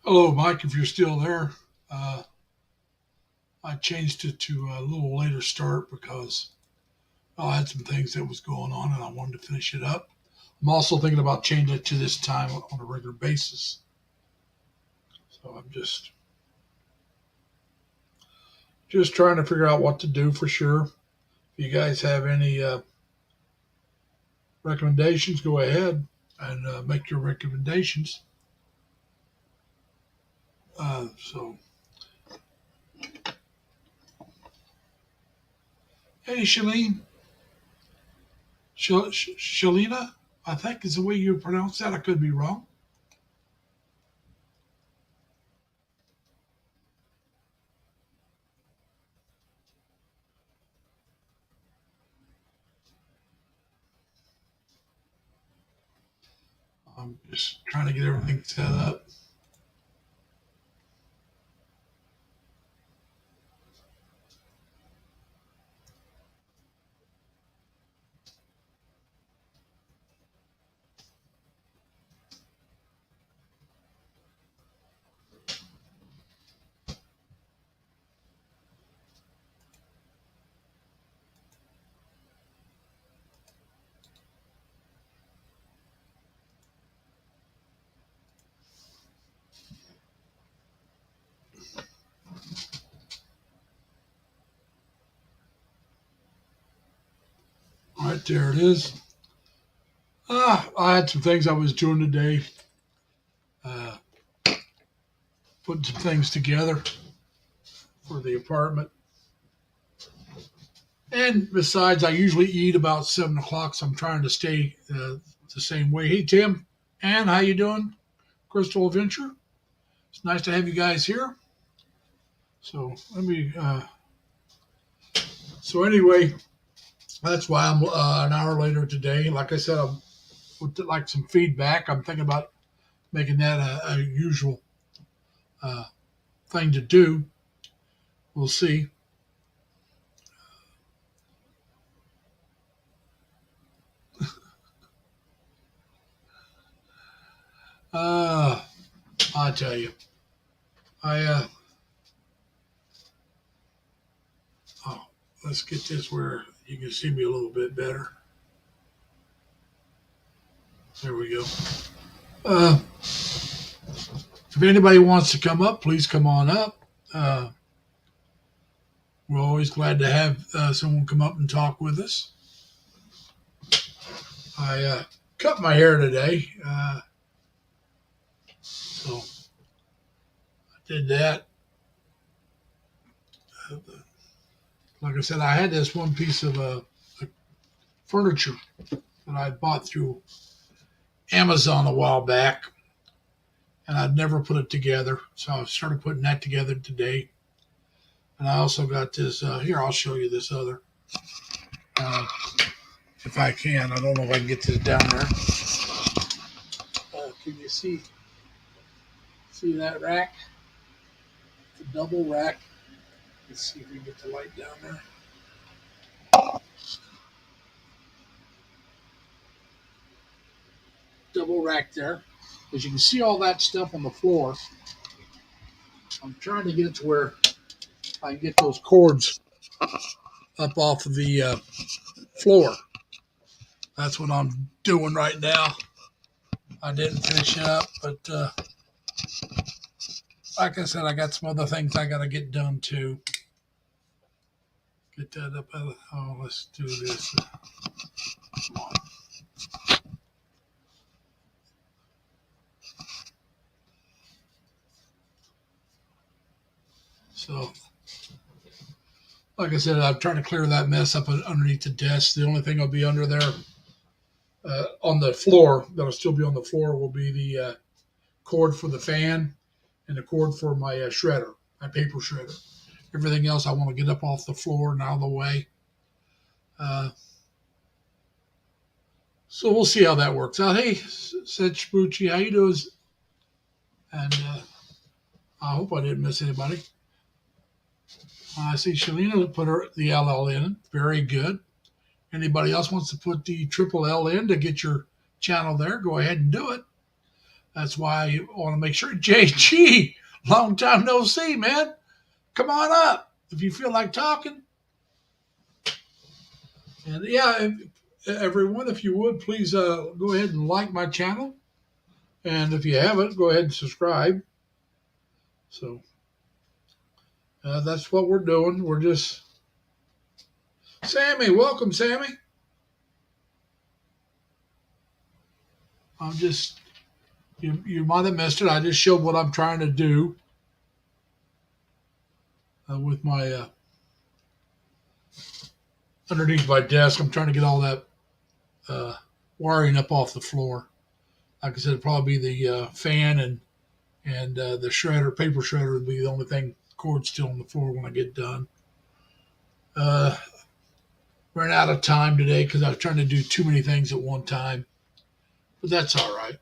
Hello, Mike, if you're still there. Uh, I changed it to a little later start because I had some things that was going on and I wanted to finish it up. I'm also thinking about changing it to this time on a regular basis. So I'm just trying to figure out what to do for sure. If you guys have any recommendations, go ahead and make your recommendations. So, hey, Shalina, I think is the way you pronounce that. I could be wrong. I'm just trying to get everything set up. All right, there it is. I had some things I was doing today, uh, putting some things together for the apartment. And besides, I usually eat about 7 o'clock, so I'm trying to stay the same way. Hey, Tim, Ann, how you doing? Crystal Adventure. It's nice to have you guys here. So let me. So anyway, that's why I'm an hour later today. Like I said, I'm would like some feedback. I'm thinking about making that a usual uh, thing to do. We'll see. Uh, I tell you, I oh, let's get this where you can see me a little bit better. There we go. Uh, if anybody wants to come up, please come on up. Uh, we're always glad to have someone come up and talk with us. I cut my hair today, so I did that. Uh, like I said, I had this one piece of furniture that I bought through Amazon a while back, and I'd never put it together. So I started putting that together today. And I also got this. Here, I'll show you this other. Uh, if I can, I don't know if I can get this down there. Can you see that rack? It's a double rack. Let's see if we can get the light down there. Double rack there. As you can see all that stuff on the floor. I'm trying to get it to where I can get those cords up off of the floor. That's what I'm doing right now. I didn't finish it up, but like I said, I got some other things I got to get done too. Get that up. Oh, let's do this. Come on. So, like I said, I'm trying to clear that mess up underneath the desk. The only thing will be under there on the floor that'll still be on the floor will be the cord for the fan and the cord for my shredder, my paper shredder. Everything else I want to get up off the floor and out of the way. Uh, so we'll see how that works out. Hey, Setchbuchi, how you doing? And I hope I didn't miss anybody. I see Shalina put the LL in. Very good. Anybody else wants to put the triple L in to get your channel there? Go ahead and do it. That's why I want to make sure. JG, long time no see, man. Come on up if you feel like talking. And yeah, everyone, if you would, please go ahead and like my channel. And if you haven't, go ahead and subscribe. So that's what we're doing. We're just. Sammy, welcome, Sammy. I'm just. You might have missed it. I just showed what I'm trying to do with my underneath my desk. I'm trying to get all that wiring up off the floor. Like I said, it'd probably be the fan and the shredder, paper shredder would be the only thing cord still on the floor when I get done. Ran out of time today because I was trying to do too many things at one time, but that's all right.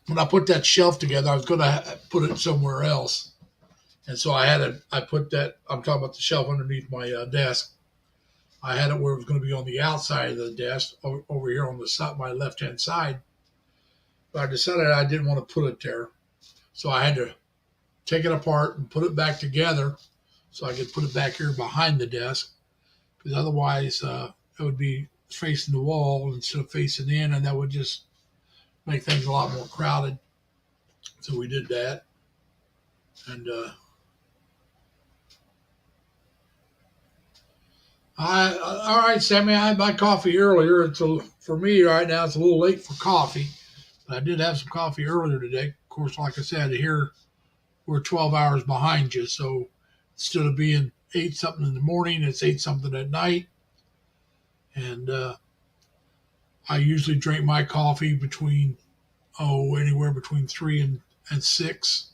When I put that shelf together, I was going to put it somewhere else, and so I put that. I'm talking about the shelf underneath my desk. I had it where it was going to be on the outside of the desk, over here on the side, my left hand side. But I decided I didn't want to put it there, so I had to take it apart and put it back together, so I could put it back here behind the desk. Because otherwise, it would be facing the wall instead of facing in, and that would just make things a lot more crowded. So we did that, and all right, Sammy. I had my coffee earlier. For me right now, it's a little late for coffee, but I did have some coffee earlier today. Of course, like I said, here we're 12 hours behind you, so instead of being 8 something in the morning, it's 8 something at night. And I usually drink my coffee between anywhere between 3 and 6.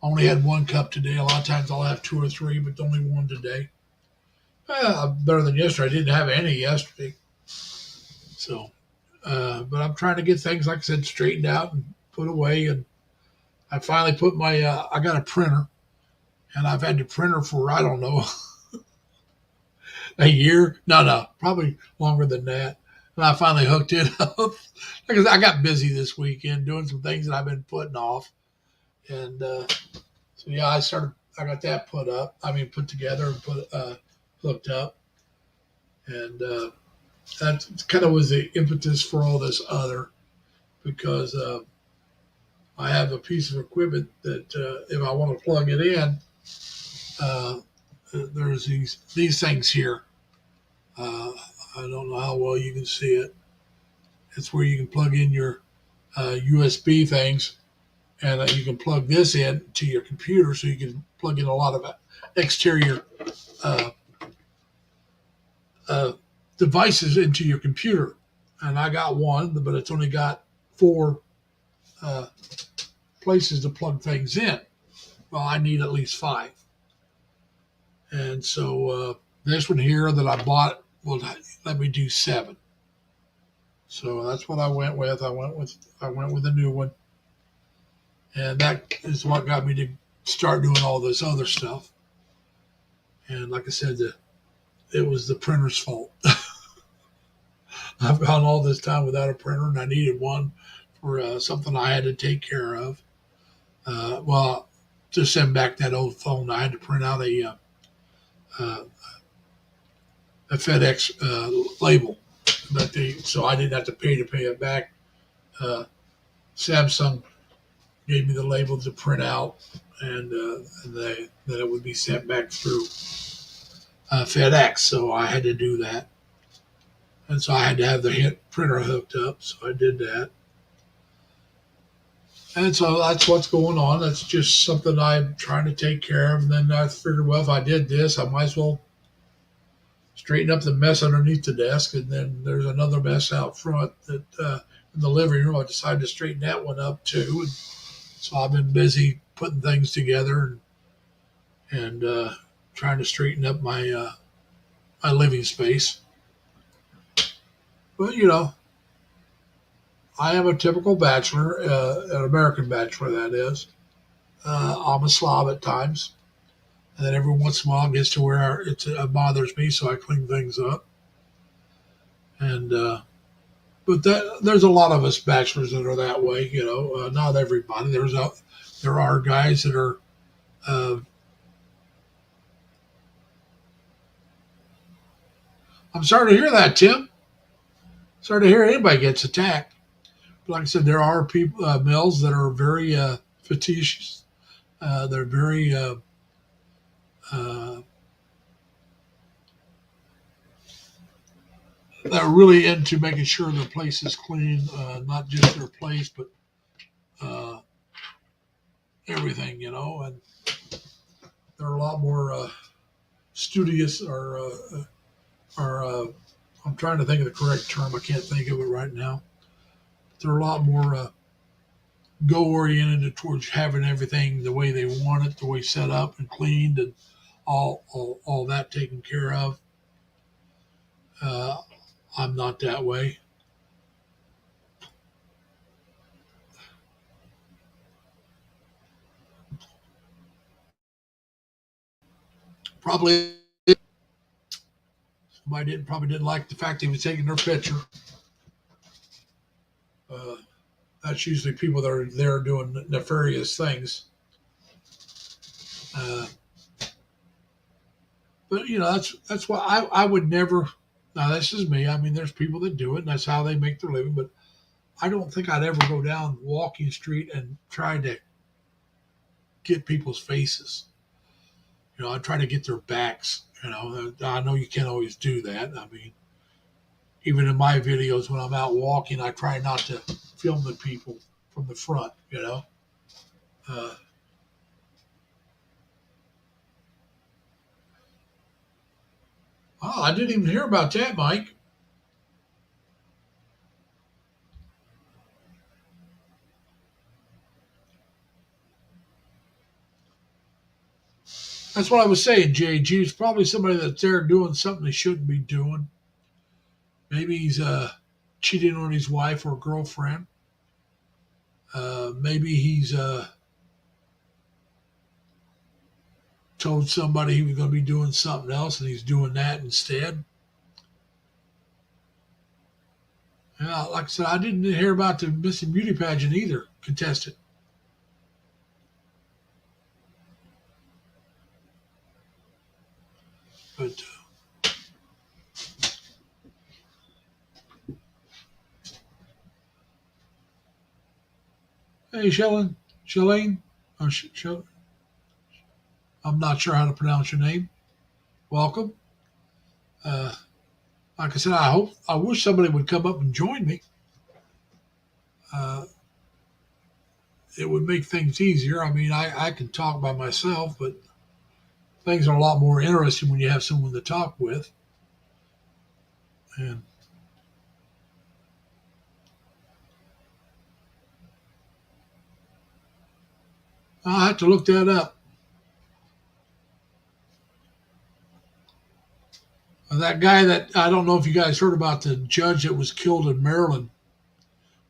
I only had 1 cup today. A lot of times I'll have 2 or 3, but only 1 today. Better than yesterday. I didn't have any yesterday. So, but I'm trying to get things, like I said, straightened out and put away. And I finally put my, I got a printer, and I've had the printer for, I don't know, a year. No, probably longer than that. And I finally hooked it up because I got busy this weekend doing some things that I've been putting off. And so, yeah, I got that put together and hooked up. And that kind of was the impetus for all this other, because I have a piece of equipment that if I want to plug it in, there's these things here. I don't know how well you can see it. It's where you can plug in your USB things, and you can plug this in to your computer, so you can plug in a lot of exterior devices into your computer. And I got one, but it's only got 4 places to plug things in. Well, I need at least 5. And so this one here that I bought will let me do 7. So that's what I went with. I went with a new one, and that is what got me to start doing all this other stuff. And like I said, it was the printer's fault. I've gone all this time without a printer, and I needed one for something I had to take care of. Well, to send back that old phone, I had to print out a FedEx label, so I didn't have to pay it back. Samsung gave me the label to print out, and that it would be sent back through FedEx. So I had to do that, and so I had to have the printer hooked up. So I did that, and so that's what's going on. That's just something I'm trying to take care of. And then I figured, well, if I did this, I might as well straighten up the mess underneath the desk. And then there's another mess out front that in the living room. I decided to straighten that one up too. And so I've been busy putting things together and trying to straighten up my my living space. But I am a typical bachelor, an American bachelor, that is. I'm a slob at times. And then every once in a while it gets to where it bothers me, so I clean things up. And But there's a lot of us bachelors that are that way. Not everybody. There are guys that are. Uh, I'm sorry to hear that, Tim. Sorry to hear anybody gets attacked. But like I said, there are people, males that are very facetious. They're very uh, they're really into making sure the place is clean, not just their place, but uh, everything. And they're a lot more studious or I'm trying to think of the correct term. I can't think of it right now. They're a lot more goal oriented towards having everything the way they want it, the way set up and cleaned and all that taken care of. Uh, I'm not that way. Probably somebody probably didn't like the fact he was taking their picture. Uh, that's usually people that are there doing nefarious things. Uh, but that's why I would never. Now this is me. I mean, there's people that do it, and that's how they make their living. But I don't think I'd ever go down walking street and try to get people's faces. I try to get their backs. I know you can't always do that. I mean, even in my videos when I'm out walking, I try not to film the people from the front. Uh, oh, I didn't even hear about that, Mike. That's what I was saying, JG. It's probably somebody that's there doing something they shouldn't be doing. Maybe he's cheating on his wife or girlfriend. Maybe he's told somebody he was going to be doing something else and he's doing that instead. Yeah, like I said, I didn't hear about the missing beauty pageant either, contestant. But hey, Shalane, I'm not sure how to pronounce your name. Welcome. Uh, like I said, I wish somebody would come up and join me. Uh, it would make things easier. I mean, I can talk by myself, but things are a lot more interesting when you have someone to talk with. And I'll have to look that up. That guy that I don't know if you guys heard about the judge that was killed in Maryland,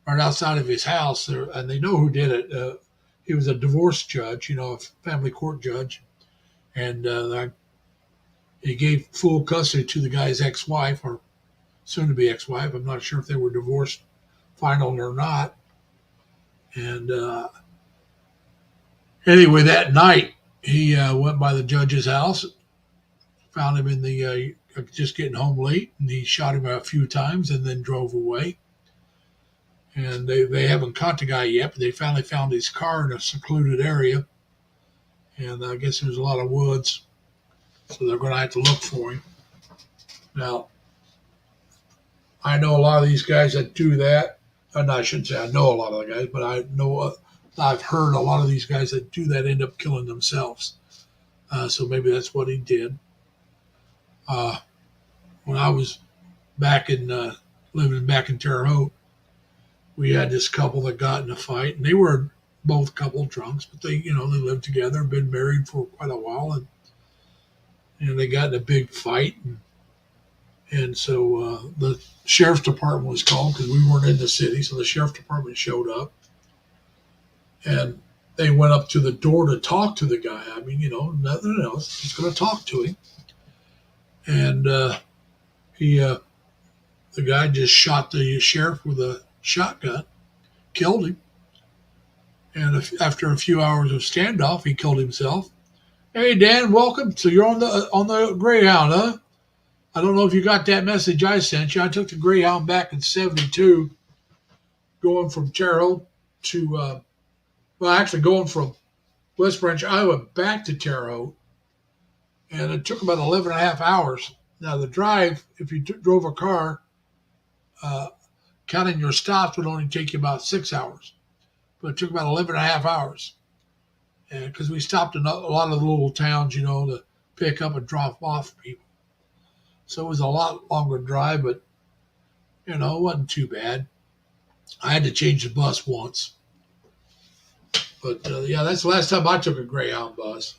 right outside of his house, there, and they know who did it. He was a divorce judge, a family court judge, and he gave full custody to the guy's ex-wife or soon-to-be ex-wife. I'm not sure if they were divorced final or not. And anyway, that night he went by the judge's house, found him in the just getting home late, and he shot him a few times and then drove away. And they haven't caught the guy yet, but they finally found his car in a secluded area. And I guess there's a lot of woods, so they're going to have to look for him. Now, I know a lot of these guys that do that. No, I shouldn't say I know a lot of the guys, but I know I've heard a lot of these guys that do that end up killing themselves. So maybe that's what he did. Uh, when I was back in living back in Terre Haute, we had this couple that got in a fight, and they were both couple drunks, but they lived together, been married for quite a while, and they got in a big fight, and so the sheriff's department was called because we weren't in the city, so the sheriff's department showed up, and they went up to the door to talk to the guy. I mean, nothing else, just going to talk to him, and he the guy just shot the sheriff with a shotgun, killed him, and after a few hours of standoff, he killed himself. Hey Dan, welcome. So you're on the Greyhound, huh? I don't know if you got that message I sent you. I took the Greyhound back in '72, going from Terre Haute to actually going from West Branch, Iowa, back to Terre Haute, and it took about 11 and a half hours. Now the drive, if you drove a car, uh, counting your stops, would only take you about 6 hours, but it took about 11 and a half hours. And because we stopped in a lot of the little towns, to pick up and drop off people. So it was a lot longer drive, but, it wasn't too bad. I had to change the bus once. But, yeah, that's the last time I took a Greyhound bus.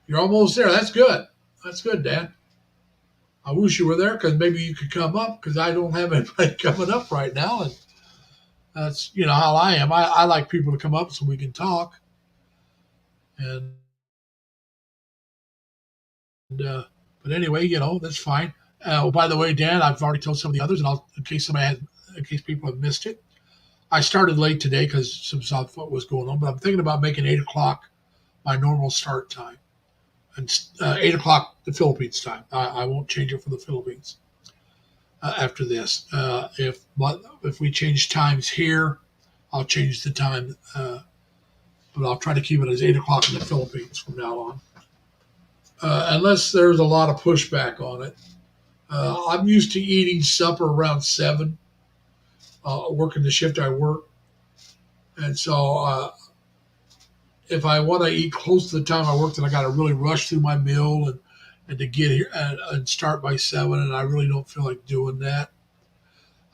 You're almost there. That's good. That's good, Dan. I wish you were there because maybe you could come up because I don't have anybody coming up right now. And that's, how I am. I like people to come up so we can talk. And but anyway, that's fine. By the way, Dan, I've already told some of the others, and in case people have missed it, I started late today because some stuff was going on. But I'm thinking about making 8 o'clock my normal start time, and 8 o'clock the Philippines time. I won't change it for the Philippines after this. If we change times here, I'll change the time, but I'll try to keep it as 8 o'clock in the Philippines from now on. Unless there's a lot of pushback on it. I'm used to eating supper around 7, working the shift I work. And so if I want to eat close to the time I work, then I got to really rush through my meal and to get here and start by 7, and I really don't feel like doing that.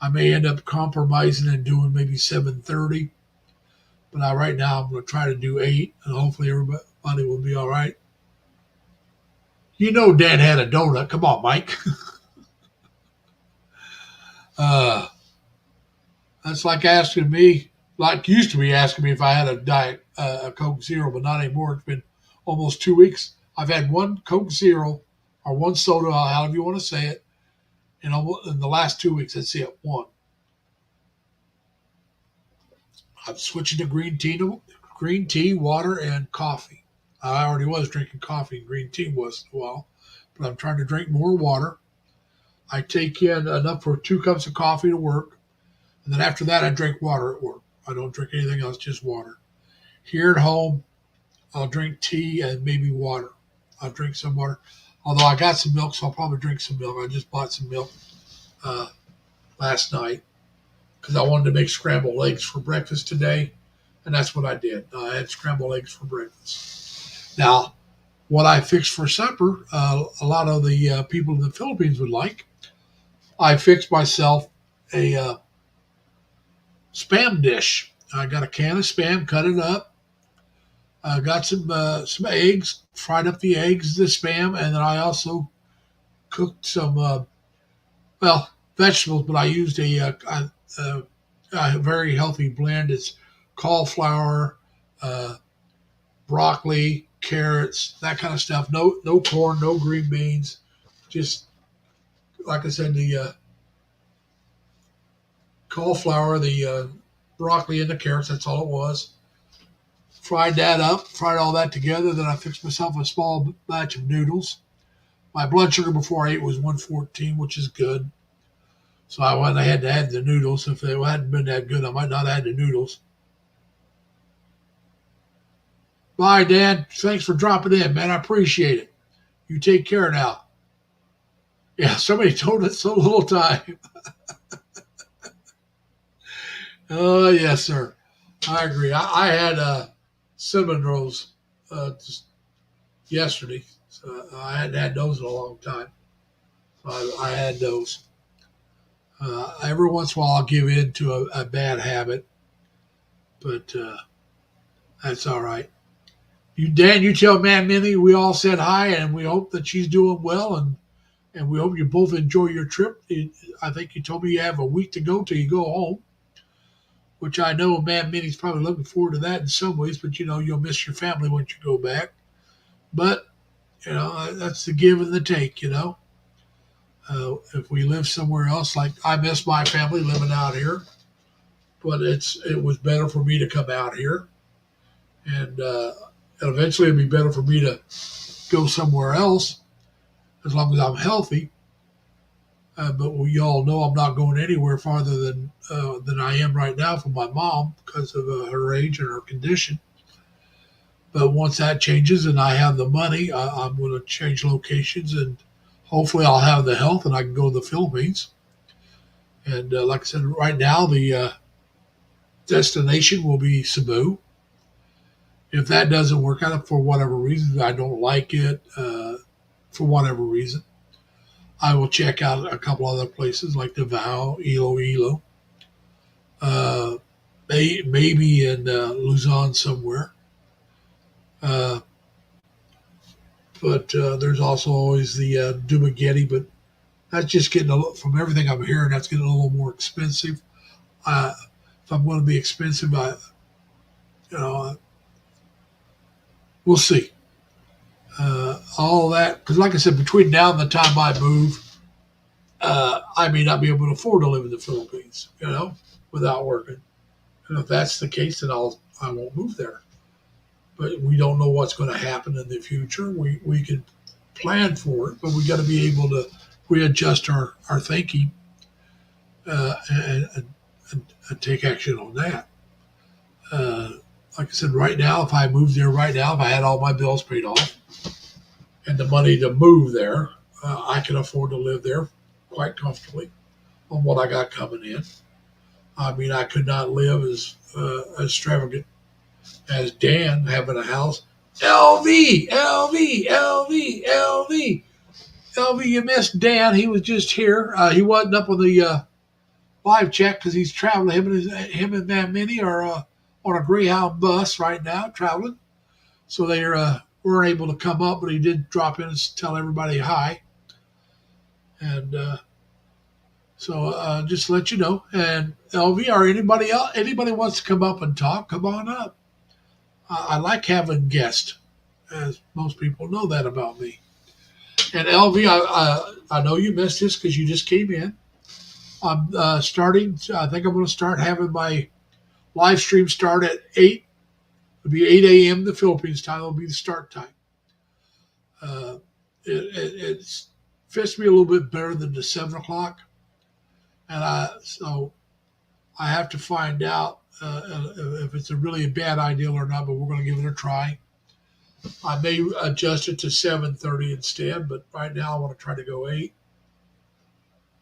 I may end up compromising and doing maybe 7:30, but right now I'm going to try to do 8, and hopefully everybody will be all right. Dan had a donut. Come on, Mike. That's like asking me, like used to be asking me if I had a diet, a Coke Zero, but not anymore. It's been almost 2 weeks. I've had one Coke Zero or one soda, however you want to say it, in the last 2 weeks. That's it, one. I'm switching to green tea, water, and coffee. I already was drinking coffee and green tea once in a while, but I'm trying to drink more water. I take in enough for 2 cups of coffee to work, and then after that I drink water at work. I don't drink anything else, just water. Here at home, I'll drink tea and maybe water. I'll drink some water. Although I got some milk, so I'll probably drink some milk. I just bought some milk last night because I wanted to make scrambled eggs for breakfast today, and that's what I did. I had scrambled eggs for breakfast. Now, what I fixed for supper, a lot of the people in the Philippines would like, I fixed myself a Spam dish. I got a can of Spam, cut it up. Got some eggs, fried up the eggs, the Spam, and then I also cooked some vegetables. But I used a very healthy blend. It's cauliflower, broccoli, carrots, that kind of stuff. No corn, no green beans. Just like I said, the cauliflower, the broccoli, and the carrots. That's all it was. Fried that up, fried all that together. Then I fixed myself a small batch of noodles. My blood sugar before I ate was 114, which is good. So I went ahead to add the noodles. If they hadn't been that good, I might not add the noodles. Bye, Dan. Thanks for dropping in, man. I appreciate it. You take care now. Yeah, somebody told us so little time. Oh, yes, sir. I agree. I had cinnamon rolls just yesterday. So I hadn't had those in a long time. So I had those. Every once in a while, I'll give in to a bad habit, but that's all right. Dan, you tell Man Minnie we all said hi, and we hope that she's doing well, and we hope you both enjoy your trip. I think you told me you have a week to go till you go home, which I know Man Minnie's probably looking forward to that in some ways, but you'll miss your family once you go back. But that's the give and the take. If we live somewhere else, like I miss my family living out here, but it was better for me to come out here, and eventually it'd be better for me to go somewhere else as long as I'm healthy. But we all know I'm not going anywhere farther than I am right now for my mom because of her age and her condition. But once that changes and I have the money, I'm going to change locations and hopefully I'll have the health and I can go to the Philippines. And like I said, right now the destination will be Cebu. If that doesn't work out for whatever reason, I don't like it for whatever reason, I will check out a couple other places like Davao, Iloilo, uh, maybe in Luzon somewhere. Uh, but there's also always the Dumaguete, but that's just getting from everything I'm hearing, that's getting a little more expensive. Uh, if I'm going to be expensive, you know, we'll see. All that, because like I said, between now and the time I move, I may not be able to afford to live in the Philippines, without working. And if that's the case, then I won't move there. But we don't know what's going to happen in the future. We can plan for it, but we got to be able to readjust our thinking and take action on that. Uh, like I said, right now, if I moved there right now, if I had all my bills paid off and the money to move there, I can afford to live there quite comfortably on what I got coming in. I mean, I could not live as extravagant as Dan having a house. LV, LV, LV, LV, LV. You missed Dan. He was just here. He wasn't up on the live chat because he's traveling. Him and Van Minnie are on a Greyhound bus right now traveling. So they weren't able to come up, but he did drop in and tell everybody hi. And so just to let you know. And LV or anybody else, anybody wants to come up and talk, come on up. I like having guests, as most people know that about me. And LV, I know you missed this because you just came in. I'm starting. I think I'm going to start having my live stream start at 8. It'll be 8 a.m. the Philippines time. It'll be the start time. Uh, it fits me a little bit better than the 7 o'clock, and so I have to find out if it's a really bad idea or not. But we're going to give it a try. I may adjust it to 7:30 instead, but right now I want to try to go 8.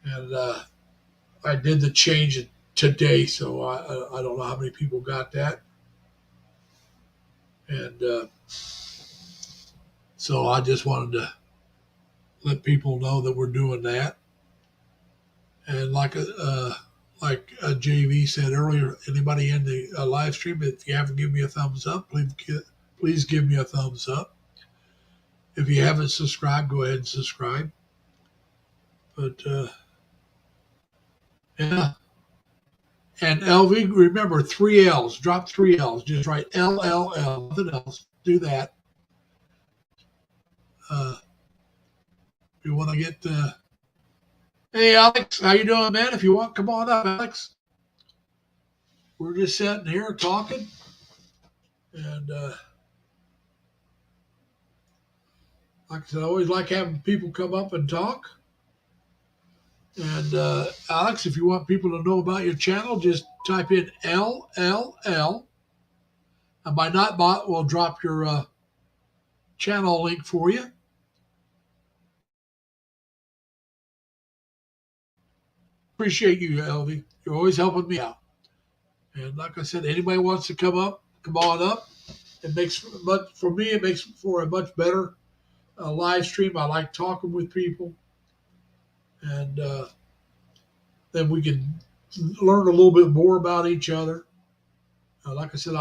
And I did the change today, so I don't know how many people got that. And so I just wanted to let people know that we're doing that. And like JV said earlier, anybody in the live stream, if you haven't given me a thumbs up, please give me a thumbs up. If you haven't subscribed, go ahead and subscribe. But yeah. And LV, remember 3 L's. Drop 3 L's. Just write LLL. Nothing else. Do that. If you want to get hey Alex, how you doing, man? If you want, come on up, Alex. We're just sitting here talking, and like I said, I always like having people come up and talk. And Alex, if you want people to know about your channel, just type in LLL, and by Nightbot will drop your channel link for you. Appreciate you, LV. You're always helping me out. And like I said, anybody wants to come up, come on up. It makes for me. It makes for a much better live stream. I like talking with people, and then we can learn a little bit more about each other. Like I said,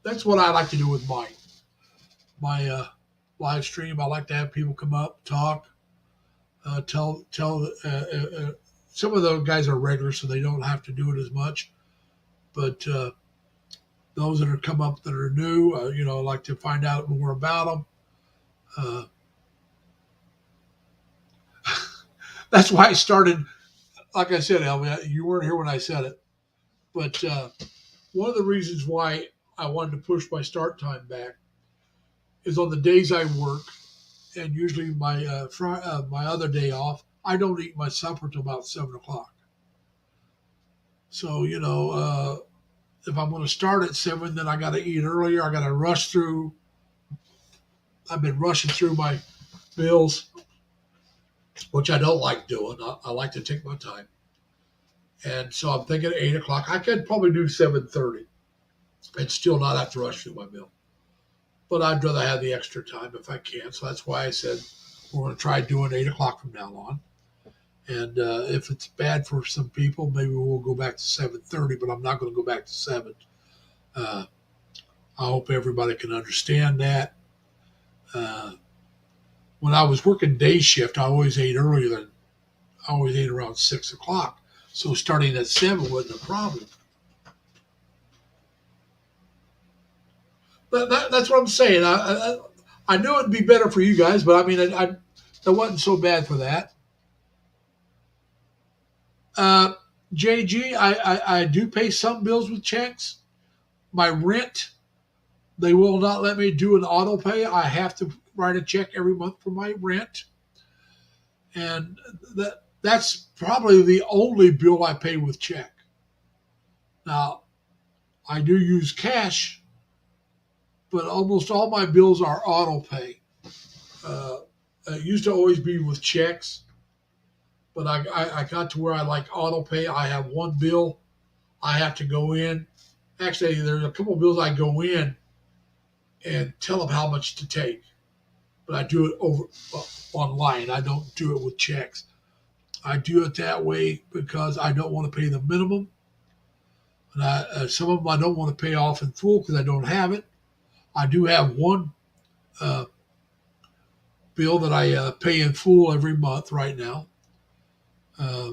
that's what I like to do with my live stream. I like to have people come up, talk, tell. Some of the guys are regulars, so they don't have to do it as much. But those that are come up that are new, I like to find out more about them. That's why I started. Like I said, Elvin, you weren't here when I said it, but one of the reasons why I wanted to push my start time back is on the days I work, and usually my other day off, I don't eat my supper till about 7 o'clock. So if I'm going to start at 7, then I got to eat earlier. I got to rush through. I've been rushing through my bills, which I don't like doing. I like to take my time, and so I'm thinking 8 o'clock. I could probably do 7:30, and still not have to rush through my meal. But I'd rather have the extra time if I can. So that's why I said we're going to try doing 8 o'clock from now on. And if it's bad for some people, maybe we'll go back to 7:30. But I'm not going to go back to 7. Uh, I hope everybody can understand that. Uh, when I was working day shift, I always ate earlier than I always ate around 6 o'clock. So starting at 7 wasn't a problem. But that's what I'm saying. I knew it'd be better for you guys, but I mean, it wasn't so bad for that. Uh, JG, I do pay some bills with checks. My rent, they will not let me do an auto pay. I have to write a check every month for my rent, and that's probably the only bill I pay with check. Now, I do use cash, but almost all my bills are auto pay. Uh, it used to always be with checks, but I got to where I like auto pay. I have one bill I have to go in. Actually, there's a couple of bills I go in and tell them how much to take, but I do it over online. I don't do it with checks. I do it that way because I don't want to pay the minimum. And some of them I don't want to pay off in full because I don't have it. I do have one uh, bill that I pay in full every month right now. Uh,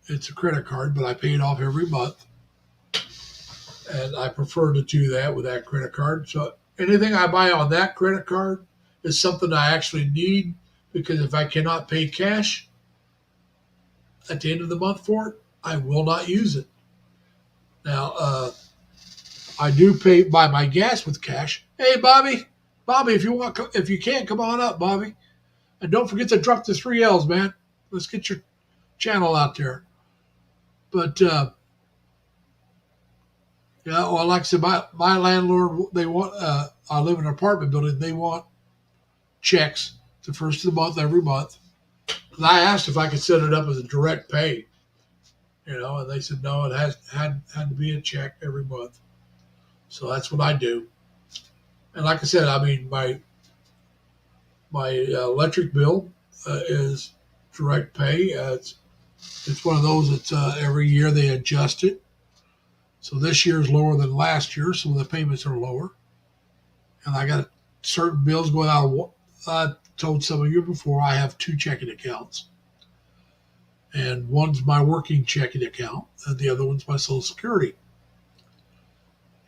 it's a credit card, but I pay it off every month. And I prefer to do that with that credit card. So anything I buy on that credit card is something I actually need because if I cannot pay cash at the end of the month for it, I will not use it. Now, I do pay buy my gas with cash. Hey, Bobby, if you can, come on up, Bobby, and don't forget to drop the 3 L's, man. Let's get your channel out there. But yeah, well, like I said, my landlord, they want. I live in an apartment building. They want checks the first of the month every month. And I asked if I could set it up as a direct pay, and they said no, it had to be a check every month. So that's what I do. And like I said, I mean my electric bill is direct pay. It's one of those that's every year they adjust it. So this year is lower than last year, so the payments are lower. And I got certain bills going out. I told some of you before I have 2 checking accounts, and one's my working checking account, and the other one's my Social Security.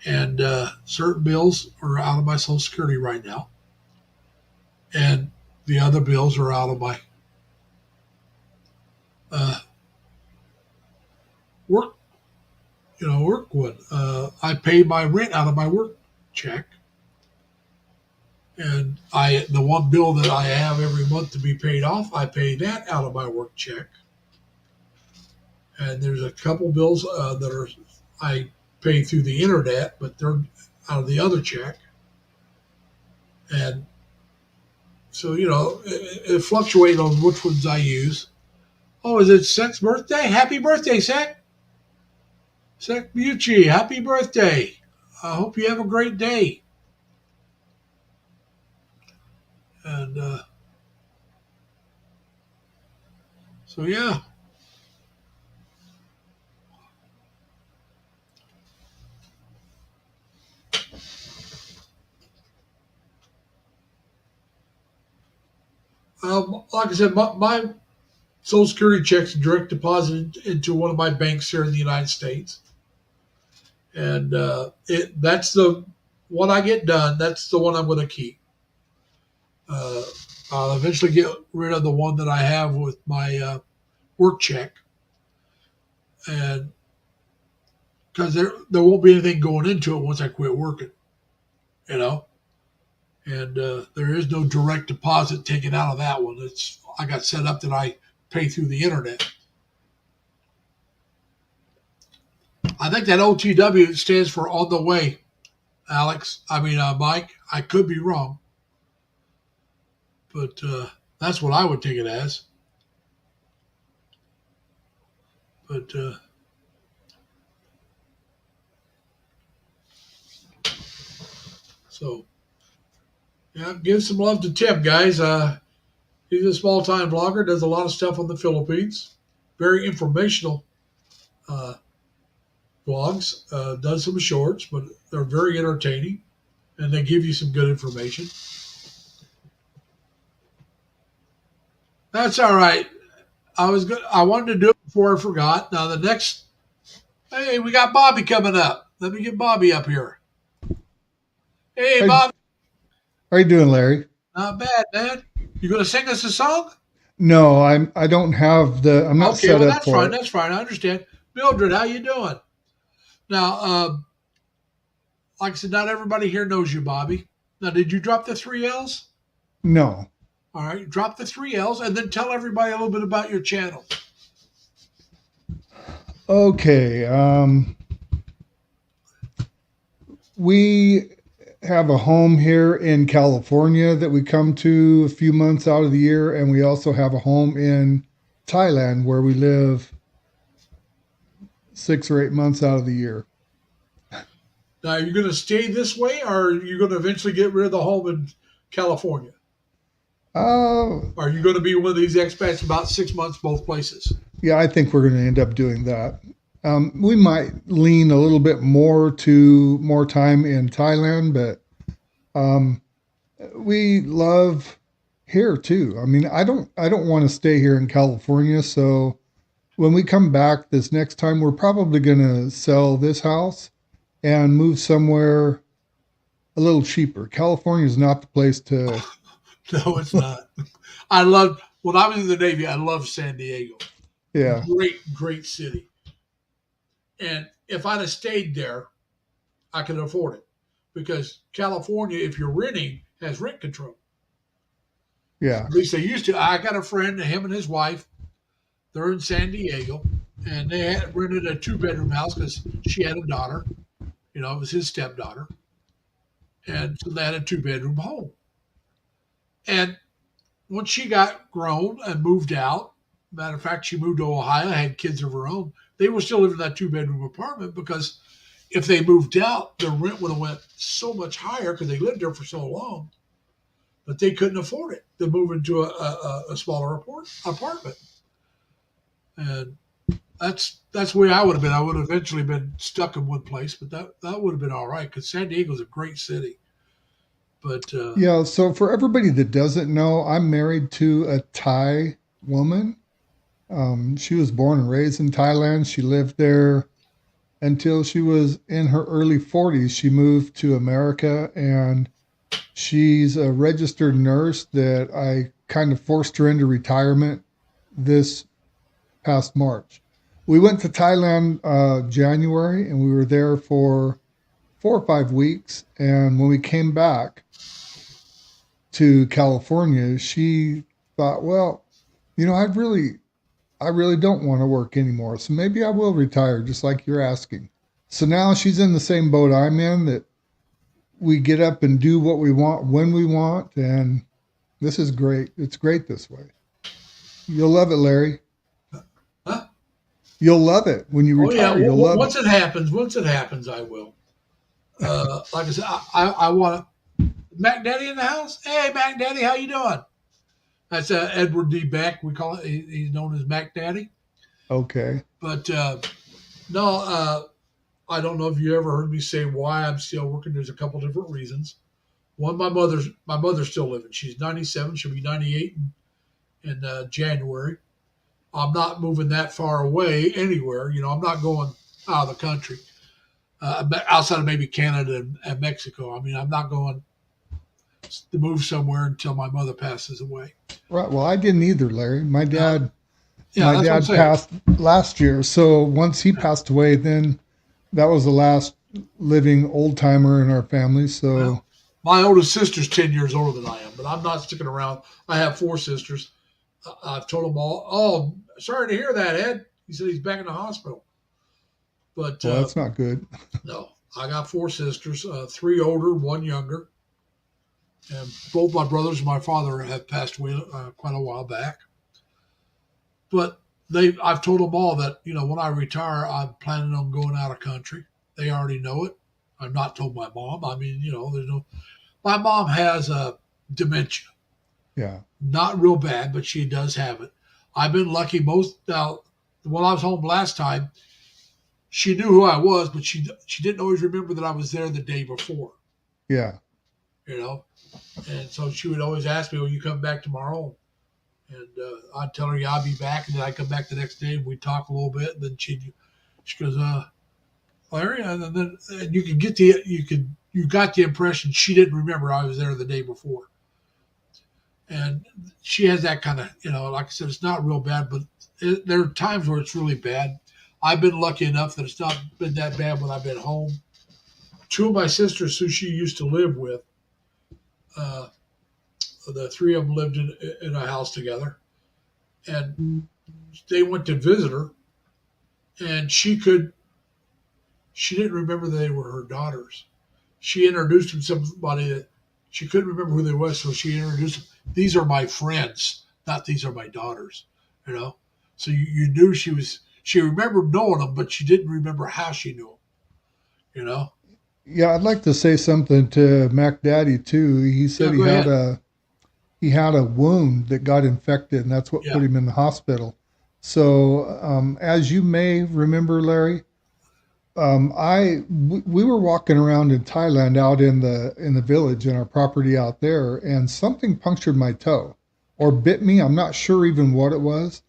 And certain bills are out of my Social Security right now, and the other bills are out of my uh, work, work one. I pay my rent out of my work check, and the one bill that I have every month to be paid off, I pay that out of my work check. And there's a couple bills that I pay through the internet, but they're out of the other check. And so it fluctuates on which ones I use. Oh, is it Sek's birthday? Happy birthday, Sek! Sek Bucci, happy birthday! I hope you have a great day. And so yeah. Like I said, my Social Security checks direct deposited into one of my banks here in the United States, and that's the one I get done. That's the one I'm going to keep. I'll eventually get rid of the one that I have with my work check, and because there won't be anything going into it once I quit working, you know. And there is no direct deposit taken out of that one. It's I got set up that I pay through the internet. I think that OTW stands for on the way, Alex. I mean, Mike. I could be wrong, but that's what I would take it as. But so yeah, give some love to Tim, guys. He's a small time vlogger, does a lot of stuff on the Philippines. Very informational uh, vlogs. Does some shorts, but they're very entertaining, and they give you some good information. That's all right. I was good. I wanted to do it before I forgot. Now the next, hey, we got Bobby coming up. Let me get Bobby up here. Hey, How Bobby. are you doing, Larry? Not bad, man. You gonna sing us a song? No, I don't have I'm not Okay, set well up that's for fine. it. That's fine. I understand. Mildred, how you doing? Now, like I said, not everybody here knows you, Bobby. Now, did you drop the three L's? No. All right, drop the three L's and then tell everybody a little bit about your channel. Okay. We have a home here in California that we come to a few months out of the year, and we also have a home in Thailand where we live 6 or 8 months out of the year. Now, are you going to stay this way, or are you going to eventually get rid of the home in California? Uh, Are you going to be one of these expats about 6 months both places? yeah, I think we're going to end up doing that. We might lean a little bit more to more time in Thailand, but um, we love here too. I mean, I don't want to stay here in California, so when we come back this next time, we're probably going to sell this house and move somewhere a little cheaper. California is not the place to. No, it's not. I loved when I was in the Navy. I loved San Diego. Yeah, Great, great city. And if I'd have stayed there, I could afford it because California, if you're renting, has rent control. yeah, At least they used to. I got a friend, him and his wife. They're in San Diego, and they had rented a two-bedroom house because she had a daughter. You know, it was his stepdaughter, and so they had a two-bedroom home. And once she got grown and moved out, matter of fact, she moved to Ohio, had kids of her own. They were still living in that two-bedroom apartment because if they moved out, the rent would have went so much higher because they lived there for so long, but they couldn't afford it to move into a smaller apartment. And that's where I would have been. I would have eventually been stuck in one place, but that would have been all right because San Diego's a great city. But yeah. So for everybody that doesn't know, I'm married to a Thai woman. She was born and raised in Thailand. She lived there until she was in her early 40s. She moved to America, and she's a registered nurse that I kind of forced her into retirement this past March. We went to Thailand January, and we were there for 4 or 5 weeks. And when we came back to California, she thought, well, I really don't want to work anymore. So maybe I will retire, just like you're asking. So now she's in the same boat I'm in, that we get up and do what we want when we want. And this is great. It's great this way. You'll love it, Larry. huh? You'll love it when you Oh yeah, retire. You'll love it. once it happens, I will. Like I said, I want to. Mac Daddy in the house. Hey, Mac Daddy, how you doing? That's Edward D. Beck. We call it. He's known as Mac Daddy. Okay. But no, I don't know if you ever heard me say why I'm still working. There's a couple different reasons. One, my mother's still living. She's 97. She'll be 98 in January. I'm not moving that far away anywhere. You know, I'm not going out of the country, outside of maybe Canada and Mexico. I mean, I'm not going to move somewhere until my mother passes away. Right. Well, I didn't either, Larry. My Uh, dad, yeah, my that's what I'm dad saying. passed last year. So once he passed away, then that was the last living old timer in our family. Well, So my oldest sister's 10 years older than I am, but I'm not sticking around. I have four sisters. I've told them all, oh, sorry to hear that, Ed. He said he's back in the hospital. But well, that's not good. no, I got four sisters, three older, one younger. And both my brothers and my father have passed away quite a while back. But I've told them all that, when I retire, I'm planning on going out of country. They already know it. I've not told my mom. I mean, there's no. My mom has dementia. Yeah. Not real bad, but she does have it. I've been lucky most now. When I was home last time, she knew who I was, but she didn't always remember that I was there the day before. Yeah. You know, and so she would always ask me, "Will you come back tomorrow?" And I'd tell her, "Yeah, I'll be back." And then I'd come back the next day and we'd talk a little bit. And then she goes, "Larry," and then and you got the impression she didn't remember I was there the day before. And she has that kind of, like I said, it's not real bad, but there are times where it's really bad. I've been lucky enough that it's not been that bad when I've been home. Two of my sisters who she used to live with, uh, the three of them lived in a house together, and they went to visit her, and she didn't remember they were her daughters. She introduced them to somebody that she couldn't remember who they were, so she introduced them. These are my friends, not these are my daughters. You know, so you knew she remembered knowing them, but she didn't remember how she knew them. You know. Yeah. I'd like to say something to Mac Daddy too. He Yeah, said go ahead. he had a wound that got infected, and that's what Yeah. put him in the hospital. So, as you may remember, Larry, we were walking around in Thailand out in the village in our property out there, and something punctured my toe or bit me. I'm not sure even what it was,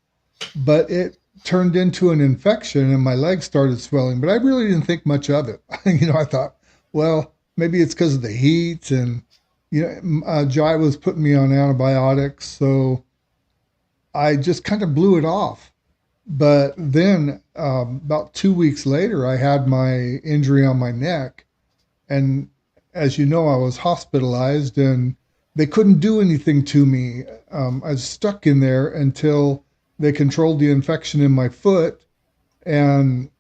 but it turned into an infection, and my legs started swelling. But I really didn't think much of it. I thought, well, maybe it's because of the heat, and Jai was putting me on antibiotics, so I just kind of blew it off. But then about 2 weeks later, I had my injury on my neck. And as you know, I was hospitalized and they couldn't do anything to me. I was stuck in there until they controlled the infection in my foot, and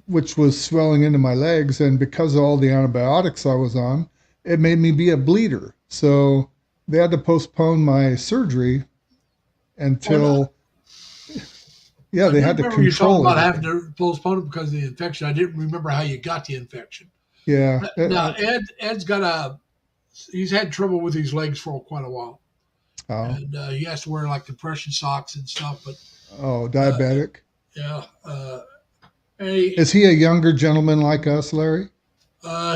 which was swelling into my legs. And because of all the antibiotics I was on, it made me be a bleeder. So they had to postpone my surgery Oh no. until, yeah, I they do had to remember you talking control about having everything. to postpone it because of the infection. I didn't remember how you got the infection. Yeah. Now Ed's got he's had trouble with his legs for quite a while, Oh, and he has to wear like compression socks and stuff. But oh, uh, diabetic. yeah, and he, Is he a younger gentleman like us, Larry?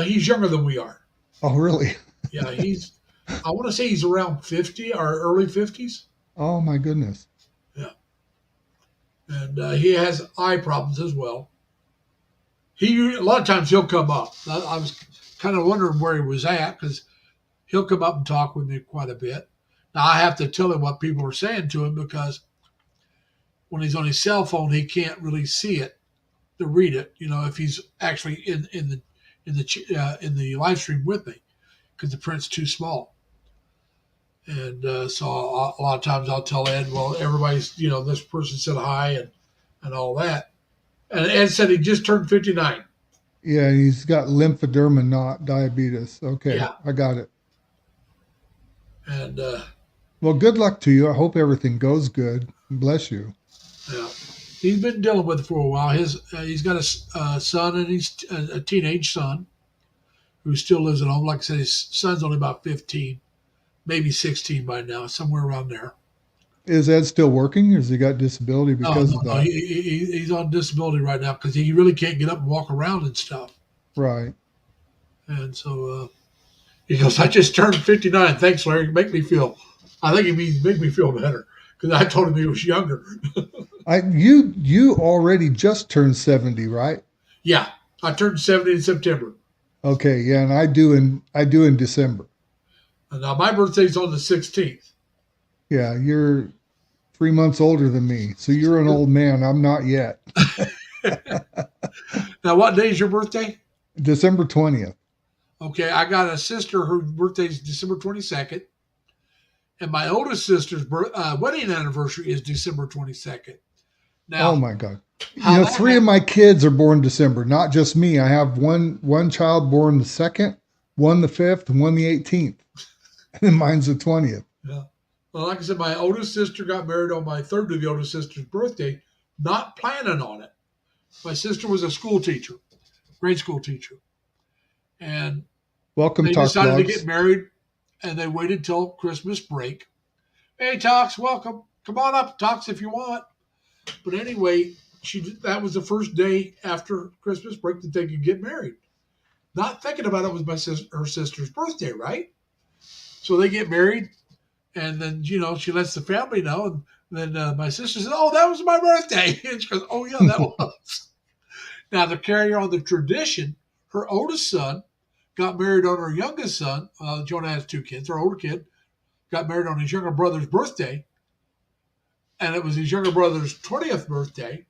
he's younger than we are. Oh, really? Yeah, I want to say he's around 50 or early 50s. Oh, my goodness. Yeah, and he has eye problems as well. A lot of times he'll come up. I was kind of wondering where he was at because he'll come up and talk with me quite a bit. Now I have to tell him what people are saying to him because when he's on his cell phone, he can't really see it to read it. If he's actually in the live stream with me because the print's too small. And so a lot of times I'll tell Ed, well, everybody's, this person said hi and all that. And Ed said he just turned 59. Yeah, he's got lymphoderma, not diabetes. Okay, Yeah. I got it. And Well, good luck to you. I hope everything goes good. Bless you. yeah, he's been dealing with it for a while. He's got a son, and he's a teenage son who still lives at home. Like I said, his son's only about 15, maybe 16 by now, somewhere around there. Is Ed still working, or has he got disability No, because no, of no. that? He's on disability right now because he really can't get up and walk around and stuff. Right. And so he goes, I just turned 59. Thanks, Larry. I think he means make me feel better because I told him he was younger. You already just turned 70, right? Yeah, I turned 70 in September. Okay, yeah, and I do in December. And now my birthday's on the 16th. Yeah, you're 3 months older than me, so you're an old man. I'm not yet. Now, what day is your birthday? December 20th. Okay, I got a sister. Her birthday's December 22nd. And my oldest sister's wedding anniversary is December 22nd. Now, Oh my God. how that Three of my kids are born December, not just me. I have one child born the 2nd, one the 5th, and one the 18th. And mine's the 20th. Yeah. Well, like I said, my oldest sister got married on my third to the oldest sister's birthday, not planning on it. My sister was a school teacher, grade school teacher. And Welcome, they Talk decided to Blogs. get married, and they waited till Christmas break. Hey, Tox, welcome. Come on up, Tox, if you want. But anyway, that was the first day after Christmas break that they could get married. Not thinking about it was her sister's birthday, right? So they get married, and then, she lets the family know. And then my sister said, "Oh, that was my birthday." And she goes, "Oh, yeah, that was." Now, to carry on the tradition, her oldest son got married on her youngest son. Jonah has 2 kids. Her older kid got married on his younger brother's birthday, and it was his younger brother's 20th birthday.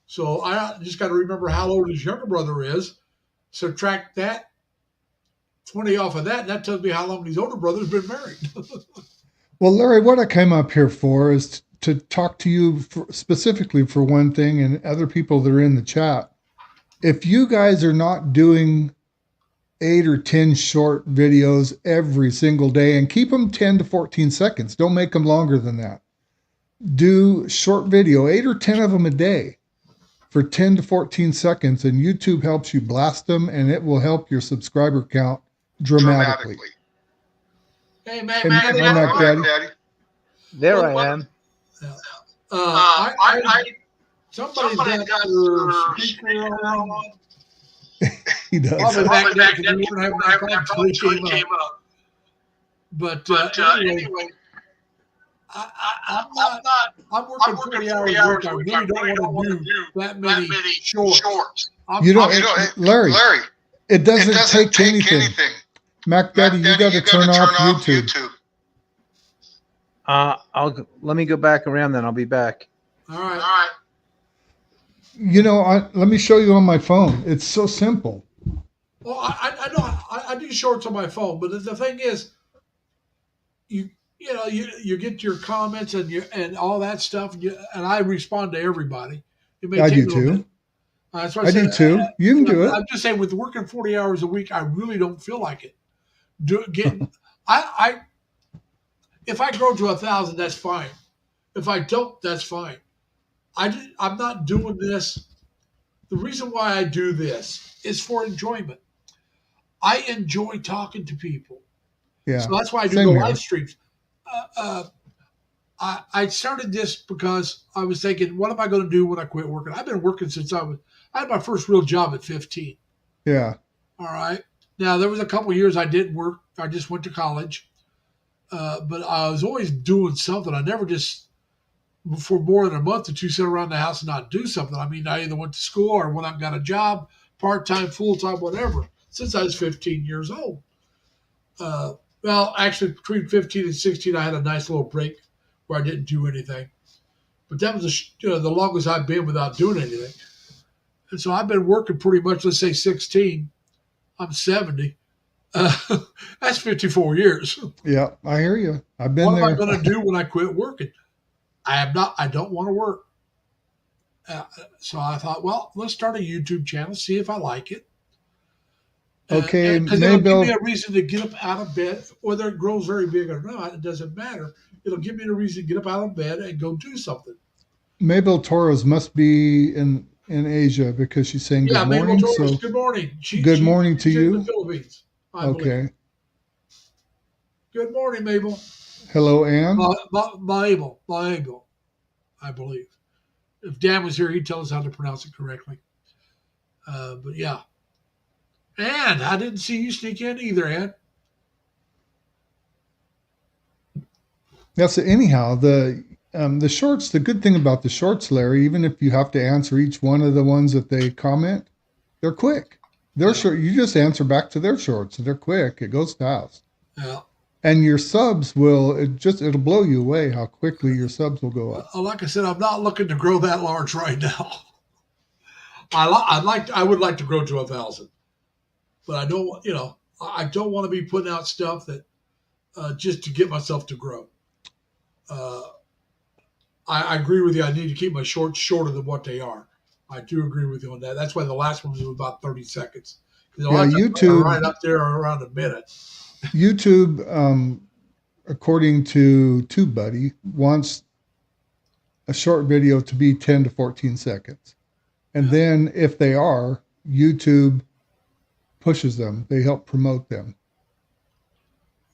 So I just got to remember how old his younger brother is, subtract that 20 off of that, and that tells me how long his older brother's been married. Well, Larry, what I came up here for is to talk to you specifically for one thing, and other people that are in the chat. If you guys are not doing 8 or 10 short videos every single day, and keep them 10 to 14 seconds, don't make them longer than that. Do short video, 8 or 10 of them a day for 10 to 14 seconds, and YouTube helps you blast them, and it will help your subscriber count dramatically. Hey, Mac, Hey, Daddy. Mac Daddy. There I am. Somebody's got your speaker on. He does. Probably back then, because we weren't having that call until he came up. But anyway, I'm working 40 hours a week. I really don't want to do that many shorts. Larry, it doesn't take anything. Mac Daddy, you got to turn off YouTube. Let me go back around, then I'll be back. All right. Let me show you on my phone. It's so simple. Well, I know I do shorts on my phone, but the thing is, you get your comments and all that stuff, and I respond to everybody. I do too. That's what I do too. You can do it. I'm just saying, with working 40 hours a week, I really don't feel like it. If I grow to 1,000, that's fine. If I don't, that's fine. I'm not doing this. The reason why I do this is for enjoyment. I enjoy talking to people. Yeah. So that's why I do the live streams. I started this because I was thinking, what am I going to do when I quit working? I've been working since I had my first real job at 15. Yeah. All right. Now, there was a couple of years I didn't work. I just went to college. But I was always doing something. I never just, for more than a month or two, sit around the house and not do something. I mean, I either went to school or went out and got a job, part-time, full-time, whatever, since I was 15 years old. Well, actually, between 15 and 16, I had a nice little break where I didn't do anything. But that was the longest I've been without doing anything. And so I've been working pretty much, let's say 16. I'm 70. That's 54 years. Yeah, I hear you. I've been there. What am I going to do when I quit working? I don't want to work. So I thought, well, let's start a YouTube channel, see if I like it. Okay, because it'll give me a reason to get up out of bed, whether it grows very big or not, it doesn't matter. It'll give me a reason to get up out of bed and go do something. Mabel Torres must be in Asia, because she's saying good morning. Mabel Torres, good morning. Good morning to you. In the Philippines, Okay. believe. Good morning, Mabel. Hello, Ann. Mabel, I believe. If Dan was here, he'd tell us how to pronounce it correctly. But yeah. Ann, I didn't see you sneak in either, Ann. Yes. Anyhow, the shorts. The good thing about the shorts, Larry, even if you have to answer each one of the ones that they comment, they're quick. They're short. You just answer back to their shorts. They're quick. It goes fast. Yeah. And your subs it'll blow you away how quickly your subs will go up. Like I said, I'm not looking to grow that large right now. I would like to grow to 1,000, but I don't. I don't want to be putting out stuff that just to get myself to grow. Uh, I agree with you. I need to keep my shorts shorter than what they are. I do agree with you on that. That's why the last one was about 30 seconds. Because Yeah, YouTube right up there around a minute. YouTube, according to TubeBuddy, wants a short video to be 10 to 14 seconds. And then if they are, YouTube pushes them. They help promote them.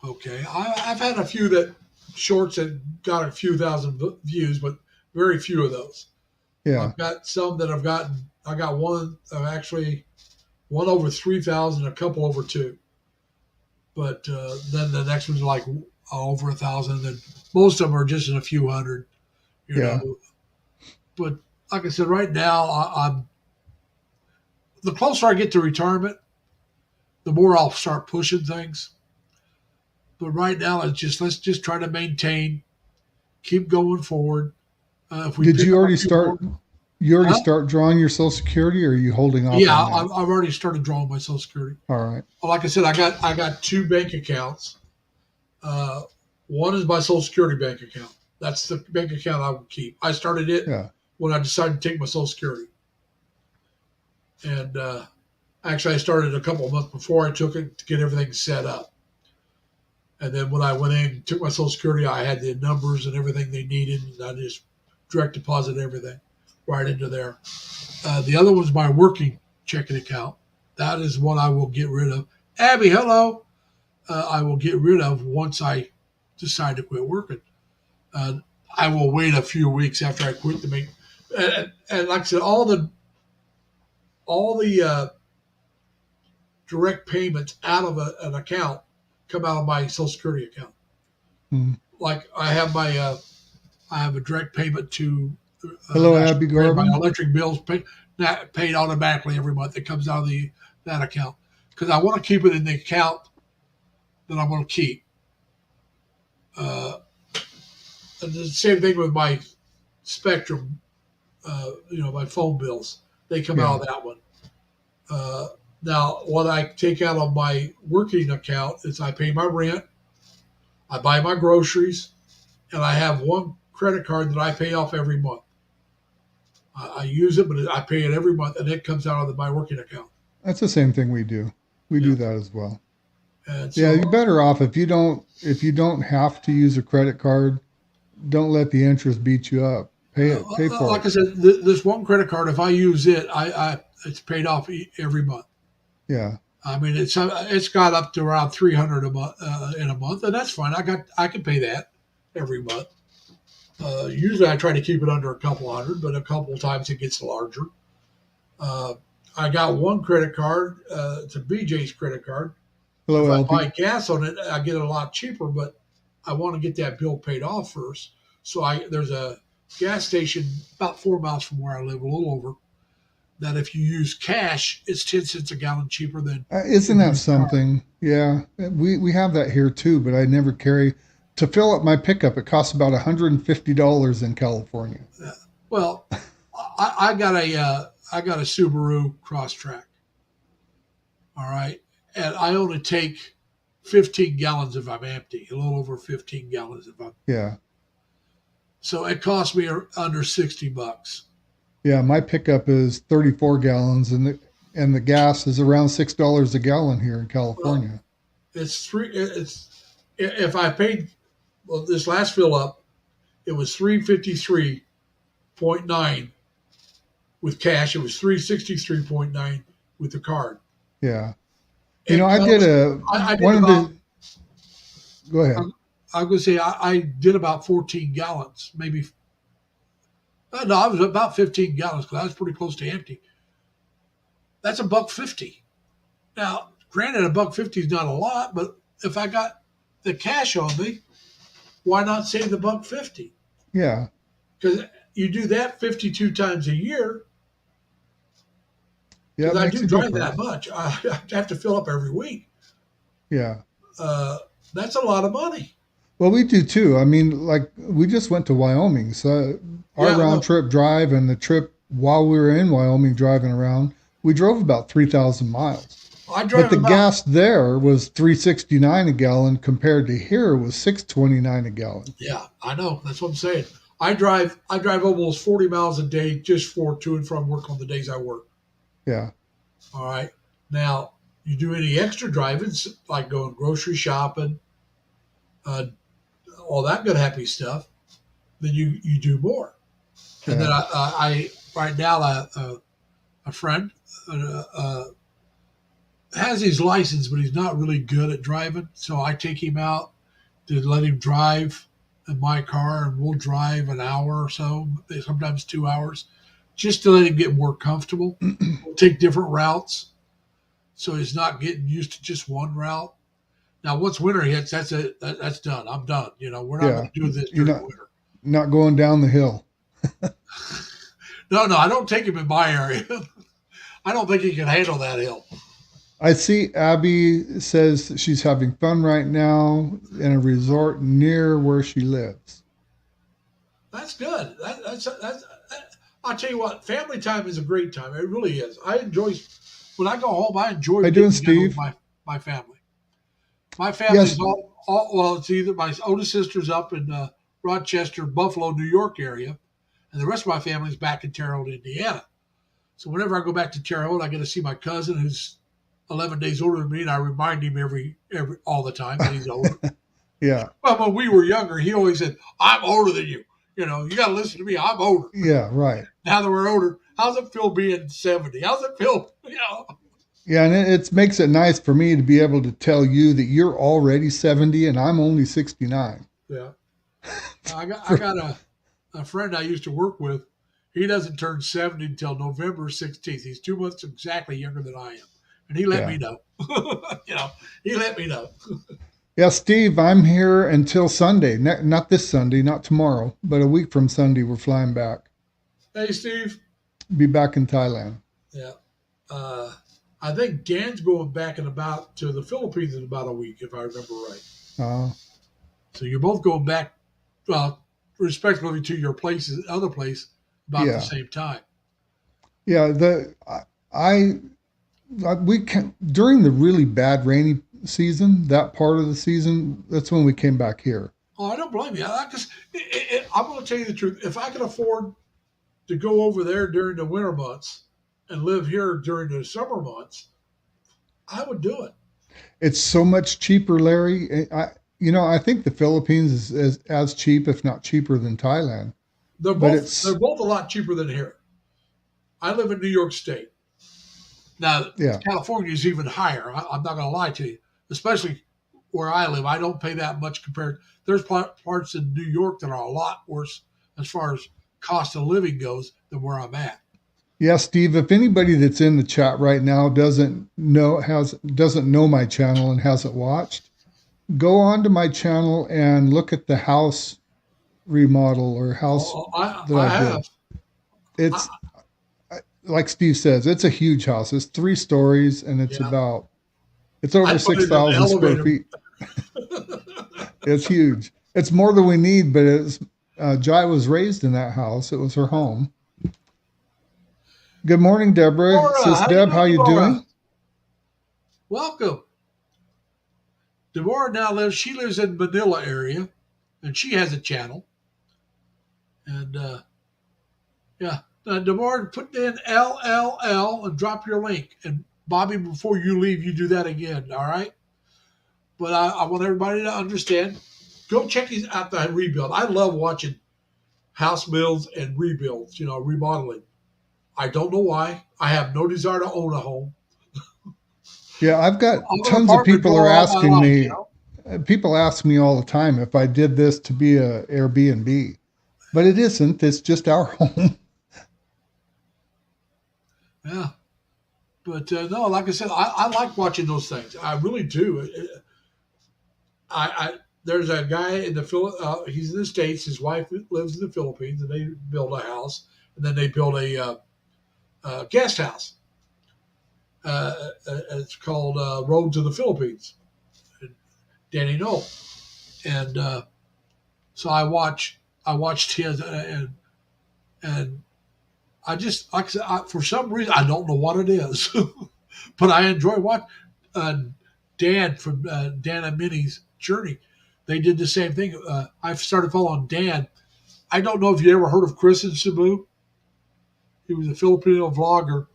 Okay. I've had a few shorts that got a few thousand views, but very few of those. Yeah. I've got some that I got one over 3,000, a couple over 2. But then the next one's like over 1,000. And most of them are just in a few hundred, you know. But like I said, right now, I'm the closer I get to retirement, the more I'll start pushing things. But right now, let's just try to maintain, keep going forward. If we Did you already Huh? start drawing your Social Security, or are you holding off? Yeah, on that? I've already started drawing my Social Security. All right. Well, like I said, I got 2 bank accounts. One is my Social Security bank account. That's the bank account I will keep. I started it when I decided to take my Social Security, and actually, I started a couple of months before I took it to get everything set up. And then when I went in and took my Social Security, I had the numbers and everything they needed, and I just direct deposit everything right into there. The other one's my working checking account. That is what I will get rid of. Abby, hello. I will get rid of once I decide to quit working. I will wait a few weeks after I quit to make. And like I said, all the direct payments out of an account come out of my Social Security account. Hmm. Like I have a direct payment to. Hello, Abby Garvin. My electric bills paid automatically every month. It comes out of that account because I want to keep it in the account that I'm going to keep. And the same thing with my Spectrum, my phone bills. They come out of that one. Now, what I take out of my working account is I pay my rent, I buy my groceries, and I have one credit card that I pay off every month. I use it, but I pay it every month, and it comes out of my working account. That's the same thing we do. We do that as well. And so, You're better off if you don't have to use a credit card. Don't let the interest beat you up. Pay for like it. I said, this one credit card, if I use it, it's paid off every month. Yeah. I mean, it's got up to around 300 a month in a month, and that's fine. I can pay that every month. Usually, I try to keep it under a couple hundred, but a couple of times it gets larger. I got one credit card. It's a BJ's credit card. Hello, If I LP. buy gas on it, I get it a lot cheaper, but I want to get that bill paid off first. So there's a gas station about 4 miles from where I live, a little over, that if you use cash, it's 10 cents a gallon cheaper than. Isn't that something? Yeah, we have that here too, but I never carry. To fill up my pickup, it costs about $150 in California. Well, I got a Subaru Crosstrek. All right, and I only take 15 gallons if I'm empty, a little over 15 gallons if I'm. Yeah. So it costs me under $60. Yeah, my pickup is 34 gallons, and the gas is around $6 a gallon here in California. Well, if I paid this last fill up, it was $353.9 with cash. It was $363.9 with the card. Yeah. And I did Go ahead. I was going to say I did about 14 gallons, maybe. No, I was about 15 gallons because I was pretty close to empty. That's $1.50. Now, granted, $1.50 is not a lot, but if I got the cash on me, why not save the $1.50? Yeah. Because you do that 52 times a year. Yeah, I do drive that much. I have to fill up every week. Yeah. That's a lot of money. Well, we do too. I mean, like we just went to Wyoming, so our Yeah, round no, trip drive and the trip while we were in Wyoming driving around, we drove about 3,000 miles. I But drive the about. gas there was 369 a gallon compared to here was 629 a gallon. Yeah, I know. That's what I'm saying. I drive almost 40 miles a day just for to and from work on the days I work. Yeah. All right. Now, you do any extra driving, like going grocery shopping, uh, all that good happy stuff, then you do more. And then Yeah. I right now a friend uh, has his license, but he's not really good at driving. So I take him out to let him drive in my car, and we'll drive an hour or so, sometimes 2 hours, just to let him get more comfortable. We'll take different routes, so he's not getting used to just one route. Now, once winter hits, that's it. That's done. I'm done. We're not Yeah. going to do this You're during not winter. not going down the hill. No, no, I don't take him in my area. I don't think he can handle that hill. I see Abby says she's having fun right now in a resort near where she lives. That's good. I'll tell you what, family time is a great time. It really is. I enjoy when I go home. I enjoy How you doing, getting together with Steve? my family. My family's Yes. all well. It's either my oldest sister's up in Rochester, Buffalo, New York area, and the rest of my family's back in Terre Haute, Indiana. So whenever I go back to Terre Haute, I get to see my cousin who's 11 days older than me, and I remind him every all the time that he's older. Yeah. Well, when we were younger, he always said, "I'm older than you. You got to listen to me. I'm older." Yeah. Right. Now that we're older, how's it feel being 70? How's it feel? Yeah, and it makes it nice for me to be able to tell you that you're already 70 and I'm only 69. Yeah. I got a friend I used to work with. He doesn't turn 70 until November 16th. He's 2 months exactly younger than I am. And he let Yeah. me know. He let me know. Yeah, Steve, I'm here until Sunday. Not this Sunday, not tomorrow, but a week from Sunday, we're flying back. Hey, Steve. Be back in Thailand. Yeah. I think Dan's going back to the Philippines in about a week, if I remember right. Uh, So you're both going back, respectively to your places, other place, about the yeah. same time. Yeah, I we can during the really bad rainy season, that part of the season, that's when we came back here. Oh, I don't blame you. I'm going to tell you the truth. If I can afford to go over there during the winter months and live here during the summer months, I would do it. It's so much cheaper, Larry. I think the Philippines is as cheap, if not cheaper, than Thailand. They're But both they're it's both a lot cheaper than here. I live in New York State. Now, yeah, California is even higher. I'm not going to lie to you, especially where I live. I don't pay that much compared. There's parts in New York that are a lot worse as far as cost of living goes than where I'm at. yeah, Steve. If anybody that's in the chat right now doesn't know my channel and hasn't watched, go on to my channel and look at the house remodel or house that I I have. did. It's like Steve says, it's a huge house. It's 3 stories and Yeah, it's I over put six it in an thousand square elevator. feet. It's huge. It's more than we need, but Jai was raised in that house. It was her home. Good morning, Deborah. Laura, Sis how you Deb, how doing, you Laura? doing? Welcome. Deborah now lives. She lives in Manila area, and she has a channel. And yeah, Deborah, put in LLL and drop your link. And Bobby, before you leave, you do that again. All right. But I want everybody to understand. Go check out the rebuild. I love watching house builds and rebuilds. Remodeling. I don't know why. I have no desire to own a home. Yeah, I've got I'm an tons of apartment people are dweller all my asking life. me. People ask me all the time if I did this to be a Airbnb, but it isn't. It's just our home. Yeah. But no, like I said, I like watching those things. I really do. There's a guy in he's in the States. His wife lives in the Philippines, and they build a house, and then they build a guest house. It's called Road to the Philippines. Danny Knoll, and so I watched his and I just like I said, for some reason I don't know what it is, but I enjoy what Dan from Dan and Minnie's Journey. They did the same thing. I started following Dan. I don't know if you ever heard of Chris and Cebu. He was a Filipino vlogger,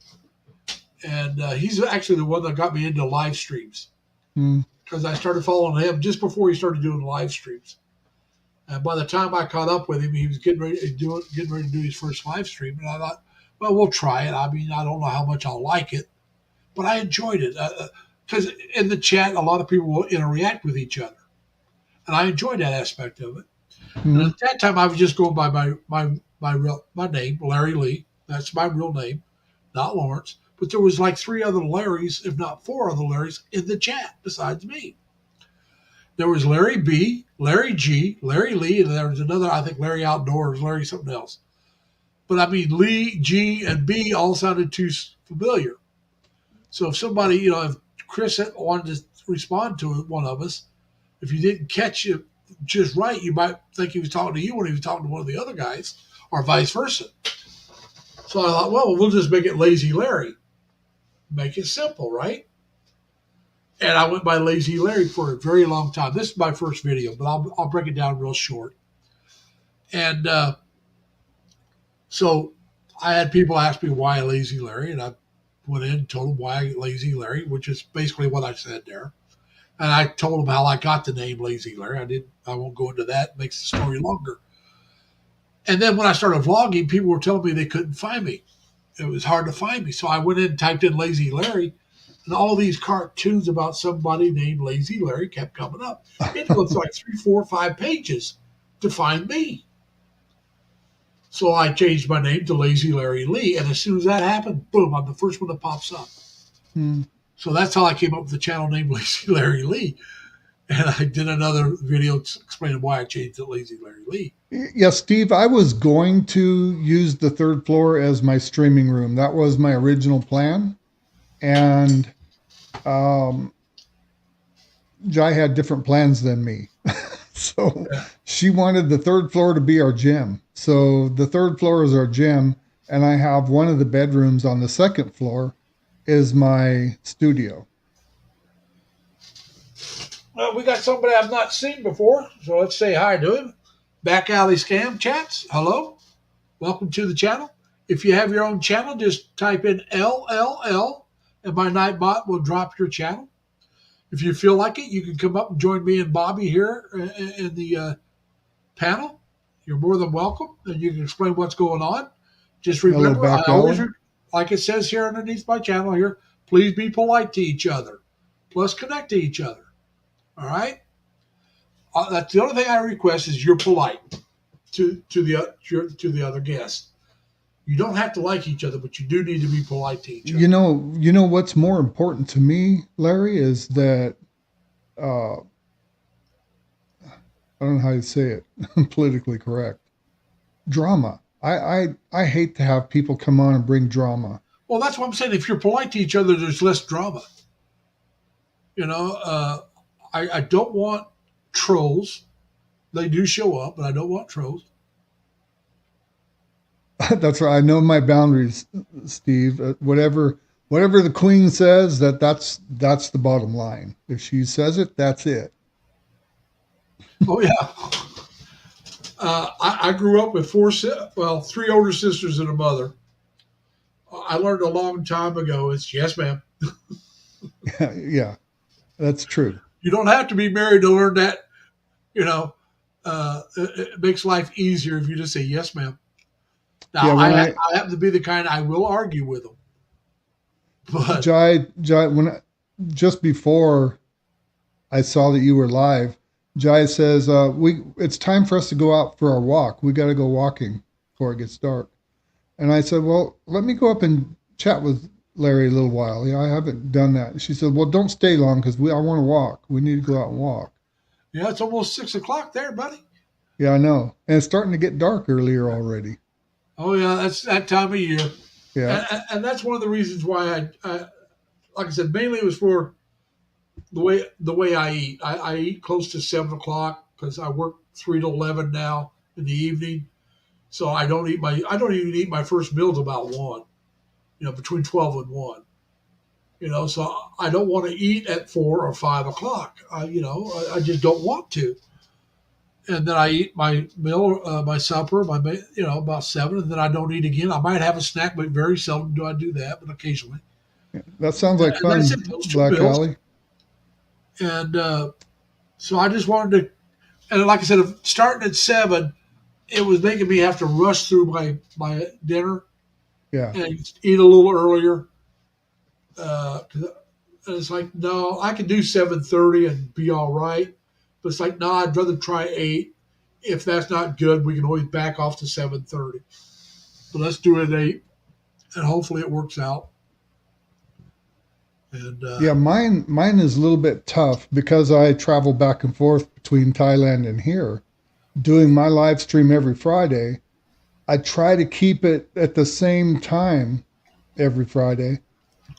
and he's actually the one that got me into live streams Mm. because I started following him just before he started doing live streams. And by the time I caught up with him, he was getting ready to do his first live stream. And I thought, well, we'll try it. I mean, I don't know how much I'll like it, but I enjoyed it because in the chat, a lot of people will interact with each other, and I enjoyed that aspect of it. And Mm. at that time, I was just going by my name, Larry Lee. That's my real name, not Lawrence. But there was like 3 other Larrys, if not 4 other Larrys, in the chat besides me. There was Larry B, Larry G, Larry Lee, and there was another, I think, Larry Outdoors, Larry something else. But I mean, Lee, G, and B all sounded too familiar. So if somebody, if Chris had wanted to respond to one of us, if you didn't catch it just right, you might think he was talking to you when he was talking to one of the other guys, or vice versa. So I thought, well, we'll just make it Lazy Larry. Make it simple, right? And I went by Lazy Larry for a very long time. This is my first video, but I'll break it down real short. And so I had people ask me why Lazy Larry, and I went in and told them why Lazy Larry, which is basically what I said there. And I told them how I got the name Lazy Larry. I won't go into that. It makes the story longer. And then when I started vlogging, people were telling me they couldn't find me. It was hard to find me. So I went in and typed in Lazy Larry, and all these cartoons about somebody named Lazy Larry kept coming up. It was like 3, 4, 5 pages to find me. So I changed my name to Lazy Larry Lee, and as soon as that happened, boom, I'm the first one that pops up. Mm. So that's how I came up with the channel name Lazy Larry Lee. And I did another video explaining why I changed it Lazy Larry Lee. Yeah, Steve, I was going to use the 3rd floor as my streaming room. That was my original plan. And Jai had different plans than me. So she wanted the 3rd floor to be our gym. So the 3rd floor is our gym. And I have one of the bedrooms on the 2nd floor is my studio. Well, we got somebody I've not seen before, so let's say hi to him. Back Alley Scam Chats, hello. Welcome to the channel. If you have your own channel, just type in LLL, and my Nightbot will drop your channel. If you feel like it, you can come up and join me and Bobby here in the panel. You're more than welcome, and you can explain what's going on. Just remember, I always, like it says here underneath my channel here, please be polite to each other. Plus connect to each other. All right? That's the only thing I request is you're polite to the other guests. You don't have to like each other, but you do need to be polite to each other. You know what's more important to me, Larry, is that I don't know how to say it politically correct. Drama. I hate to have people come on and bring drama. Well, that's what I'm saying. If you're polite to each other, there's less drama. I don't want trolls. They do show up, but I don't want trolls. That's right. I know my boundaries, Steve. Whatever the queen says, that's the bottom line. If she says it, that's it. Oh yeah. I grew up with 3 older sisters and a mother. I learned a long time ago. It's yes, ma'am. Yeah, that's true. You don't have to be married to learn that. It makes life easier if you just say yes, ma'am. Now, I happen to be the kind I will argue with them. But Jai, just before I saw that you were live, Jai says it's time for us to go out for our walk. We got to go walking before it gets dark. And I said, well, let me go up and chat with Larry a little while. I haven't done that. She said, well, don't stay long because I want to walk. We need to go out and walk. Yeah, it's almost 6 o'clock there, buddy. Yeah, I know. And it's starting to get dark earlier already. Oh, yeah, that's that time of year. Yeah. And that's one of the reasons why I like I said, mainly it was for the way I eat. I eat close to 7 o'clock because I work 3 to 11 now in the evening. So I don't even eat my first meal till about 1. Between 12 and 1. So I don't want to eat at 4 or 5 o'clock. I just don't want to. And then I eat my meal, my supper, about 7, and then I don't eat again. I might have a snack, but very seldom do I do that, but occasionally. That sounds like And that's fun, it. Those two Black meals. Alley. And so I just wanted to, and like I said, starting at 7, it was making me have to rush through my dinner Yeah. and eat a little earlier. 'Cause it's like, no, I can do 7:30 and be all right. But it's like, no, I'd rather try 8. If that's not good, we can always back off to 7:30. But let's do it at 8, and hopefully it works out. And Yeah, mine is a little bit tough because I travel back and forth between Thailand and here. Doing my live stream every Friday, I try to keep it at the same time every Friday.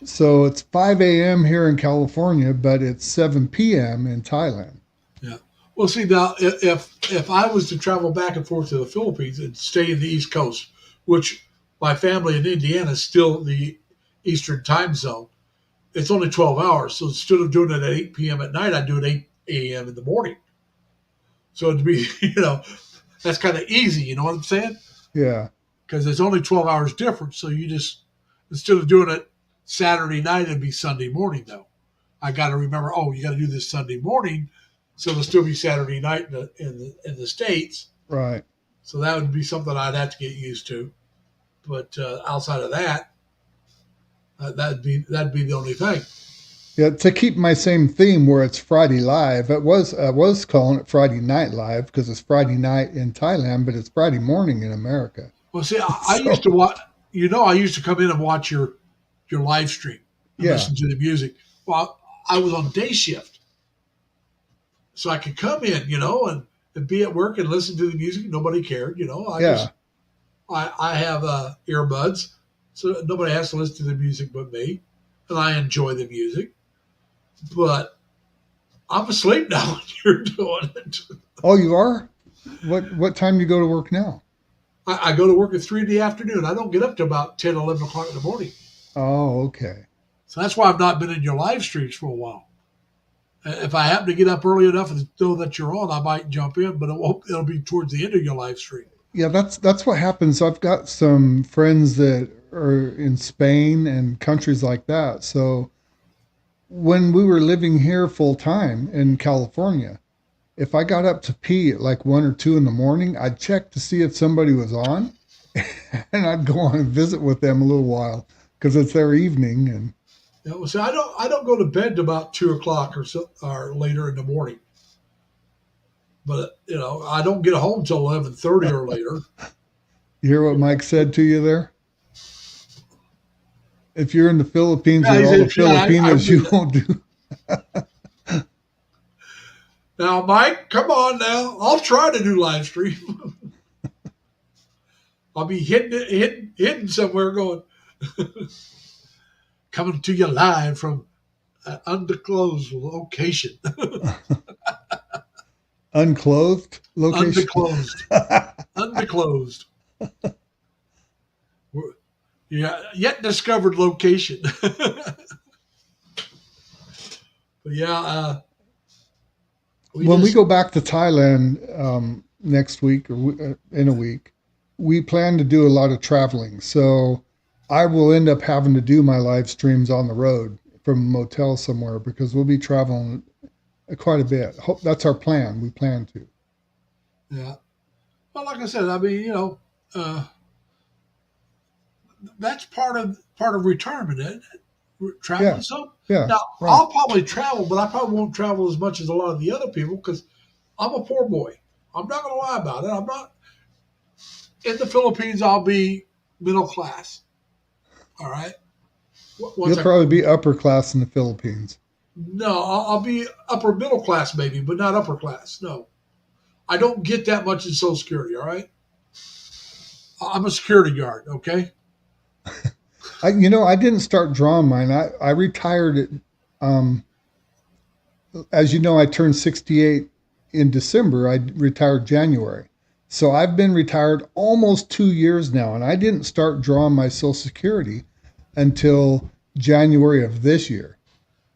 So it's 5 a.m. here in California, but it's 7 p.m. in Thailand. yeah, well, see now, if I was to travel back and forth to the Philippines and stay in the East Coast, which my family in Indiana is still the Eastern time zone, it's only 12 hours. So instead of doing it at 8 p.m. at night, I do it 8 a.m. in the morning. So it'd be, that's kind of easy. You know what I'm saying? Yeah, Because it's only 12 hours difference. So you just, instead of doing it Saturday night, it'd be Sunday morning, though. I got to remember, oh, you got to do this Sunday morning. So it'll still be Saturday night in the States. right. So that would be something I'd have to get used to. But outside of that, that'd be the only thing. Yeah, to keep my same theme where it's Friday live. I was calling it Friday Night Live because it's Friday night in Thailand, but it's Friday morning in America. Well, see, I used to So watch. I used to come in and watch your live stream and yeah, listen to the music. Well, I was on day shift, so I could come in, and be at work and listen to the music. Nobody cared. yeah. I have earbuds, so nobody has to listen to the music but me, and I enjoy the music. But I'm asleep now when you're doing it. Oh, you are? What time do you go to work now? I go to work at 3 in the afternoon. I don't get up to about 10, 11 o'clock in the morning. Oh, okay. So that's why I've not been in your live streams for a while. If I happen to get up early enough and know that you're on, I might jump in, but it won't. It'll be towards the end of your live stream. Yeah, that's what happens. I've got some friends that are in Spain and countries like that. So when we were living here full time in California, if I got up to pee at like 1 or 2 in the morning, I'd check to see if somebody was on, and I'd go on and visit with them a little while because it's their evening. And Well, see, I don't go to bed till about 2 o'clock or later in the morning. But I don't get home till 11:30 or later. you hear what Mike said to you there? If you're in the Philippines Yeah, with he all the said, yeah, I Filipinos, do you that. won't do. Now, Mike, come on now. I'll try to do live stream. I'll be hidden somewhere going, coming to you live from an undisclosed location. Unclothed location. Undisclosed. Undisclosed. Yeah, yet discovered location. But yeah, When we go back to Thailand next week or in a week, we plan to do a lot of traveling. So I will end up having to do my live streams on the road from a motel somewhere because we'll be traveling quite a bit. That's our plan. We plan to. yeah. Well, like I said, I mean, that's part of retirement, isn't it? Yeah, Traveling some. yeah, Now, right. I'll probably travel, but I probably won't travel as much as a lot of the other people because I'm a poor boy. I'm not going to lie about it. I'm not in the Philippines. I'll be middle class. All right. Once You'll probably be upper class in the Philippines. no, I'll be upper middle class maybe, but not upper class. No, I don't get that much in Social Security. All right. I'm a security guard. Okay. I didn't start drawing mine. I retired at as you know, I turned 68 in December. I retired January. So I've been retired almost 2 years now, and I didn't start drawing my Social Security until January of this year.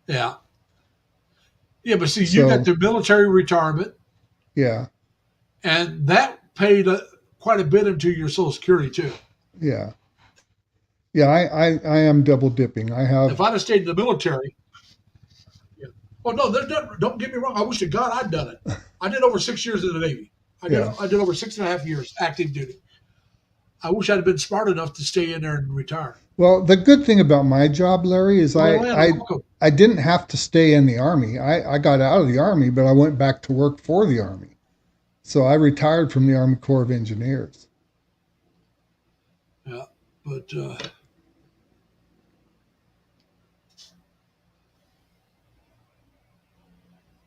Yeah. Yeah, but see, you got So, the military retirement, yeah, and that paid quite a bit into your Social Security too. yeah, yeah. I am double dipping. I If have, I'd have stayed in the military, yeah. Oh no, don't get me wrong. I wish to God I'd done it. I did over 6 years in the Navy. yeah. I did over 6.5 years active duty. I wish I'd have been smart enough to stay in there and retire. Well, the good thing about my job, Larry, is Well, Atlanta, welcome. I didn't have to stay in the Army. I got out of the Army, but I went back to work for the Army. So I retired from the Army Corps of Engineers. Yeah, but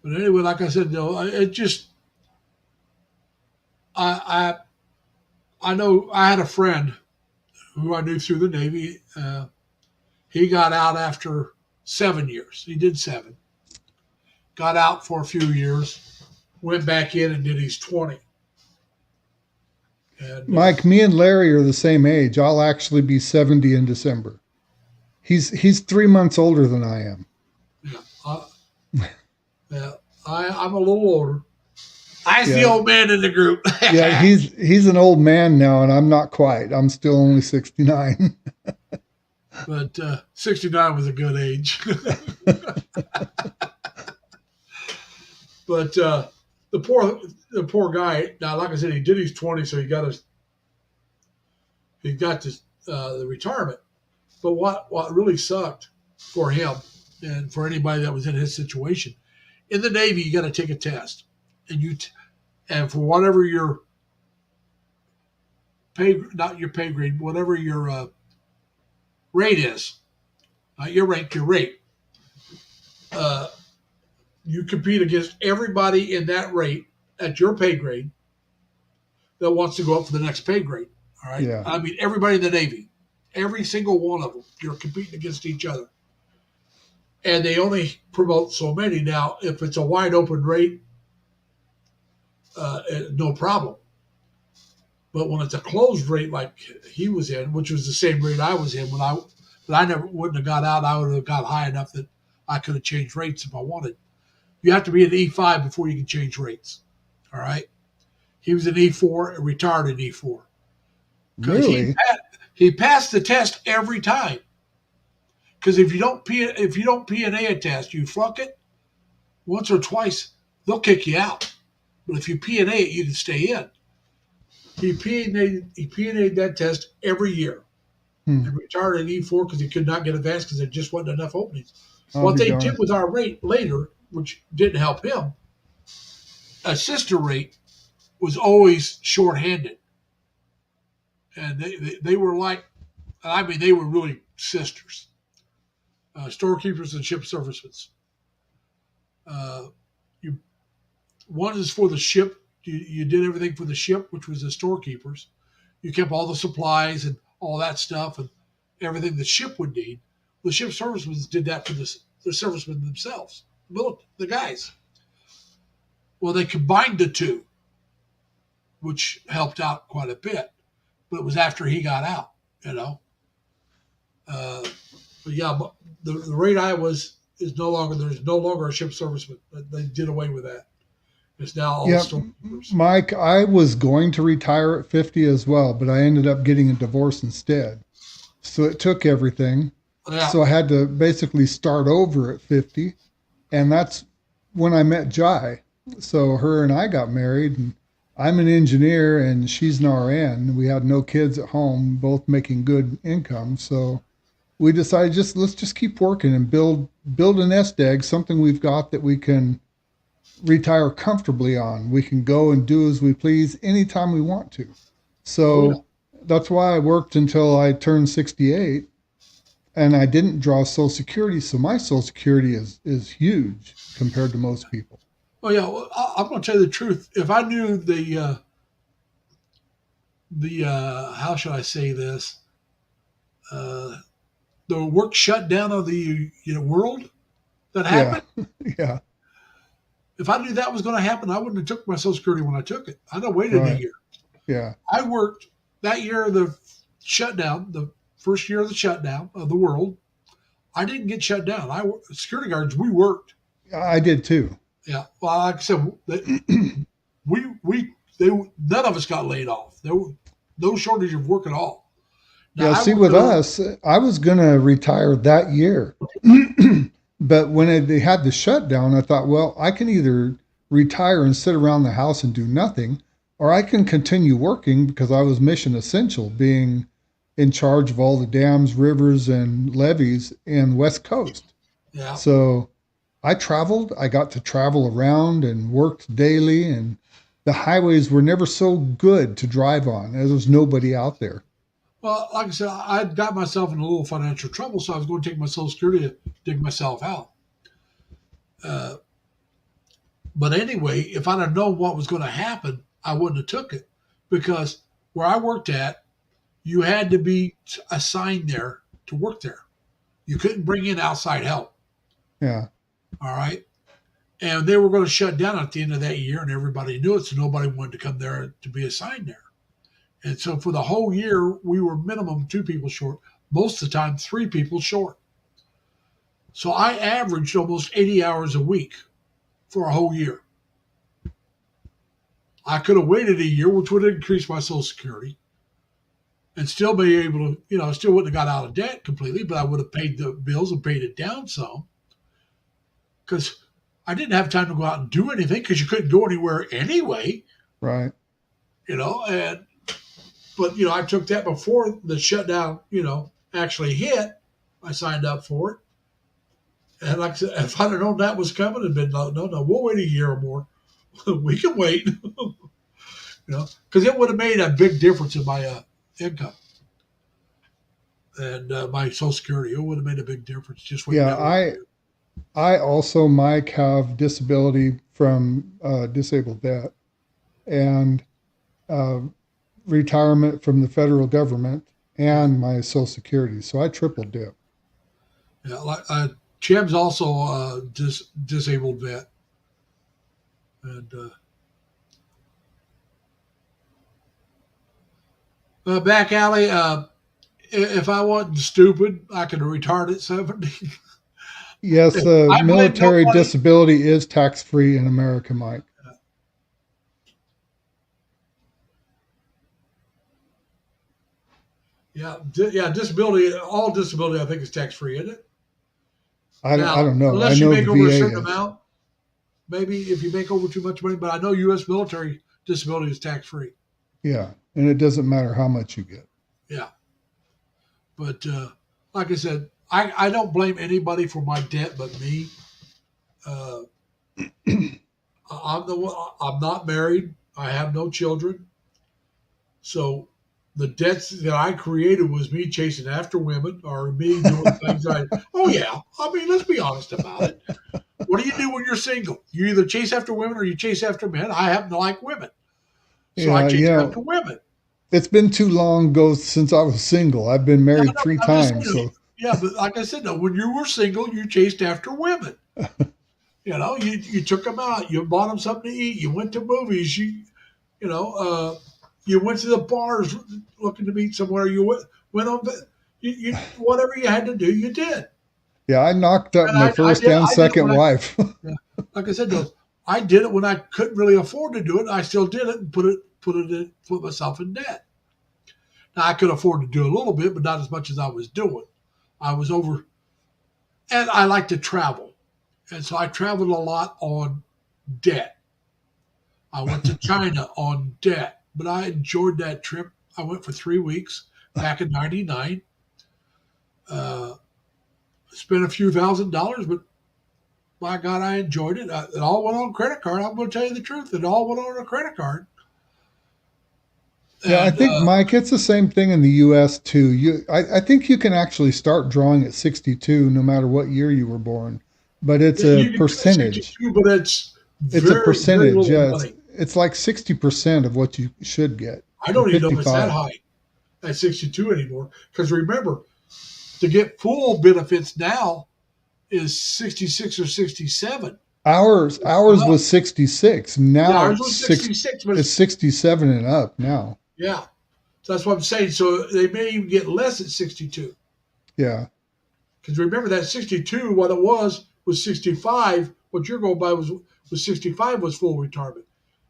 anyway, like I said, though, it just I I know I had a friend who I knew through the Navy. He got out after 7 years. He did 7. Got out for a few years, went back in and did his 20. And Mike, me and Larry are the same age. I'll actually be 70 in December. He's 3 months older than I am. yeah, yeah, I'm a little older. I the Yeah. old man in the group. Yeah, he's an old man now, and I'm not quite. I'm still only 69. But 69 was a good age. But the poor guy. Now, like I said, he did his 20, so he got the retirement. But what really sucked for him and for anybody that was in his situation, in the Navy, you got to take a test, and and for whatever your not your pay grade, whatever your rate is, not your rank, your rate. Uh, you compete against everybody in that rate at your pay grade that wants to go up for the next pay grade. All right. Yeah. I mean, everybody in the Navy, every single one of them, you're competing against each other. And they only promote so many. Now, if it's a wide open rate, no problem. But when it's a closed rate like he was in, which was the same rate I was in but I never wouldn't have got out. I would have got high enough that I could have changed rates if I wanted. You have to be an E5 before you can change rates. All right. He was an E4 and retired in E4 because Really? he passed the test every time. Because if you don't P&A a test, you flunk it once or twice, they'll kick you out. But if you P&A it, you can stay in. He P&A'd that test every year and retired in E4 because he could not get advanced because there just wasn't enough openings. I'll What be they darned. did with our rate later, which didn't help him, a sister rate was always shorthanded. And they were like, I mean, they were really sisters, storekeepers and ship servicemen. Uh, you One is for the ship. You did everything for the ship, which was the storekeepers. You kept all the supplies and all that stuff and everything the ship would need. The ship servicemen did that for the servicemen themselves, the guys. Well, they combined the two, which helped out quite a bit. But it was after he got out, you know. But yeah, but the rate I was is no longer. There's no longer a ship serviceman. They did away with that. It's now all Yeah, storekeepers. Mike, I was going to retire at 50 as well, but I ended up getting a divorce instead. So it took everything. Yeah, So I had to basically start over at 50. And that's when I met Jai. So her and I got married, and I'm an engineer and she's an RN. We had no kids at home, both making good income. So we decided let's just keep working and build a nest egg, something we've got that we can retire comfortably on. We can go and do as we please anytime we want to. oh, yeah. So that's why I worked until I turned 68, and I didn't draw Social Security. So my Social Security is huge compared to most people. Oh yeah. Well, I'm going to tell you the truth. If I knew the how should I say this, uh, the work shutdown of the world that Yeah, happened, yeah, If I knew that was going to happen, I wouldn't have took my Social Security when I took it. I'd have waited a Right. year. Yeah. I worked that year of the shutdown, the first year of the shutdown of the world. I didn't get shut down. Security guards, we worked. I did too. Yeah. Well, like I said, none of us got laid off. There was no shortage of work at all. Now, Yeah. I See, worked with at a- us, I was going to retire that year. But when they had the shutdown, I thought, well, I can either retire and sit around the house and do nothing, or I can continue working because I was mission essential, being in charge of all the dams, rivers, and levees in the West Coast. yeah. So I traveled. I got to travel around and worked daily, and the highways were never so good to drive on. There was nobody out there. Well, like I said, I got myself in a little financial trouble, so I was going to take my Social Security to dig myself out. But anyway, if I'd have known what was going to happen, I wouldn't have took it because where I worked at, you had to be assigned there to work there. You couldn't bring in outside help. Yeah. All right. And they were going to shut down at the end of that year, and everybody knew it, so nobody wanted to come there to be assigned there. And so for the whole year, we were minimum 2 people short, most of the time 3 people short. So I averaged almost 80 hours a week for a whole year. I could have waited a year, which would have increased my Social Security, and still be able to, I still wouldn't have got out of debt completely, but I would have paid the bills and paid it down some because I didn't have time to go out and do anything because you couldn't go anywhere anyway, Right. But I took that before the shutdown, actually hit. I signed up for it. And like I said, if I'd have known that was coming, it'd been no, we'll wait a year or more. We can wait, because it would have made a big difference in my income and my Social Security. It would have made a big difference just waiting. Yeah. I also, Mike, have disability from disabled vet and retirement from the federal government and my Social Security. So I triple dip. Yeah, like Chim's also a disabled vet, and back alley. If I wasn't stupid, I could have retired at 70. Yes, I blame military nobody. disability is tax free in America, Mike. Yeah, disability. All disability, I think, is tax free, isn't it? I don't know. I Unless you know make the over a VA certain is. amount, maybe if you make over too much money. But I know U.S. military disability is tax free. Yeah, and it doesn't matter how much you get. Yeah, but like I said, I don't blame anybody for my debt but me. I'm the one. I'm not married. I have no children. So the debts that I created was me chasing after women or me doing things oh yeah. I mean, let's be honest about it. What do you do when you're single? You either chase after women or you chase after men. I happen to like women. So I chase after women. It's been too long ago since I was single. I've been married 3 times. So yeah, but like I said, no, when you were single, you chased after women. You took them out. You bought them something to eat. You went to movies. You went to the bars looking to meet somewhere. You went on. Whatever you had to do, you did. Yeah, I knocked up And my first and second wife. Like I said, though, I did it when I couldn't really afford to do it. I still did it and put myself in debt. Now I could afford to do a little bit, but not as much as I was doing. I was over, and I like to travel, and so I traveled a lot on debt. I went to China on debt, but I enjoyed that trip. I went for 3 weeks back in '99. Spent a few $1,000s, but by God, I enjoyed it. It all went on a credit card. I'm going to tell you the truth. It all went on a credit card. Yeah, I think, Mike, it's the same thing in the U.S. too. I think you can actually start drawing at 62, no matter what year you were born. But it's a percentage. But it's a percentage. Yeah, money. it's like 60% of what you should get. I don't even know if it's that high at 62 anymore. Because remember, to get full benefits now is 66 or 67. Ours was 66. Yeah, Now ours it's was six. 66, but It's 67 and up now. yeah. So that's what I'm saying. So they may even get less at 62. Yeah. Because remember that 62, what it was 65. What you're going by was 65 was full retirement.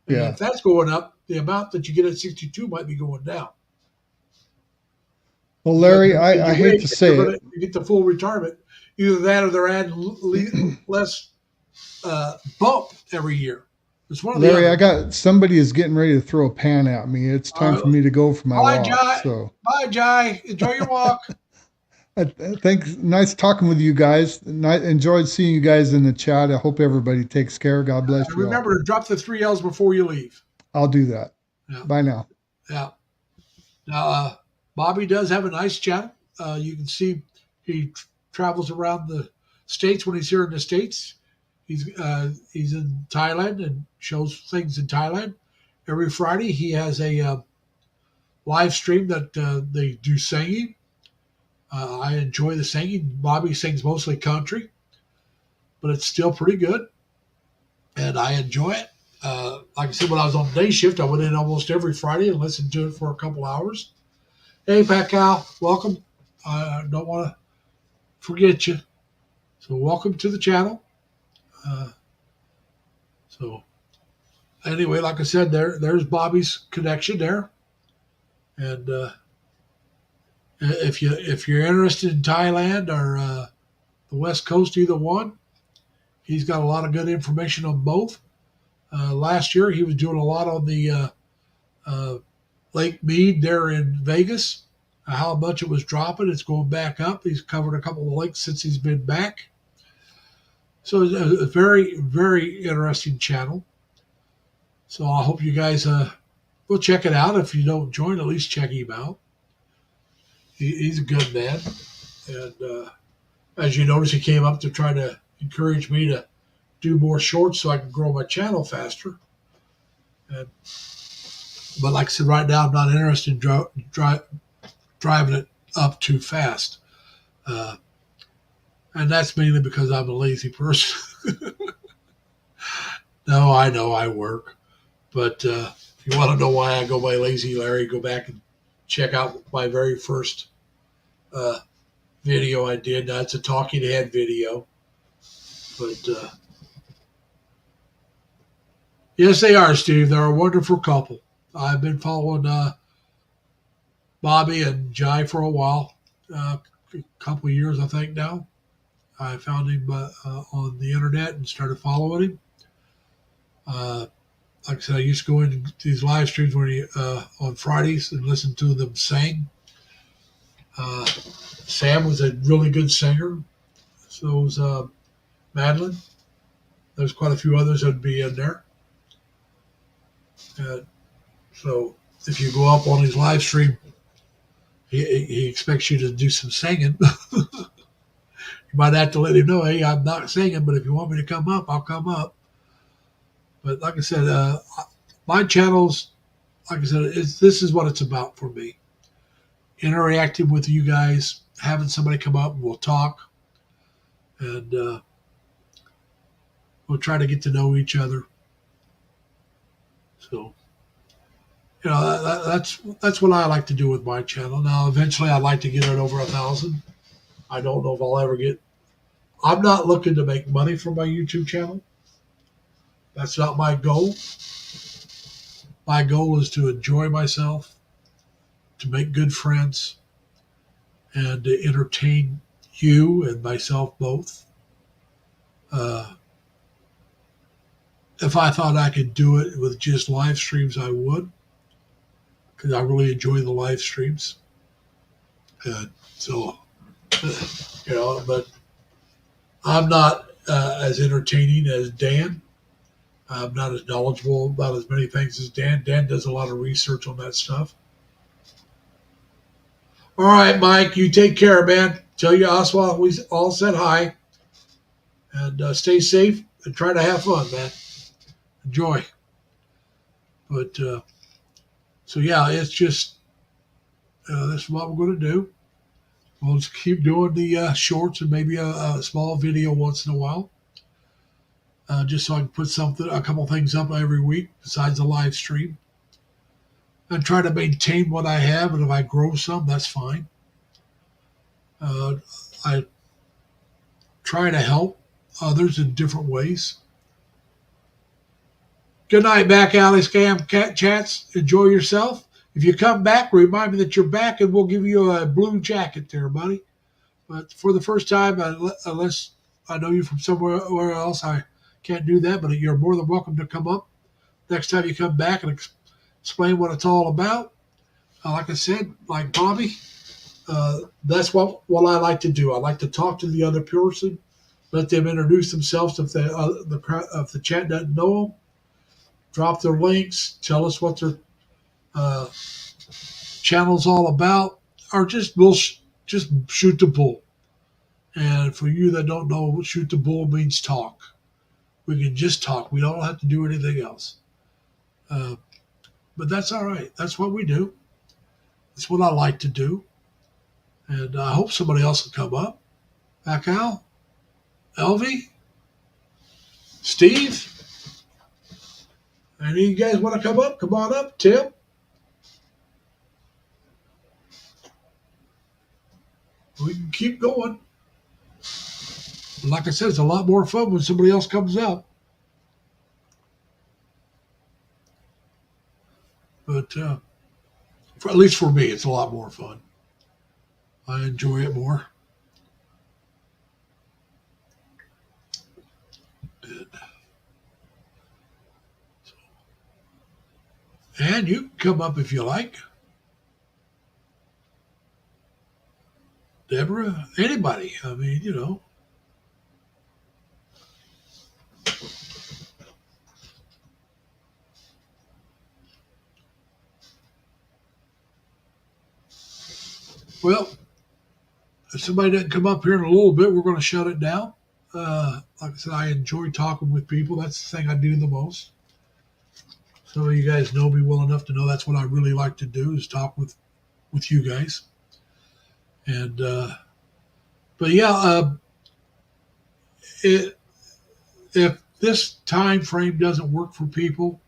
And Yeah. if that's going up, the amount that you get at 62 might be going down. Well, Because Larry, when I you hate wait, to you're say gonna it. you get the full retirement. Either that or they're adding less bump every year. It's one or the Larry, I other. got somebody is getting ready to throw a pan at me. It's All time right. for me to go for my Bye, walk. Jai. So, Bye, Jai. Enjoy your walk. thanks. Nice talking with you guys. Enjoyed seeing you guys in the chat. I hope everybody takes care. God bless And you all. remember to drop the 3 L's before you leave. I'll do that. Yeah. Bye now. Yeah. Now, Bobby does have a nice channel. You can see he travels around the states when he's here in the states. He's in Thailand and shows things in Thailand. Every Friday he has a live stream that they do singing. I enjoy the singing. Bobby sings mostly country, but it's still pretty good, and I enjoy it. Like I said, when I was on day shift, I went in almost every Friday and listened to it for a couple hours. Hey, Pascal, welcome. I don't want to forget you. So, welcome to the channel. Uh, so, anyway, like I said, there's Bobby's connection there, and if you're interested in Thailand or the West Coast, either one, he's got a lot of good information on both. Last year, he was doing a lot on the uh, Lake Mead there in Vegas. How much it was dropping, it's going back up. He's covered a couple of lakes since he's been back. So it's a very, very interesting channel. So I hope you guys will check it out. If you don't join, at least check him out. He's a good man. And as you notice, he came up to try to encourage me to do more shorts so I can grow my channel faster. And, but like I said, right now I'm not interested in driving it up too fast. And that's mainly because I'm a lazy person. No, I know I work. But if you want to know why I go by Lazy Larry, go back and check out my very first video I did. That's a talking head video. But yes, they are, Steve. They're a wonderful couple. I've been following Bobby and Jai for a while, a couple of years, I think now. I found him on the internet and started following him. Like I said, I used to go into these live streams when he, on Fridays and listen to them sing. Sam was a really good singer. So was Madeline. There's quite a few others that'd be in there. So if you go up on his live stream, he expects you to do some singing. You might have to let him know, hey, I'm not singing, but if you want me to come up, I'll come up. But like I said, my channels, like I said, this is what it's about for me. Interacting with you guys, having somebody come up and we'll talk. And we'll try to get to know each other. So, you know, that's what I like to do with my channel. Now, eventually, I'd like to get it over 1,000. I don't know if I'll ever get. I'm not looking to make money from my YouTube channel. That's not my goal. My goal is to enjoy myself, to make good friends, and to entertain you and myself both. If I thought I could do it with just live streams, I would, because I really enjoy the live streams. So, you know, but I'm not as entertaining as Dan. I'm not as knowledgeable about as many things as Dan. Dan does a lot of research on that stuff. All right, Mike, you take care, man. Tell your Oswald we all said hi. And stay safe and try to have fun, man. Enjoy. But, so yeah, it's just, this is what we're going to do. We'll just keep doing the shorts and maybe a small video once in a while. just so I can put a couple things up every week besides the live stream. And try to maintain what I have, and if I grow some, that's fine. I try to help others in different ways. Good night, back alley scam cat chats. Enjoy yourself. If you come back, remind me that you're back, and we'll give you a blue jacket there, buddy. But for the first time, unless I know you from somewhere else, I can't do that. But you're more than welcome to come up next time you come back and explain what it's all about. Like I said, like Bobby, that's what I like to do. I like to talk to the other person, let them introduce themselves if the chat doesn't know them, drop their links, tell us what their channel's all about, or just shoot the bull. And for you that don't know, shoot the bull means talk. We can just talk. We don't have to do anything else. But that's all right. That's what we do. That's what I like to do. And I hope somebody else will come up. Al, Elvie, Steve. Any of you guys want to come up? Come on up. Tim. We can keep going. Like I said, it's a lot more fun when somebody else comes up. But at least for me, it's a lot more fun. I enjoy it more. And you can come up if you like. Deborah, anybody. I mean, you know. Well, if somebody doesn't come up here in a little bit, we're going to shut it down. Like I said, I enjoy talking with people. That's the thing I do the most. Some of you guys know me well enough to know that's what I really like to do is talk with you guys. And but yeah, if this time frame doesn't work for people,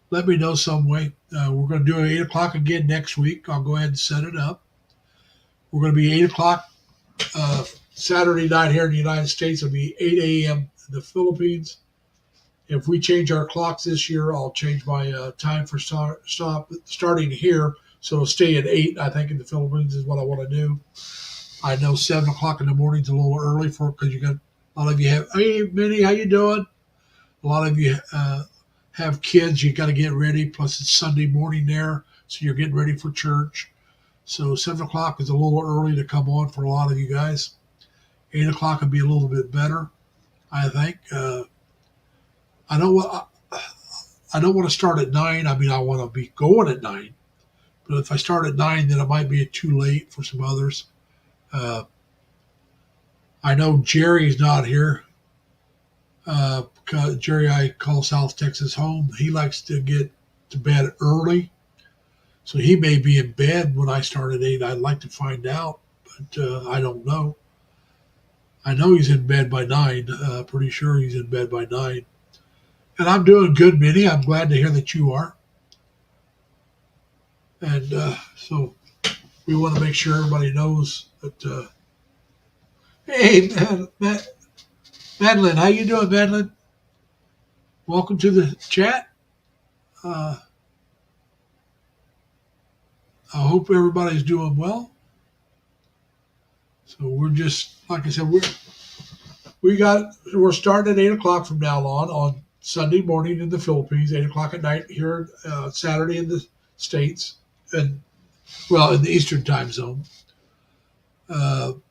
let me know some way. We're going to do it 8 o'clock again next week. I'll go ahead and set it up. We're going to be 8 o'clock Saturday night here in the United States. It'll be 8 a.m. in the Philippines. If we change our clocks this year, I'll change my time for starting here. So it'll stay at 8, I think, in the Philippines is what I want to do. I know 7 o'clock in the morning is a little early because you got a lot of you have, hey, Minnie, how you doing? A lot of you have kids. You got to get ready. Plus, it's Sunday morning there, so you're getting ready for church. So 7 o'clock is a little early to come on for a lot of you guys. 8 o'clock would be a little bit better, I think. I don't want to start at 9. I mean, I want to be going at 9. But if I start at 9, then it might be too late for some others. I know Jerry's not here. Because Jerry, I call South Texas home. He likes to get to bed early. So he may be in bed when I start at 8. I'd like to find out, but I don't know. I know he's in bed by 9. Pretty sure he's in bed by 9. And I'm doing good, Minnie. I'm glad to hear that you are. And so we want to make sure everybody knows that. Hey, Madeline, how you doing, Madeline? Welcome to the chat. I hope everybody's doing well. So we're just, like I said, we're starting at 8 o'clock from now on Sunday morning in the Philippines, 8 o'clock at night here, Saturday in the States, and well, in the Eastern time zone. And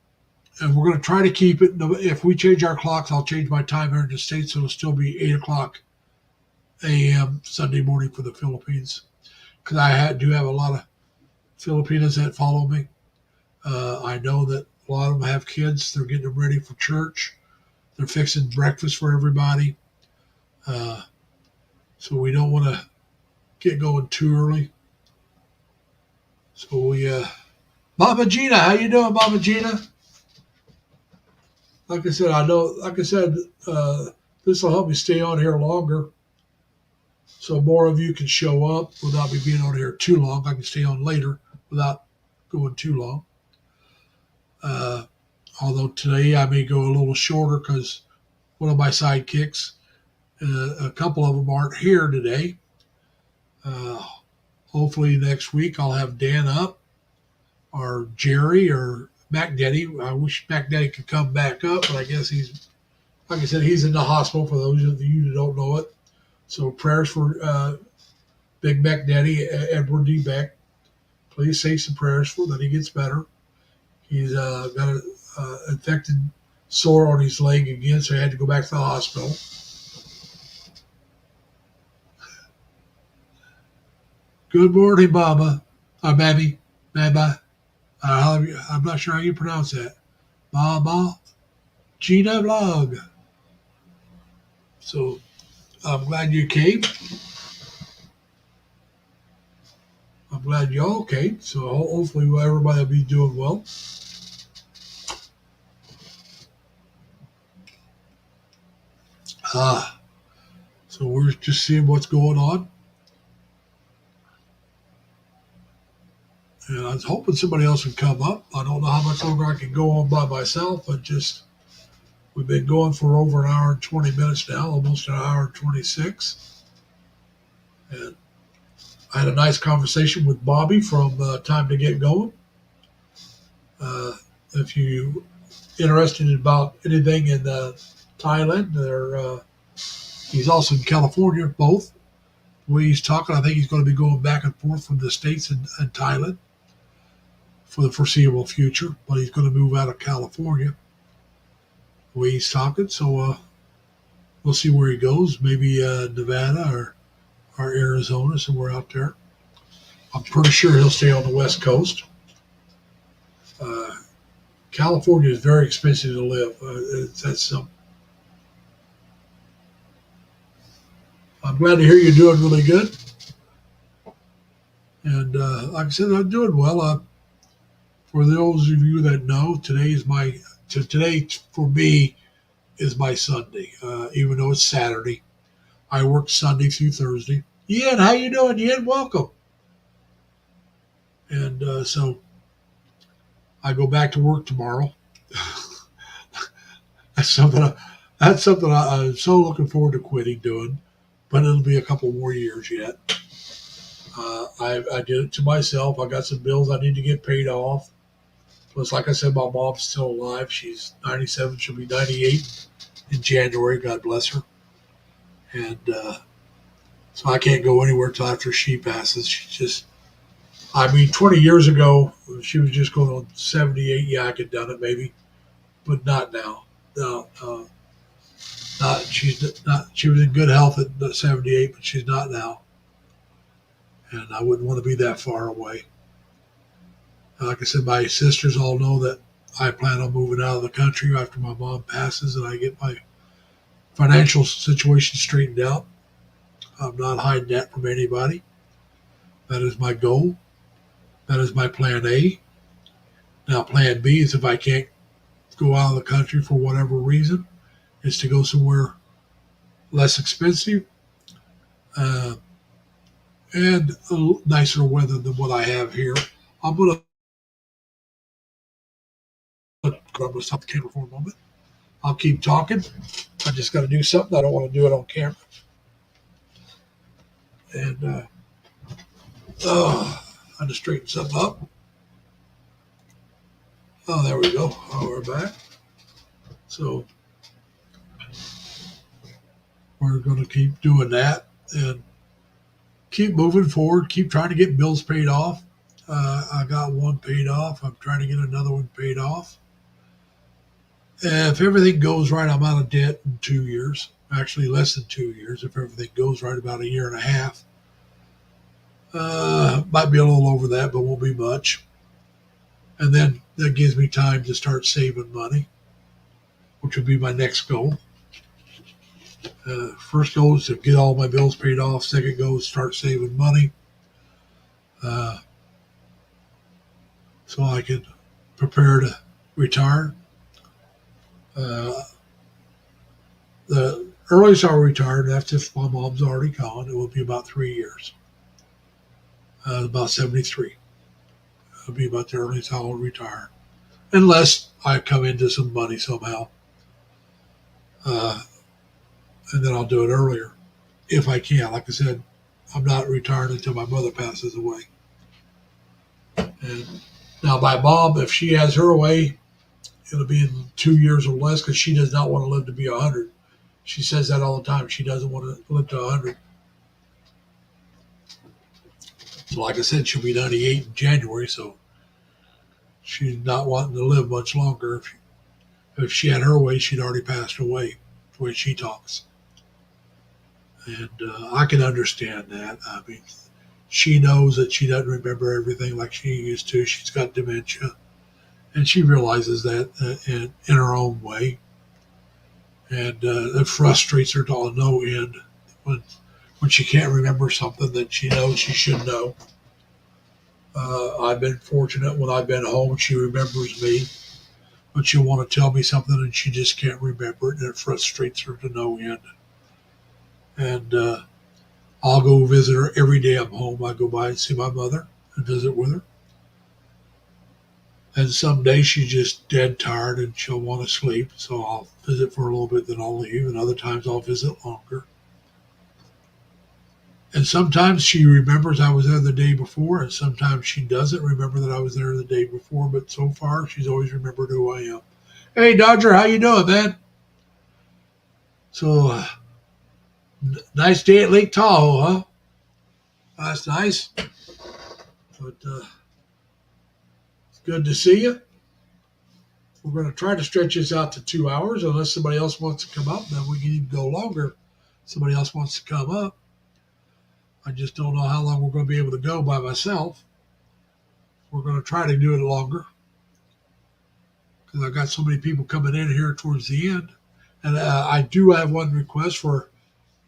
we're going to try to keep it. If we change our clocks, I'll change my time here in the States, so it'll still be 8 o'clock a.m. Sunday morning for the Philippines. Because I do have a lot of Filipinos that follow me. I know that a lot of them have kids. They're getting them ready for church. They're fixing breakfast for everybody. So we don't want to get going too early. So we, Mama Gina, how you doing, Mama Gina? Like I said, this will help me stay on here longer, so more of you can show up without me being on here too long. I can stay on later without going too long. Uh, Although today I may go a little shorter because one of my sidekicks, a couple of them aren't here today. Uh, Hopefully next week I'll have Dan up, or Jerry, or Mac Daddy. I wish Mac Daddy could come back up, but I guess he's, like I said, he's in the hospital for those of you who don't know it. So prayers for Big Mac Daddy, Edward D. Beck. Please say some prayers for that he gets better. He's got an infected sore on his leg again, so he had to go back to the hospital. Good morning, Mama. Mammy. Mama. I'm not sure how you pronounce that. Mama. Gina Vlog. So I'm glad you came. I'm glad you all came. So hopefully everybody will be doing well. So we're just seeing what's going on. And I was hoping somebody else would come up. I don't know how much longer I can go on by myself, but just we've been going for over an hour and 20 minutes now, almost an hour and 26. And I had a nice conversation with Bobby from Time to Get Going. If you interested about anything in Thailand, he's also in California, both. The way he's talking, I think he's going to be going back and forth from the States and Thailand for the foreseeable future, but he's going to move out of California the way he's talking. So we'll see where he goes. Maybe Nevada or Arizona, somewhere out there. I'm pretty sure he'll stay on the West Coast. California is very expensive to live. I'm glad to hear you're doing really good. And like I said, I'm doing well. For those of you that know, today for me is my Sunday. Even though it's Saturday, I work Sunday through Thursday. Ian, how you doing? Ian, welcome. And so I go back to work tomorrow. That's something I'm so looking forward to quitting doing, but it'll be a couple more years yet. I did it to myself. I got some bills I need to get paid off. Plus, like I said, my mom's still alive. She's 97. She'll be 98 in January. God bless her. And so I can't go anywhere till after she passes. 20 years ago, she was just going on 78. Yeah, I could have done it maybe, but not now. No, she was in good health at 78, but she's not now. And I wouldn't want to be that far away. Like I said, my sisters all know that I plan on moving out of the country after my mom passes and I get my financial situation straightened out. I'm not hiding that from anybody. That is my goal. That is my plan A. Now, plan B is if I can't go out of the country for whatever reason, is to go somewhere less expensive and a nicer weather than what I have here. I'm going to stop the camera for a moment. I'll keep talking. I just got to do something. I don't want to do it on camera. And I just straighten something up. Oh, there we go. Oh, we're back. So we're going to keep doing that and keep moving forward. Keep trying to get bills paid off. I got one paid off. I'm trying to get another one paid off. If everything goes right, I'm out of debt in 2 years. Actually, less than 2 years. If everything goes right, about a year and a half. Might be a little over that, but won't be much. And then that gives me time to start saving money, which would be my next goal. First goal is to get all my bills paid off. Second goal is start saving money. So I can prepare to retire. The earliest I'll retire, that's if my mom's already gone, it will be about 3 years. About 73. It'll be about the earliest I'll retire. Unless I come into some money somehow. And then I'll do it earlier. If I can. Like I said, I'm not retired until my mother passes away. And now my mom, if she has her way, it'll be in 2 years or less because she does not want to live to be 100. She says that all the time. She doesn't want to live to 100. So like I said, she'll be 98 in January, so she's not wanting to live much longer. If she had her way, she'd already passed away, the way she talks. And I can understand that. I mean, she knows that she doesn't remember everything like she used to. She's got dementia. And she realizes that in her own way. And it frustrates her to no end when she can't remember something that she knows she should know. I've been fortunate when I've been home, she remembers me, but she'll want to tell me something and she just can't remember it, and it frustrates her to no end. And I'll go visit her every day I'm home. I go by and see my mother and visit with her. And some days she's just dead tired and she'll want to sleep, so I'll visit for a little bit, then I'll leave, and other times I'll visit longer. And sometimes she remembers I was there the day before, and sometimes she doesn't remember that I was there the day before, but so far she's always remembered who I am. Hey, Dodger, how you doing, man? So, nice day at Lake Tahoe, huh? That's nice. But it's good to see you. We're going to try to stretch this out to 2 hours, unless somebody else wants to come up. Then we can even go longer if somebody else wants to come up. I just don't know how long we're going to be able to go by myself. We're going to try to do it longer because I've got so many people coming in here towards the end. And I do have one request for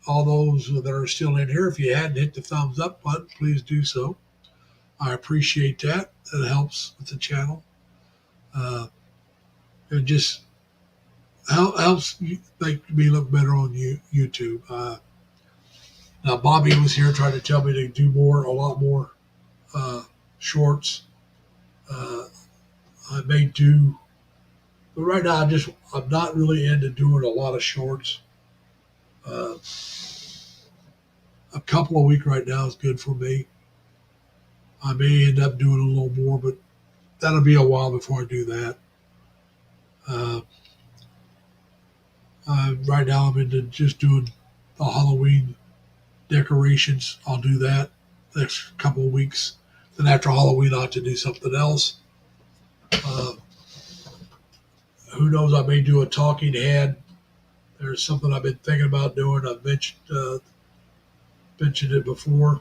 all those that are still in here. If you hadn't hit the thumbs up button, please do so. I appreciate that. It helps with the channel. It just helps make me look better on YouTube. Now, Bobby was here trying to tell me to do a lot more shorts. I may do, but right now I'm not really into doing a lot of shorts. A couple a week right now is good for me. I may end up doing a little more, but that'll be a while before I do that. Right now I'm into just doing the Halloween decorations. I'll do that next couple of weeks. Then after Halloween, I'll have to do something else. Who knows? I may do a talking head. There's something I've been thinking about doing. I've mentioned it before.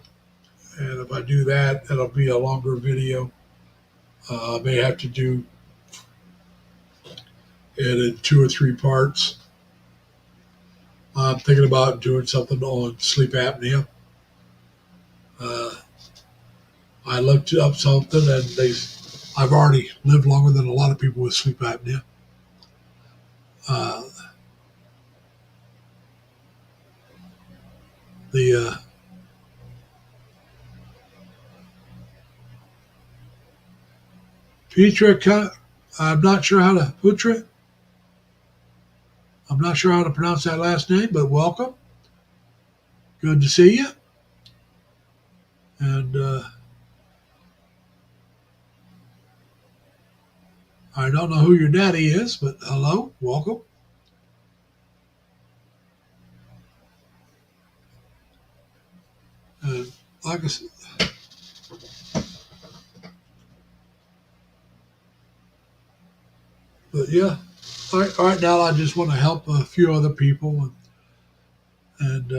And if I do that, it'll be a longer video. I may have to do it in 2 or 3 parts. I'm thinking about doing something on sleep apnea. I looked up something, and I've already lived longer than a lot of people with sleep apnea. The Petra, I'm not sure how to Putra. I'm not sure how to pronounce that last name, but welcome. Good to see you. And I don't know who your daddy is, but hello, welcome. And like I said, but yeah, right now I just want to help a few other people, and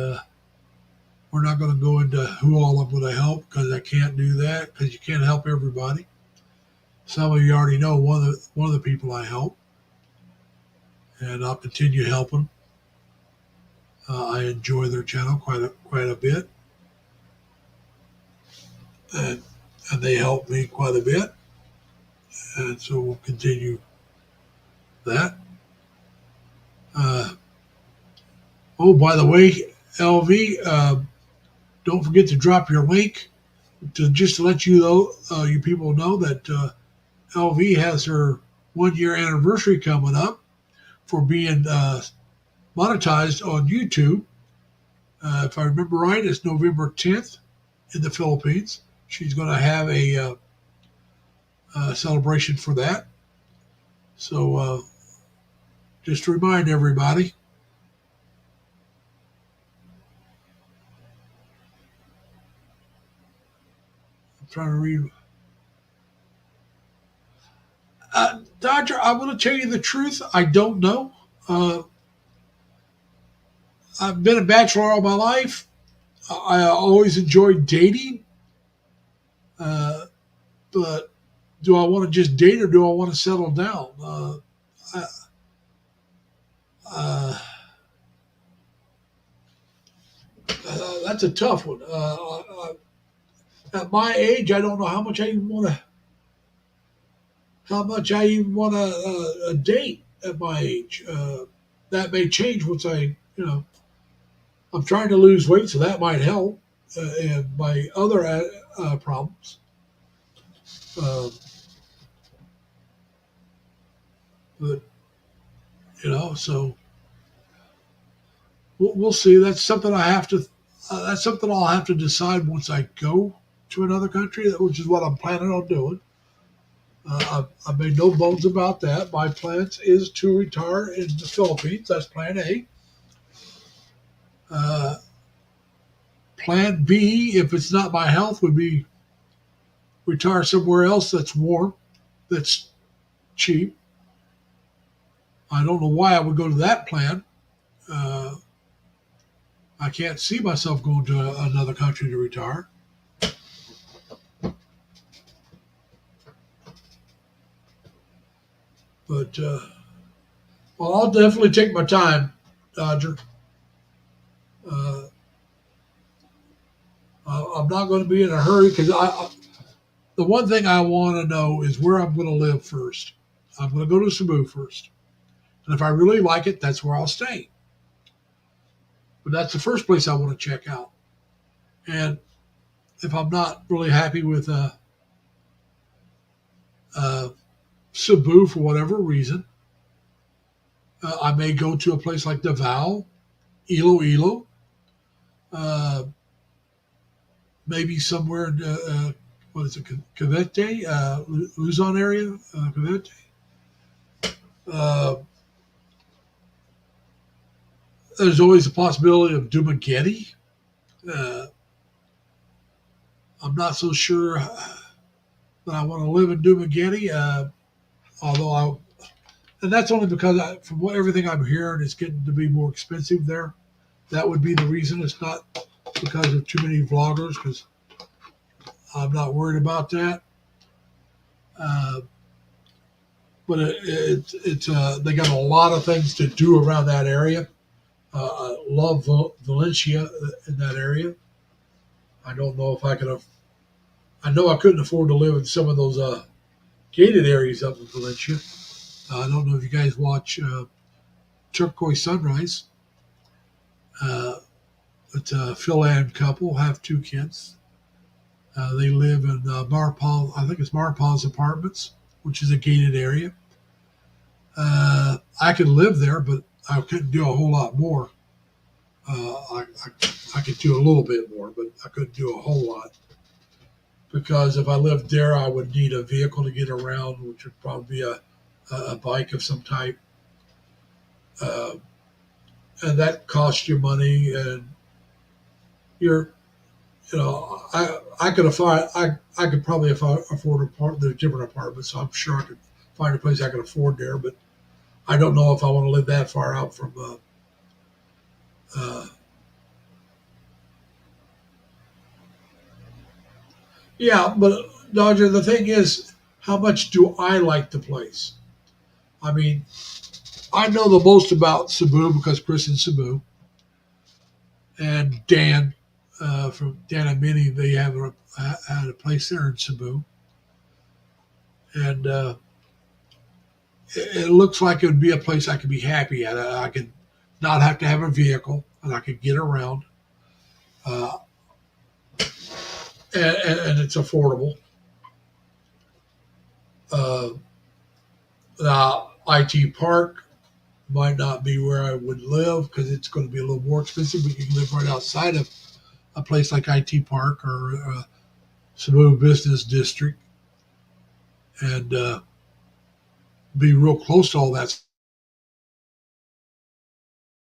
we're not going to go into who all I'm going to help because I can't do that because you can't help everybody. Some of you already know one of the people I help, and I'll continue helping. I enjoy their channel quite a bit, and they help me quite a bit, and so we'll continue that. Oh, by the way, LV, don't forget to drop your link to just to let you know, you people know that LV has her 1 year anniversary coming up for being monetized on YouTube. If I remember right, it's November 10th in the Philippines. She's going to have a celebration for that. So just to remind everybody, I'm trying to read. Dodger, I'm going to tell you the truth. I don't know. Uh, I've been a bachelor all my life. I always enjoyed dating. Uh, but do I want to just date or do I want to settle down? I, uh, that's a tough one. At my age, I don't know how much I even want to date at my age. That may change once I'm trying to lose weight, so that might help. And my other problems. Uh, but so we'll see. That's something I have to. That's something I'll have to decide once I go to another country, which is what I'm planning on doing. I've made no bones about that. My plans is to retire in the Philippines. That's plan A. Uh, Plan B, if it's not my health, would be retire somewhere else that's warm, that's cheap. I don't know why I would go to that plan. Uh, I can't see myself going to another country to retire. But well, I'll definitely take my time, Dodger. Uh, I'm not going to be in a hurry because the one thing I want to know is where I'm going to live first. I'm going to go to Cebu first, and if I really like it, that's where I'll stay. But that's the first place I want to check out. And if I'm not really happy with uh, Cebu for whatever reason, I may go to a place like Davao, Iloilo, uh, maybe somewhere in what is it, Cavite, Luzon area, Cavite. Uh, there's always a possibility of Dumaguete. Uh, I'm not so sure that I want to live in Dumaguete, although and that's only because from everything I'm hearing, it's getting to be more expensive there. That would be the reason. It's not because of too many vloggers, because I'm not worried about that. Uh, but it's they got a lot of things to do around that area. I love Valencia in that area. I don't know if I could have. I know I couldn't afford to live in some of those gated areas up in Valencia. I don't know if you guys watch Turquoise Sunrise. It's a Phil Ann couple, have two kids. They live in Marpol, I think it's Marpol's Apartments, which is a gated area. I could live there, but I couldn't do a whole lot more. I could do a little bit more, but I couldn't do a whole lot. Because if I lived there, I would need a vehicle to get around, which would probably be a bike of some type. Uh, and that costs you money, and you're I could afford I could probably afford the different apartments. So I'm sure I could find a place I could afford there, but I don't know if I want to live that far out from. Uh, yeah, but Dodger, the thing is, how much do I like the place? I mean, I know the most about Cebu because Chris in Cebu and Dan from Dan and Minnie, they had a place there in Cebu, and it looks like it would be a place I could be happy at. I could not have to have a vehicle, and I could get around, uh, and it's affordable. Uh, Now, IT Park might not be where I would live because it's going to be a little more expensive. But you can live right outside of a place like IT Park or Cebu Business District and be real close to all that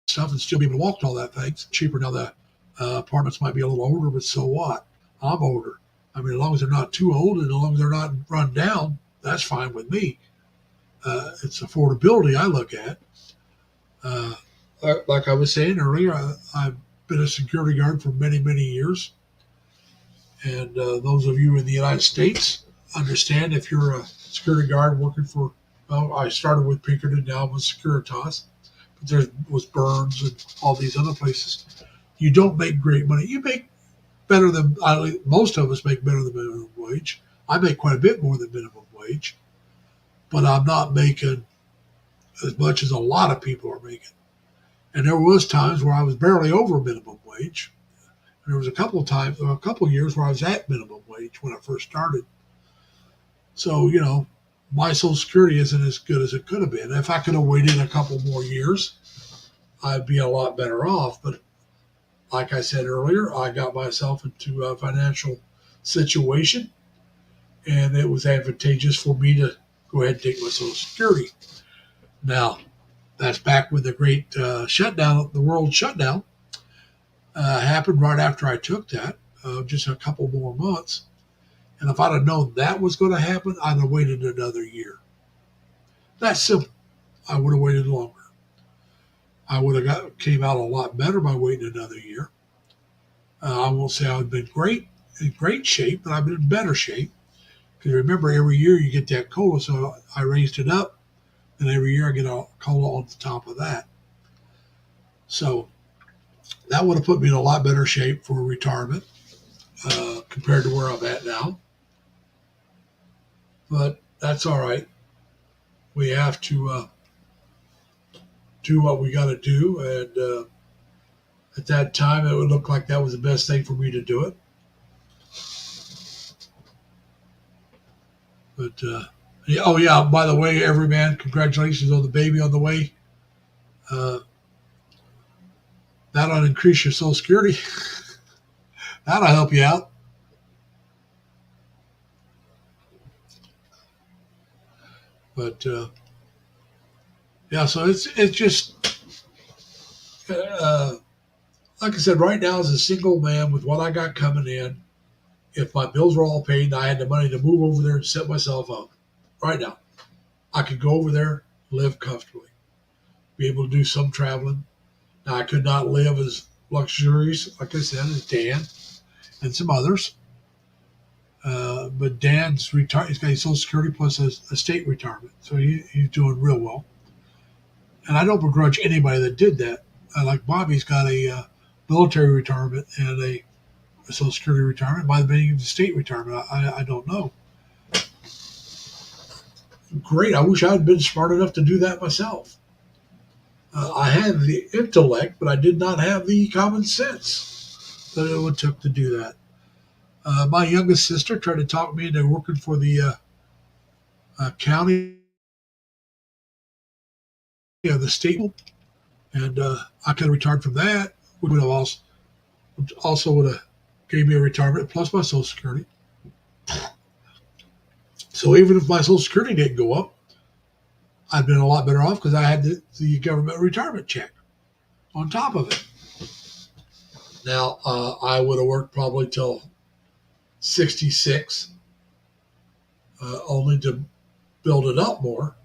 stuff and still be able to walk to all that things. Cheaper now. The apartments might be a little older, but so what? I'm older. I mean, as long as they're not too old and as long as they're not run down, that's fine with me. It's affordability I look at. Uh, like I was saying earlier, I've been a security guard for many, many years. And those of you in the United States understand if you're a security guard working for, well, I started with Pinkerton, now with Securitas, but there was Burns and all these other places. You don't make great money. You make better than, most of us make better than minimum wage. I make quite a bit more than minimum wage, but I'm not making as much as a lot of people are making. And there was times where I was barely over minimum wage. And there was a couple of years where I was at minimum wage when I first started. So, my Social Security isn't as good as it could have been. If I could have waited a couple more years, I'd be a lot better off. But like I said earlier, I got myself into a financial situation, and it was advantageous for me to go ahead and take my Social Security. Now, that's back when the great shutdown, the world shutdown, happened right after I took that, just a couple more months. And if I'd have known that was going to happen, I'd have waited another year. That's simple. I would have waited longer. I would have came out a lot better by waiting another year. I won't say I've been in great shape, but I've been in better shape. Because remember, every year you get that COLA, so I raised it up, and every year I get a COLA on the top of that. So that would have put me in a lot better shape for retirement compared to where I'm at now. But that's all right. We have to do what we got to do. And at that time, it would look like that was the best thing for me to do it. But, yeah, oh, yeah, by the way, every man, congratulations on the baby on the way. That'll increase your Social Security. That'll help you out. But, yeah, so it's just, like I said, right now as a single man with what I got coming in, if my bills were all paid and I had the money to move over there and set myself up right now, I could go over there, live comfortably, be able to do some traveling. Now, I could not live as luxurious, like I said, as Dan and some others. But Dan's retired. He's got his Social Security plus a state retirement. So he's doing real well. And I don't begrudge anybody that did that. Like Bobby's got a military retirement and a Social Security retirement. Might have been even state retirement. I don't know. Great. I wish I had been smart enough to do that myself. I had the intellect, but I did not have the common sense that it would took to do that. My youngest sister tried to talk me into working for the county of the state, and I could have retired from that. Would have also would have gave me a retirement plus my Social Security. So even if my Social Security didn't go up, I'd been a lot better off because I had the government retirement check on top of it. Now, I would have worked probably till 66, only to build it up more.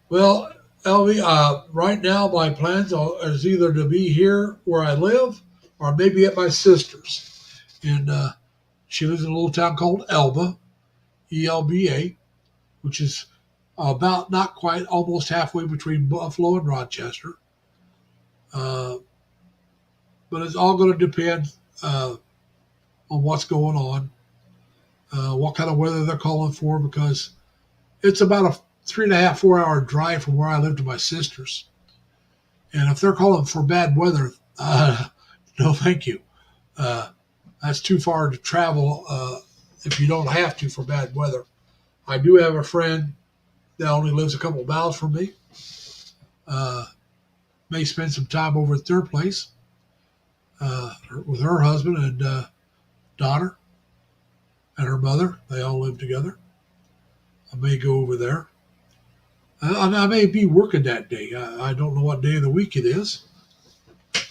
Well, LV, right now my plans is either to be here where I live or maybe at my sister's. And she lives in a little town called Elba, ELBA, which is about not quite almost halfway between Buffalo and Rochester. But it's all going to depend on what's going on, what kind of weather they're calling for, because it's about 3.5, 4 hour drive from where I live to my sister's. And if they're calling for bad weather, no, thank you. Uh, that's too far to travel if you don't have to for bad weather. I do have a friend that only lives a couple miles from me. May spend some time over at their place with her husband and daughter and her mother. They all live together. I may go over there. I may be working that day. I don't know what day of the week it is.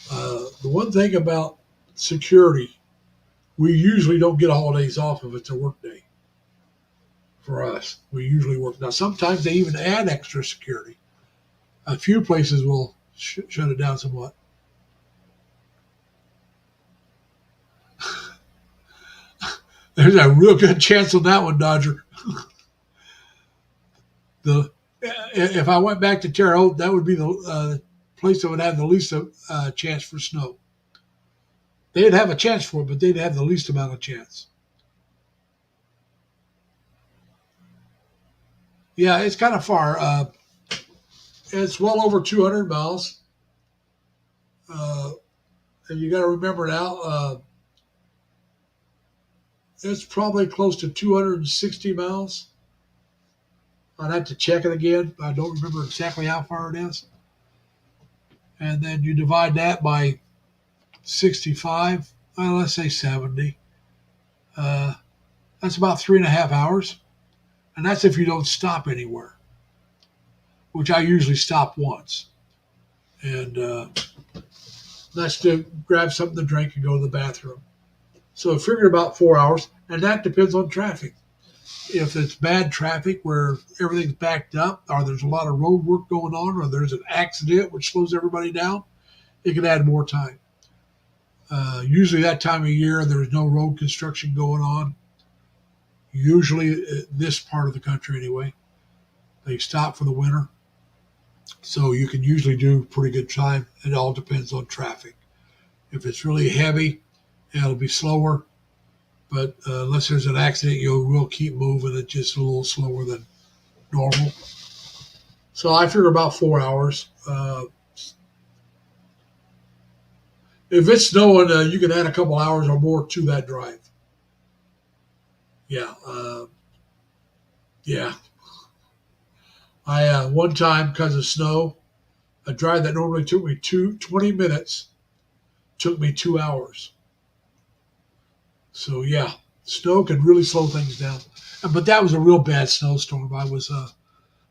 The one thing about security, we usually don't get holidays off if it's a work day. For us, we usually work. Now, sometimes they even add extra security. A few places will shut it down somewhat. There's a real good chance on that one, Dodger. If I went back to Terre Haute, that would be the place that would have the least chance for snow. They'd have a chance for it, but they'd have the least amount of chance. Yeah, it's kind of far. It's well over 200 miles. And you got to remember now, it's probably close to 260 miles. I'd have to check it again. I don't remember exactly how far it is. And then you divide that by 65, well, let's say 70. That's about 3.5 hours. And that's if you don't stop anywhere, which I usually stop once. And that's to grab something to drink and go to the bathroom. So figure about 4 hours, and that depends on traffic. If it's bad traffic where everything's backed up, or there's a lot of road work going on, or there's an accident which slows everybody down, it can add more time. Usually that time of year, there's no road construction going on. Usually this part of the country anyway. They stop for the winter. So you can usually do pretty good time. It all depends on traffic. If it's really heavy, it'll be slower. But unless there's an accident, we'll keep moving. It's just a little slower than normal. So I figure about 4 hours. If it's snowing, you can add a couple hours or more to that drive. Yeah. Yeah. I one time, because of snow, a drive that normally took me 20 minutes took me 2 hours. So yeah, snow can really slow things down. But that was a real bad snowstorm. I was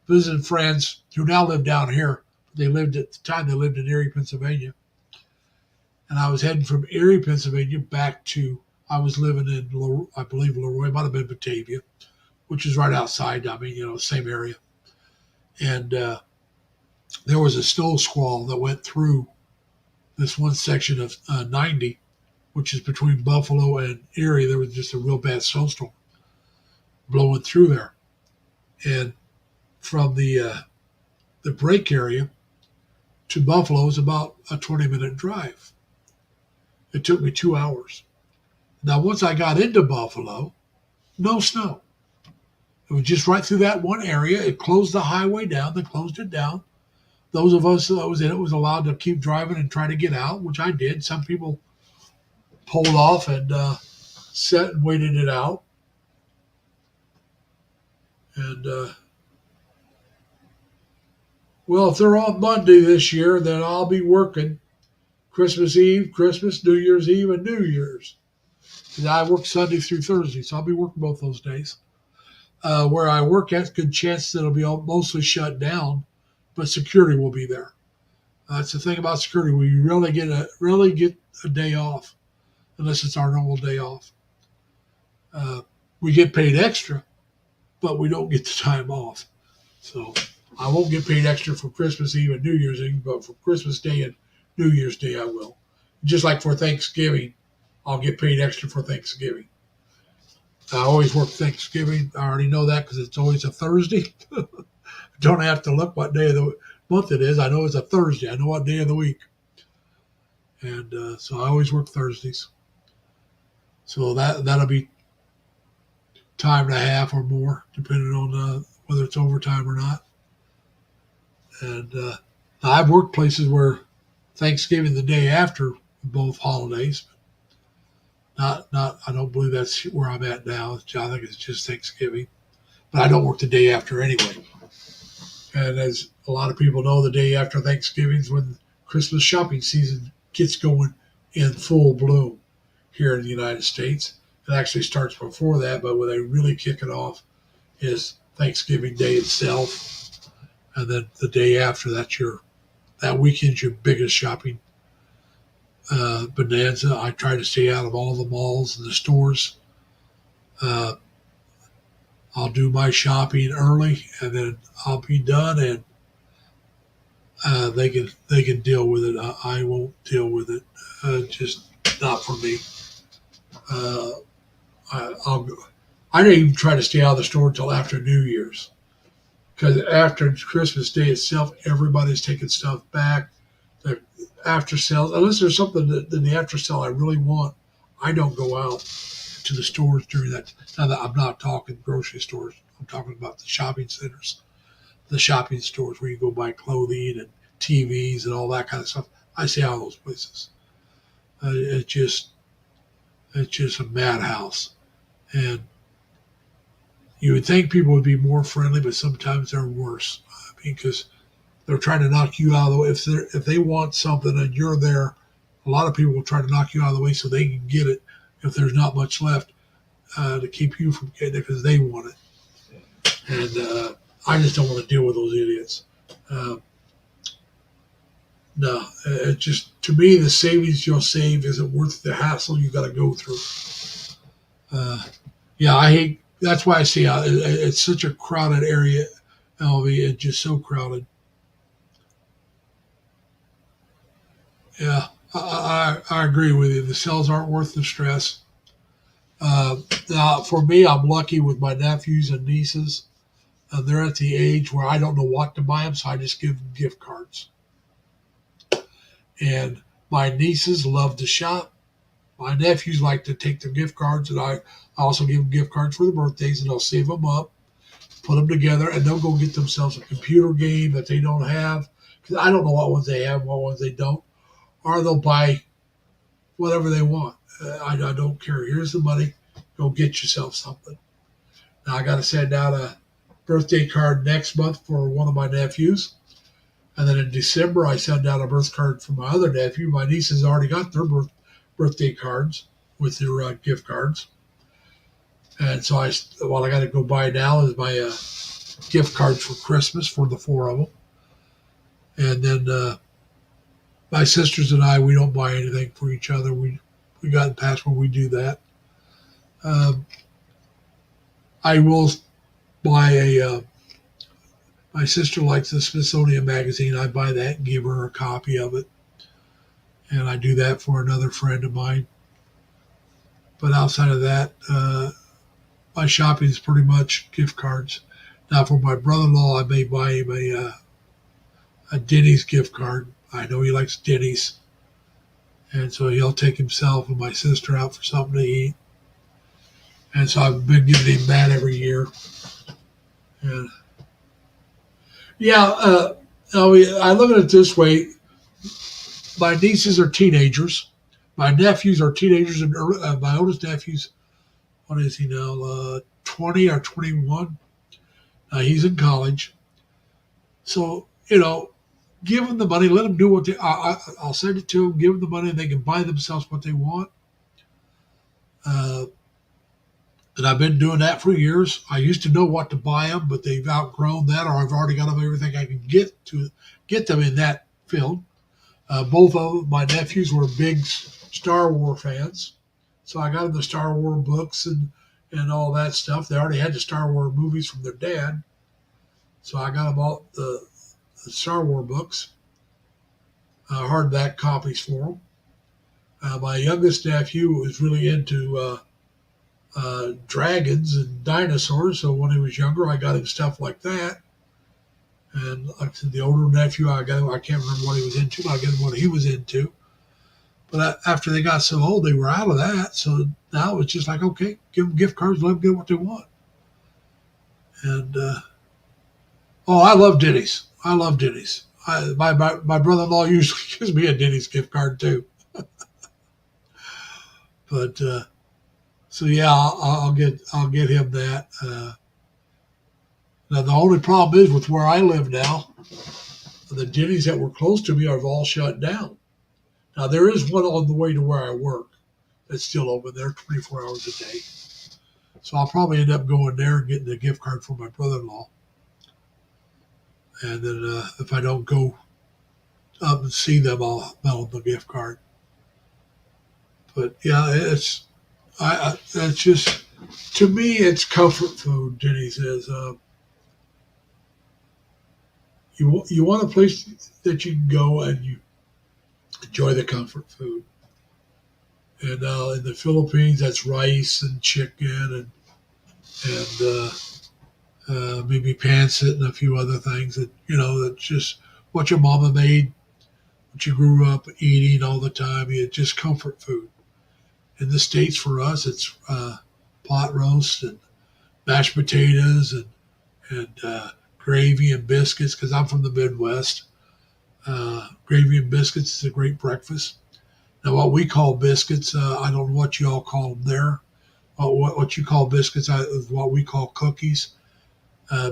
visiting friends who now live down here. They lived at the time they lived in Erie, Pennsylvania, and I was heading from Erie, Pennsylvania, back to I was living in I believe Leroy, might have been Batavia, which is right outside. I mean, same area. And there was a snow squall that went through this one section of 90, which is between Buffalo and Erie. There was just a real bad snowstorm blowing through there. And from the break area to Buffalo is about a 20-minute drive. It took me 2 hours. Now, once I got into Buffalo, no snow. It was just right through that one area. It closed the highway down. They closed it down. Those of us that was in it was allowed to keep driving and try to get out, which I did. Some people pulled off and sat and waited it out. And, well, if they're on Monday this year, then I'll be working Christmas Eve, Christmas, New Year's Eve, and New Year's. And I work Sunday through Thursday, so I'll be working both those days. Where I work at, good chance that it'll be mostly shut down, but security will be there. That's the thing about security. We rarely get a day off unless it's our normal day off. We get paid extra, but we don't get the time off. So I won't get paid extra for Christmas Eve and New Year's Eve, but for Christmas Day and New Year's Day I will. Just like for Thanksgiving, I'll get paid extra for Thanksgiving. I always work Thanksgiving. I already know that because it's always a Thursday. Don't have to look what day of the month it is. I know it's a Thursday. I know what day of the week. And so I always work Thursdays. So that'll be time and a half or more, depending on whether it's overtime or not. And I've worked places where Thanksgiving the day after both holidays. Not. I don't believe that's where I'm at now. I think it's just Thanksgiving, but I don't work the day after anyway. And as a lot of people know, the day after Thanksgiving is when Christmas shopping season gets going in full bloom here in the United States. It actually starts before that, but when they really kick it off is Thanksgiving Day itself, and then the day after that weekend's your biggest shopping bonanza. I try to stay out of all the malls and the stores. I'll do my shopping early, and then I'll be done, and they can deal with it. I won't deal with it. Just not for me. I don't even try to stay out of the store until after New Year's, because after Christmas Day itself, everybody's taking stuff back. The after sales, unless there's something in the after sale I really want, I don't go out to the stores during that. Now that I'm not talking grocery stores, I'm talking about the shopping centers, the shopping stores where you go buy clothing and TVs and all that kind of stuff. I stay out of those places. It's just a madhouse, and you would think people would be more friendly, but sometimes they're worse. Because they're trying to knock you out of the way. If they want something and you're there, a lot of people will try to knock you out of the way so they can get it if there's not much left, to keep you from getting it because they want it. And I just don't want to deal with those idiots. No, it just, to me, the savings you'll save isn't worth the hassle you got to go through. Yeah, I hate. That's why I say it's such a crowded area, LV. It's just so crowded. Yeah, I agree with you. The sales aren't worth the stress. Now, for me, I'm lucky with my nephews and nieces. They're at the age where I don't know what to buy them, so I just give them gift cards. And my nieces love to shop. My nephews like to take their gift cards, and I also give them gift cards for their birthdays, and I'll save them up, put them together, and they'll go get themselves a computer game that they don't have, because I don't know what ones they have, what ones they don't, or they'll buy whatever they want. I don't care. Here's the money. Go get yourself something. Now I got to send out a birthday card next month for one of my nephews. And then in December, I send out a birth card for my other nephew. My niece has already got their birthday cards with their gift cards. And so what I got to go buy now is my gift cards for Christmas for the four of them. And then my sisters and I, we don't buy anything for each other. We got past where we do that. I will buy my sister likes the Smithsonian magazine. I buy that and give her a copy of it. And I do that for another friend of mine. But outside of that, my shopping is pretty much gift cards. Now, for my brother-in-law, I may buy him a Denny's gift card. I know he likes Denny's. And so he'll take himself and my sister out for something to eat. And so I've been giving him that every year. And yeah, I look at it this way. My nieces are teenagers. My nephews are teenagers, and my oldest nephew's, what is he now, 20 or 21? He's in college. So, give them the money, let them do what they, I'll send it to them, give them the money, and they can buy themselves what they want. And I've been doing that for years. I used to know what to buy them, but they've outgrown that, or I've already got them everything I can get them in that field. Both of my nephews were big Star Wars fans, so I got them the Star Wars books and all that stuff. They already had the Star Wars movies from their dad, so I got them all the Star Wars books, hardback copies for them. My youngest nephew was really into dragons and dinosaurs, so when he was younger, I got him stuff like that. And like I said, the older nephew, I can't remember what he was into, but I got him what he was into. But after they got so old, they were out of that. So now it's just like, okay, give them gift cards, let them get what they want. And Oh, I love Denny's. I love Denny's. My brother-in-law usually gives me a Denny's gift card too. But so yeah, I'll get him that. Now the only problem is with where I live now, the Denny's that were close to me are all shut down. Now there is one on the way to where I work that's still open there 24 hours a day. So I'll probably end up going there and getting a gift card for my brother-in-law. And then if I don't go up and see them, I'll mail them a gift card. But yeah, it's just, to me, it's comfort food. Denny's is. You want a place that you can go and you enjoy the comfort food. And in the Philippines, that's rice and chicken and maybe pancit and a few other things that that's just what your mama made, what you grew up eating all the time. It's just comfort food. In the States, for us, it's pot roast and mashed potatoes and gravy and biscuits. Because I'm from the Midwest, gravy and biscuits is a great breakfast. Now, what we call biscuits, I don't know what you all call them there. What you call biscuits is what we call cookies.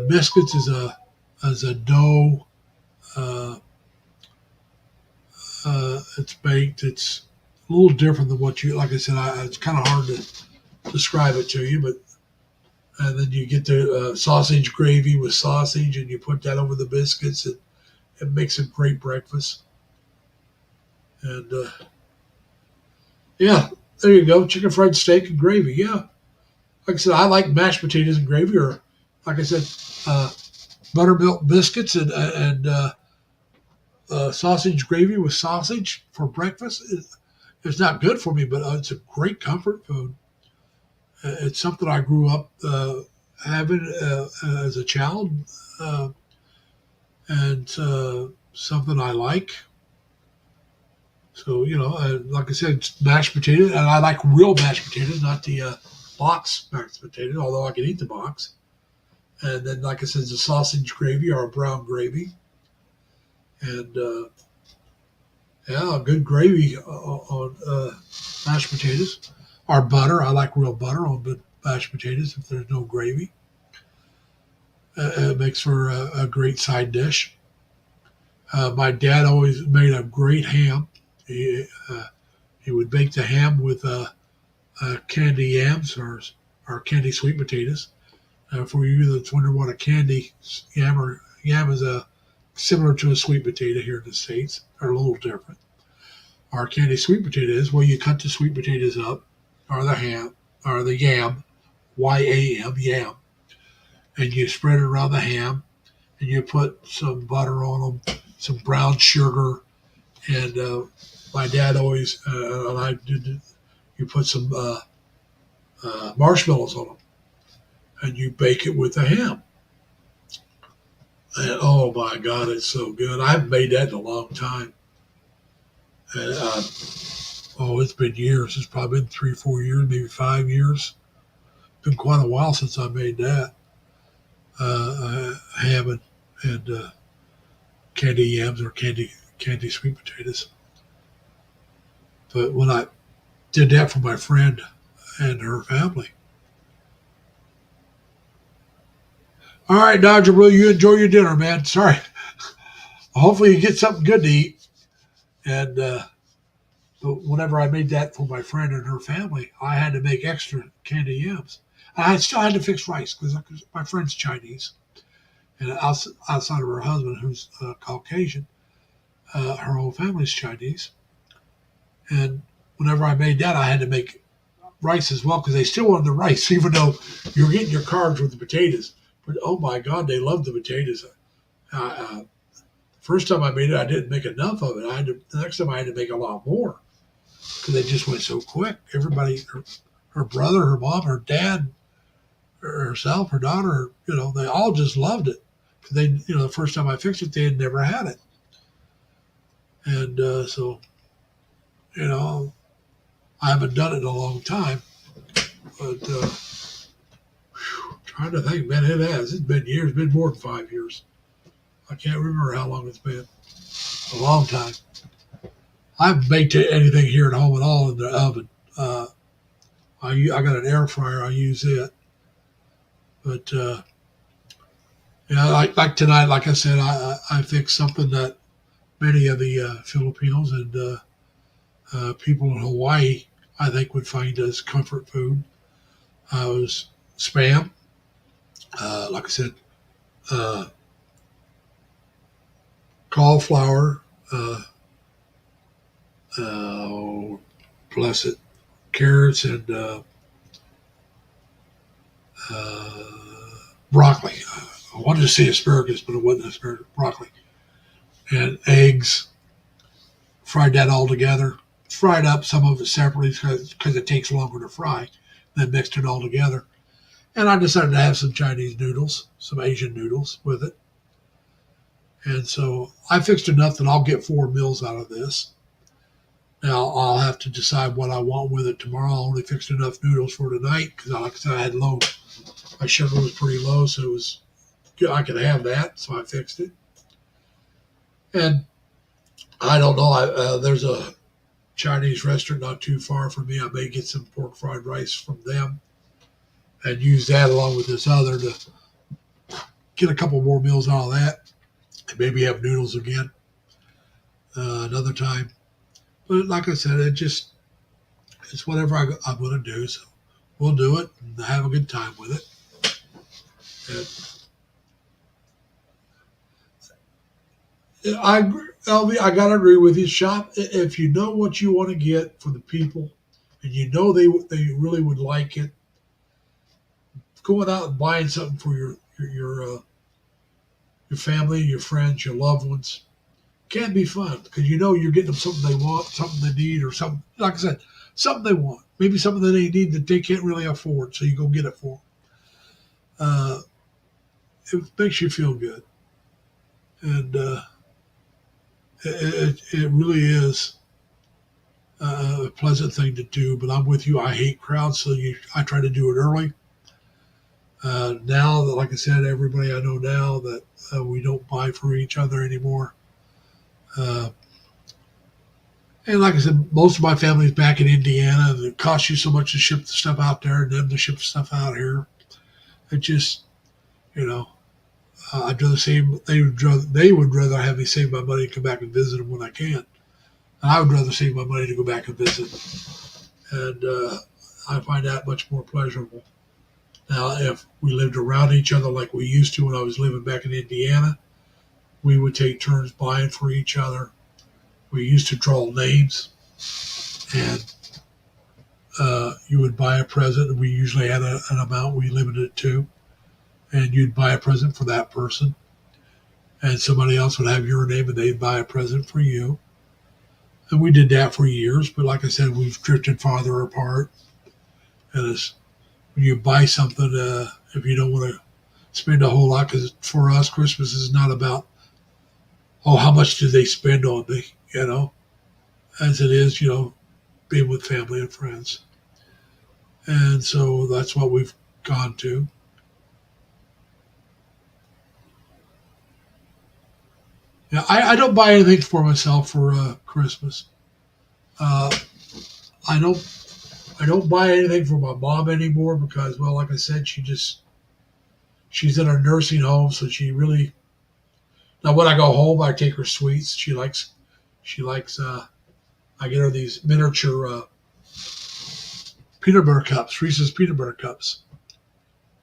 Biscuits is a dough. Uh, it's baked. It's a little different than what you, like I said. It's kind of hard to describe it to you, but and then you get the sausage gravy with sausage, and you put that over the biscuits. It makes a great breakfast. And yeah, there you go. Chicken fried steak and gravy. Yeah, like I said, I like mashed potatoes and gravy, or like I said, uh, buttermilk biscuits and sausage gravy with sausage for breakfast. It's not good for me, but it's a great comfort food. It's something I grew up having as a child, uh, and something I like. So like I said, it's mashed potatoes, and I like real mashed potatoes, not the box mashed potatoes. Although I can eat the box. And then, like I said, it's a sausage gravy or a brown gravy, and yeah, a good gravy on mashed potatoes. Or butter. I like real butter on mashed potatoes if there's no gravy. It makes for a great side dish. My dad always made a great ham. He would bake the ham with candy yams or candy sweet potatoes. For you that's wondering what a candy yam is, similar to a sweet potato here in the States, are a little different. Our candy sweet potato is, well, you cut the sweet potatoes up, or the ham, or the yam, Y-A-M, yam, and you spread it around the ham, and you put some butter on them, some brown sugar, and my dad always, and I did, you put some marshmallows on them, and you bake it with the ham. And oh my God, it's so good. I haven't made that in a long time. And it's been years. It's probably been 3, 4 years, maybe 5 years. It's been quite a while since I made that. Ham and candy yams or candy sweet potatoes. But when I did that for my friend and her family. All right, Dodger Blue, you enjoy your dinner, man. Sorry. Hopefully you get something good to eat. And but whenever I made that for my friend and her family, I had to make extra candy yams. And I still had to fix rice because my friend's Chinese. And outside of her husband, who's Caucasian, her whole family's Chinese. And whenever I made that, I had to make rice as well because they still wanted the rice, even though you're getting your carbs with the potatoes. But oh my God, they love the potatoes. First time I made it, I didn't make enough of it. The next time I had to make a lot more because they just went so quick. Everybody, her brother, her mom, her dad, herself, her daughter, they all just loved it. Because they, the first time I fixed it, they had never had it. And so, I haven't done it in a long time. But trying to think, man, it has. It's been years, been more than 5 years. I can't remember how long it's been. A long time. I haven't baked anything here at home at all in the oven. I got an air fryer. I use it, but yeah, like tonight, like I said, I fixed something that many of the Filipinos and people in Hawaii, I think, would find as comfort food. It was spam, like I said, uh, cauliflower, uh, oh, bless it, carrots, and uh, broccoli. I wanted to say asparagus, but it wasn't asparagus. Broccoli and eggs. Fried that all together. Fried up some of it separately because it takes longer to fry. Then mixed it all together. And I decided to have some Chinese noodles, some Asian noodles with it. And so I fixed enough that I'll get 4 meals out of this. Now I'll have to decide what I want with it tomorrow. I only fixed enough noodles for tonight because, like I said, I had low. My sugar was pretty low, so it was I could have that. So I fixed it. And I don't know. There's a Chinese restaurant not too far from me. I may get some pork fried rice from them and use that along with this other to get a couple more meals out of that. And maybe have noodles again another time. But like I said, it's whatever I'm going to do. So we'll do it and have a good time with it. And I agree, LB, I got to agree with you. Shop if you know what you want to get for the people, and you know they really would like it. Going out and buying something for your family, your friends, your loved ones can be fun because you know you're getting them something they want, something they need, or something. Like I said, something they want. Maybe something that they need that they can't really afford, so you go get it for them. It makes you feel good, and it really is a pleasant thing to do. But I'm with you. I hate crowds, so I try to do it early. Now that, like I said, everybody I know now that we don't buy for each other anymore. And like I said, most of my family's back in Indiana, and it costs you so much to ship the stuff out there and them to ship the stuff out here. It just, you know, I'd rather save. They would rather have me save my money and come back and visit them when I can. And I would rather save my money to go back and visit, and I find that much more pleasurable. Now, if we lived around each other like we used to when I was living back in Indiana, we would take turns buying for each other. We used to draw names, and you would buy a present, and we usually had an amount we limited it to, and you'd buy a present for that person, and somebody else would have your name, and they'd buy a present for you. And we did that for years, but like I said, we've drifted farther apart, and it's when you buy something, if you don't want to spend a whole lot, because for us, Christmas is not about, oh, how much do they spend on me, as it is, being with family and friends. And so that's what we've gone to. Yeah, I don't buy anything for myself for Christmas. Uh, I don't buy anything for my mom anymore because, well, like I said, she's in a nursing home, so she really. Now, when I go home, I take her sweets. She likes. I get her these miniature peanut butter cups, Reese's peanut butter cups,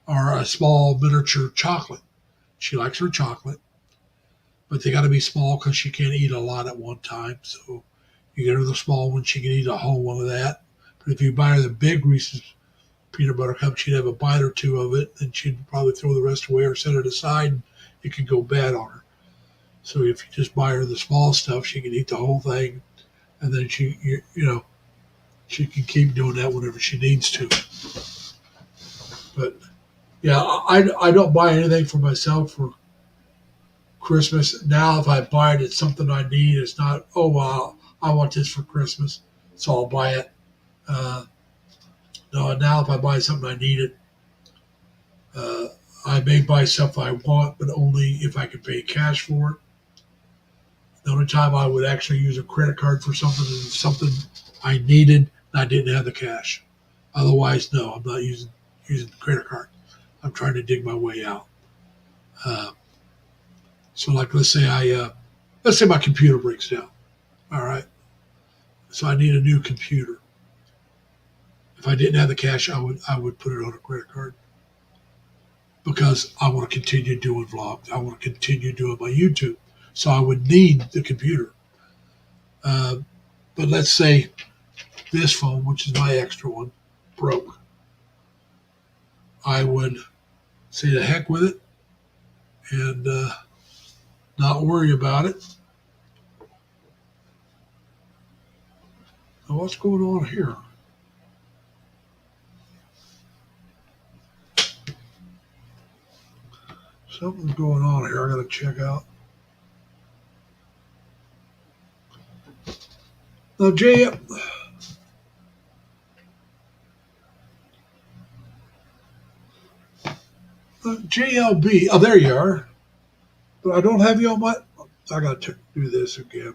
or a small miniature chocolate. She likes her chocolate, but they got to be small because she can't eat a lot at one time. So you get her the small one, she can eat a whole one of that. But if you buy her the big Reese's peanut butter cup, she'd have a bite or two of it, and she'd probably throw the rest away or set it aside, and it could go bad on her. So if you just buy her the small stuff, she can eat the whole thing, and then she can keep doing that whenever she needs to. But yeah, I don't buy anything for myself for Christmas. Now, if I buy it, it's something I need. It's not, oh, wow, I want this for Christmas, so I'll buy it. No, now if I buy something I need it, I may buy stuff I want, but only if I can pay cash for it. The only time I would actually use a credit card for something is something I needed and I didn't have the cash. Otherwise, no, I'm not using the credit card. I'm trying to dig my way out. Uh, so, like, let's say my computer breaks down. All right, so I need a new computer. If I didn't have the cash, I would put it on a credit card because I want to continue doing vlogs. I want to continue doing my YouTube. So I would need the computer. But let's say this phone, which is my extra one, broke. I would say the heck with it and not worry about it. Now, what's going on here? Something's going on here. I got to check out. Now, JLB. Oh, there you are. But I don't have you on my. I got to do this again.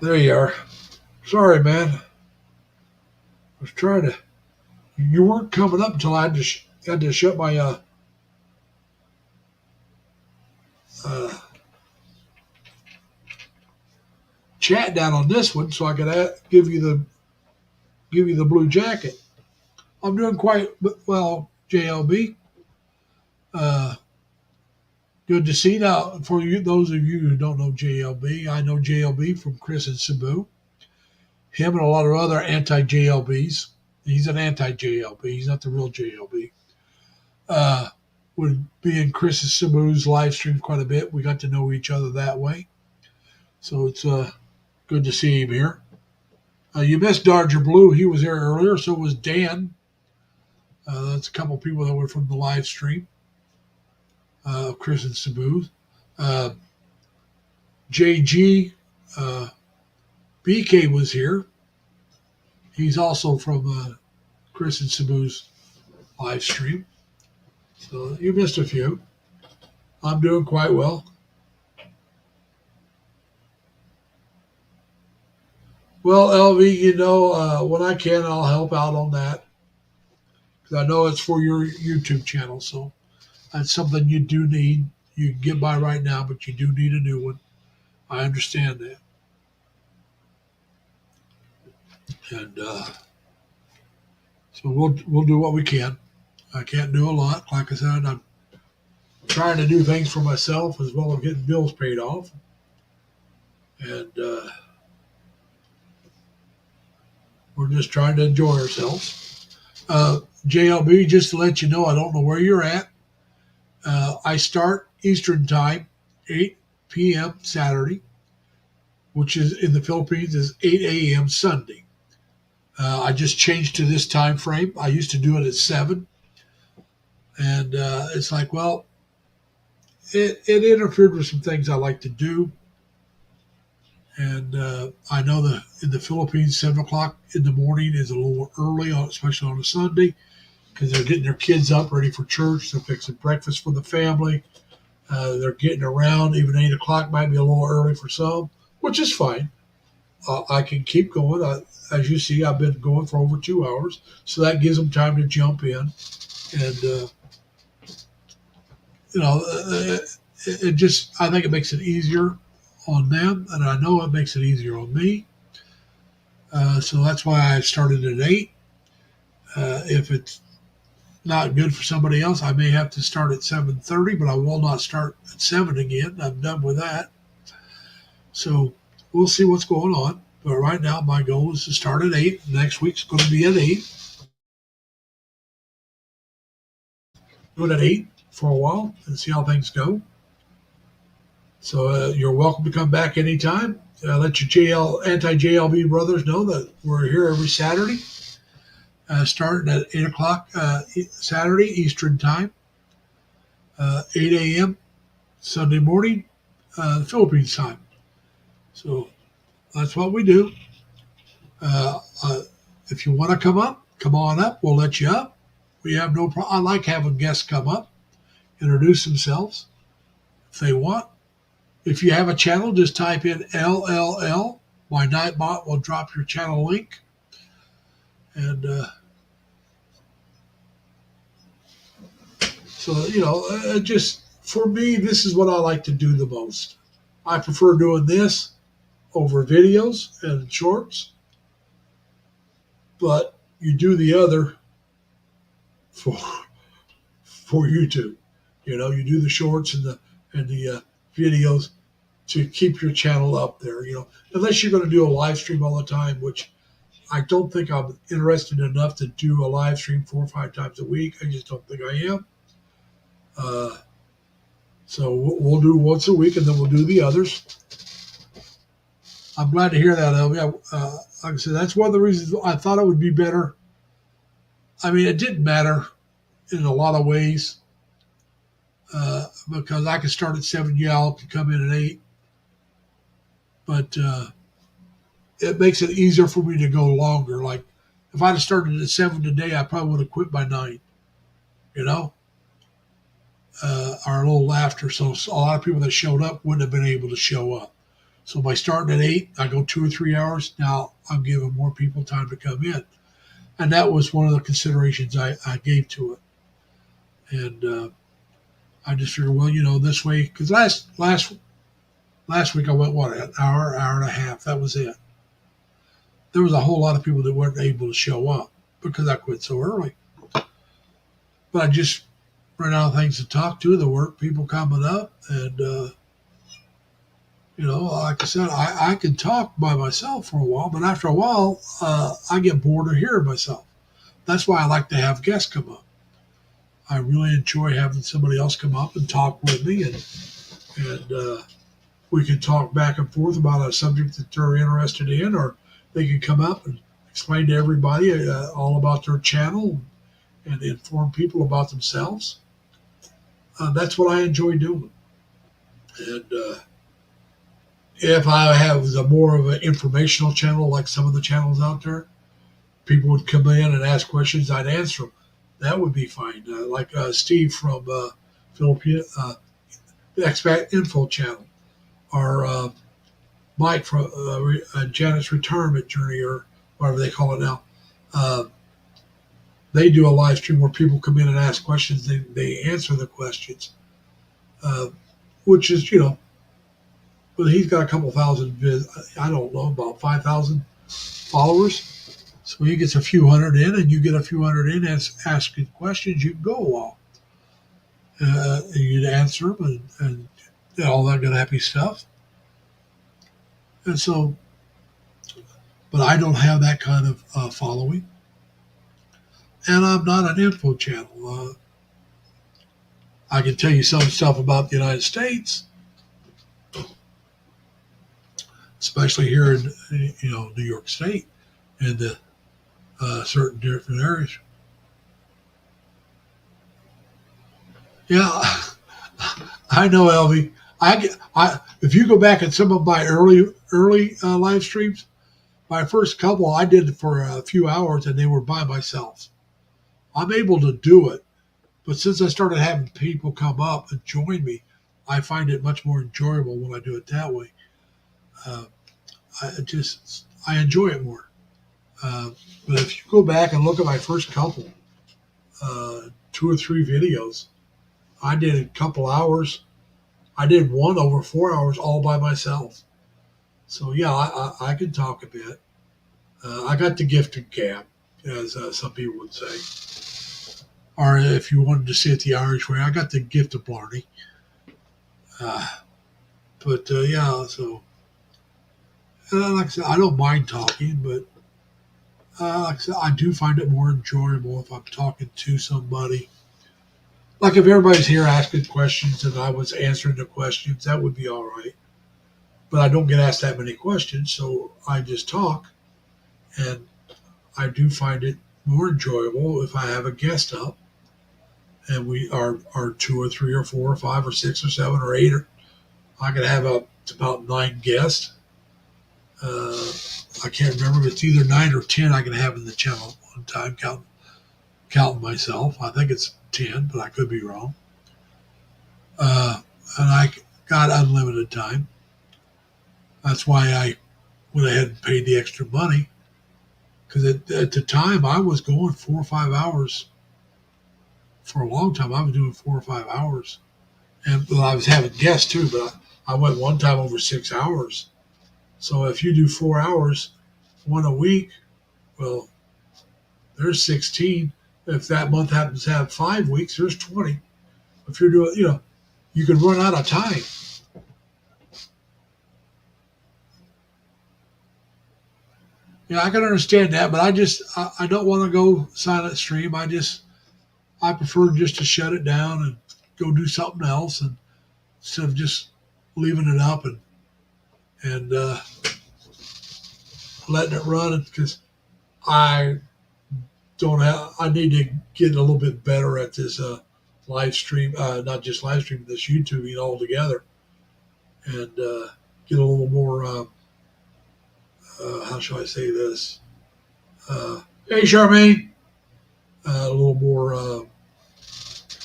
There you are. Sorry, man. I was trying to. You weren't coming up until I had to shut my chat down on this one so I could give you the blue jacket. I'm doing quite well, JLB. Good to see. Now, for you, those of you who don't know JLB, I know JLB from Chris and Sabu. Him and a lot of other anti-JLBs. He's an anti-JLB. He's not the real JLB. Would be in Chris and Sabu's live stream quite a bit. We got to know each other that way. So it's good to see him here. You missed Dodger Blue. He was here earlier. So was Dan. That's a couple people that were from the live stream. Chris and Sabu. JG BK was here. He's also from Chris and Sabu's live stream. So you missed a few. I'm doing quite well. Well, LV, you know, when I can, I'll help out on that. Because I know it's for your YouTube channel. So that's something you do need. You can get by right now, but you do need a new one. I understand that. And so we'll do what we can. I can't do a lot. Like I said, I'm trying to do things for myself as well as getting bills paid off. And we're just trying to enjoy ourselves. JLB, just to let you know, I don't know where you're at. I start Eastern Time, 8 p.m. Saturday, which is in the Philippines is 8 a.m. Sunday. I just changed to this time frame. I used to do it at 7. And it's like, well, it interfered with some things I like to do. And I know that in the Philippines, 7 o'clock in the morning is a little early, especially on a Sunday, because they're getting their kids up ready for church. They're fixing breakfast for the family. They're getting around. Even 8 o'clock might be a little early for some, which is fine. I can keep going. As you see, I've been going for over 2 hours, so that gives them time to jump in. And, it just, I think it makes it easier on them, and I know it makes it easier on me. So that's why I started at 8. If it's not good for somebody else, I may have to start at 7:30, but I will not start at 7 again. I'm done with that. So we'll see what's going on. But right now, my goal is to start at 8. Next week's going to be at 8. Do it at 8 for a while and see how things go. So you're welcome to come back anytime. Let your anti-JLB brothers know that we're here every Saturday, starting at 8 o'clock Saturday Eastern Time, 8 a.m. Sunday morning, Philippines time. So that's what we do. if you want to come up, come on up. We'll let you up. We have no problem. I like having guests come up, introduce themselves if they want. If you have a channel, just type in LLL. My Nightbot will drop your channel link. And so, just for me, this is what I like to do the most. I prefer doing this over videos and shorts, but you do the other for YouTube. You do the shorts and the videos to keep your channel up there. Unless you're going to do a live stream all the time, which I don't think I'm interested enough to do a live stream 4 or 5 times a week. I just don't think I am. So we'll do once a week, and then we'll do the others. I'm glad to hear that, Elvie. Like I said, that's one of the reasons I thought it would be better. I mean, it didn't matter in a lot of ways because I could start at 7, y'all could come in at 8. But it makes it easier for me to go longer. Like, if I'd have started at 7 today, I probably would have quit by 9, or a little after. So a lot of people that showed up wouldn't have been able to show up. So by starting at 8, I go 2 or 3 hours. Now I'm giving more people time to come in. And that was one of the considerations I gave to it. And I just figured, this way, because last week I went, an hour and a half. That was it. There was a whole lot of people that weren't able to show up because I quit so early. But I just ran out of things to talk to. There weren't people coming up. And, like I said, I can talk by myself for a while, but after a while, I get bored of hearing myself. That's why I like to have guests come up. I really enjoy having somebody else come up and talk with me, and we can talk back and forth about a subject that they're interested in, or they can come up and explain to everybody all about their channel and inform people about themselves. That's what I enjoy doing. And if I have more of an informational channel, like some of the channels out there, people would come in and ask questions, I'd answer them. That would be fine. Like Steve from Philippine, the Expat Info channel, or Mike from Janet's Retirement Journey, or whatever they call it now. They do a live stream where people come in and ask questions. They answer the questions, which is, well, he's got a couple thousand, I don't know, about 5,000 followers. So he gets a few hundred in, and you get a few hundred in asking questions. You can go a while. You'd answer them and all that good happy stuff. And so, but I don't have that kind of following. And I'm not an info channel. I can tell you some stuff about the United States, especially here in New York State and the certain different areas. Yeah, I know, Elvie. If you go back at some of my early live streams, my first couple I did for a few hours, and they were by myself. I'm able to do it, but since I started having people come up and join me, I find it much more enjoyable when I do it that way. I enjoy it more. But if you go back and look at my first couple, 2 or 3 videos, I did a couple hours. I did one over 4 hours all by myself. So yeah, I can talk a bit. I got the gift of gab, as some people would say. Or if you wanted to say it the Irish way, I got the gift of blarney. Yeah, so like I said, I don't mind talking, but like I said, I do find it more enjoyable if I'm talking to somebody. Like if everybody's here asking questions and I was answering the questions, that would be all right. But I don't get asked that many questions, so I just talk. And I do find it more enjoyable if I have a guest up and we are 2 or 3 or 4 or 5 or 6 or 7 or 8. I could have up to about 9 guests. I can't remember if it's either 9 or 10 I can have in the channel at one time, counting myself. I think it's 10, but I could be wrong. And I got unlimited time. That's why I went ahead and paid the extra money. Because at the time, I was going 4 or 5 hours. For a long time, I was doing 4 or 5 hours. And well, I was having guests too, but I went one time over 6 hours. So if you do 4 hours, one a week, well, there's 16. If that month happens to have 5 weeks, there's 20. If you're doing, you can run out of time. Yeah, I can understand that, but I don't want to go silent stream. I prefer just to shut it down and go do something else, and instead of just leaving it up and letting it run, because I I need to get a little bit better at this live stream, not just live stream, this YouTubing altogether, and get a little more. How shall I say this? Hey, Charmaine, a little more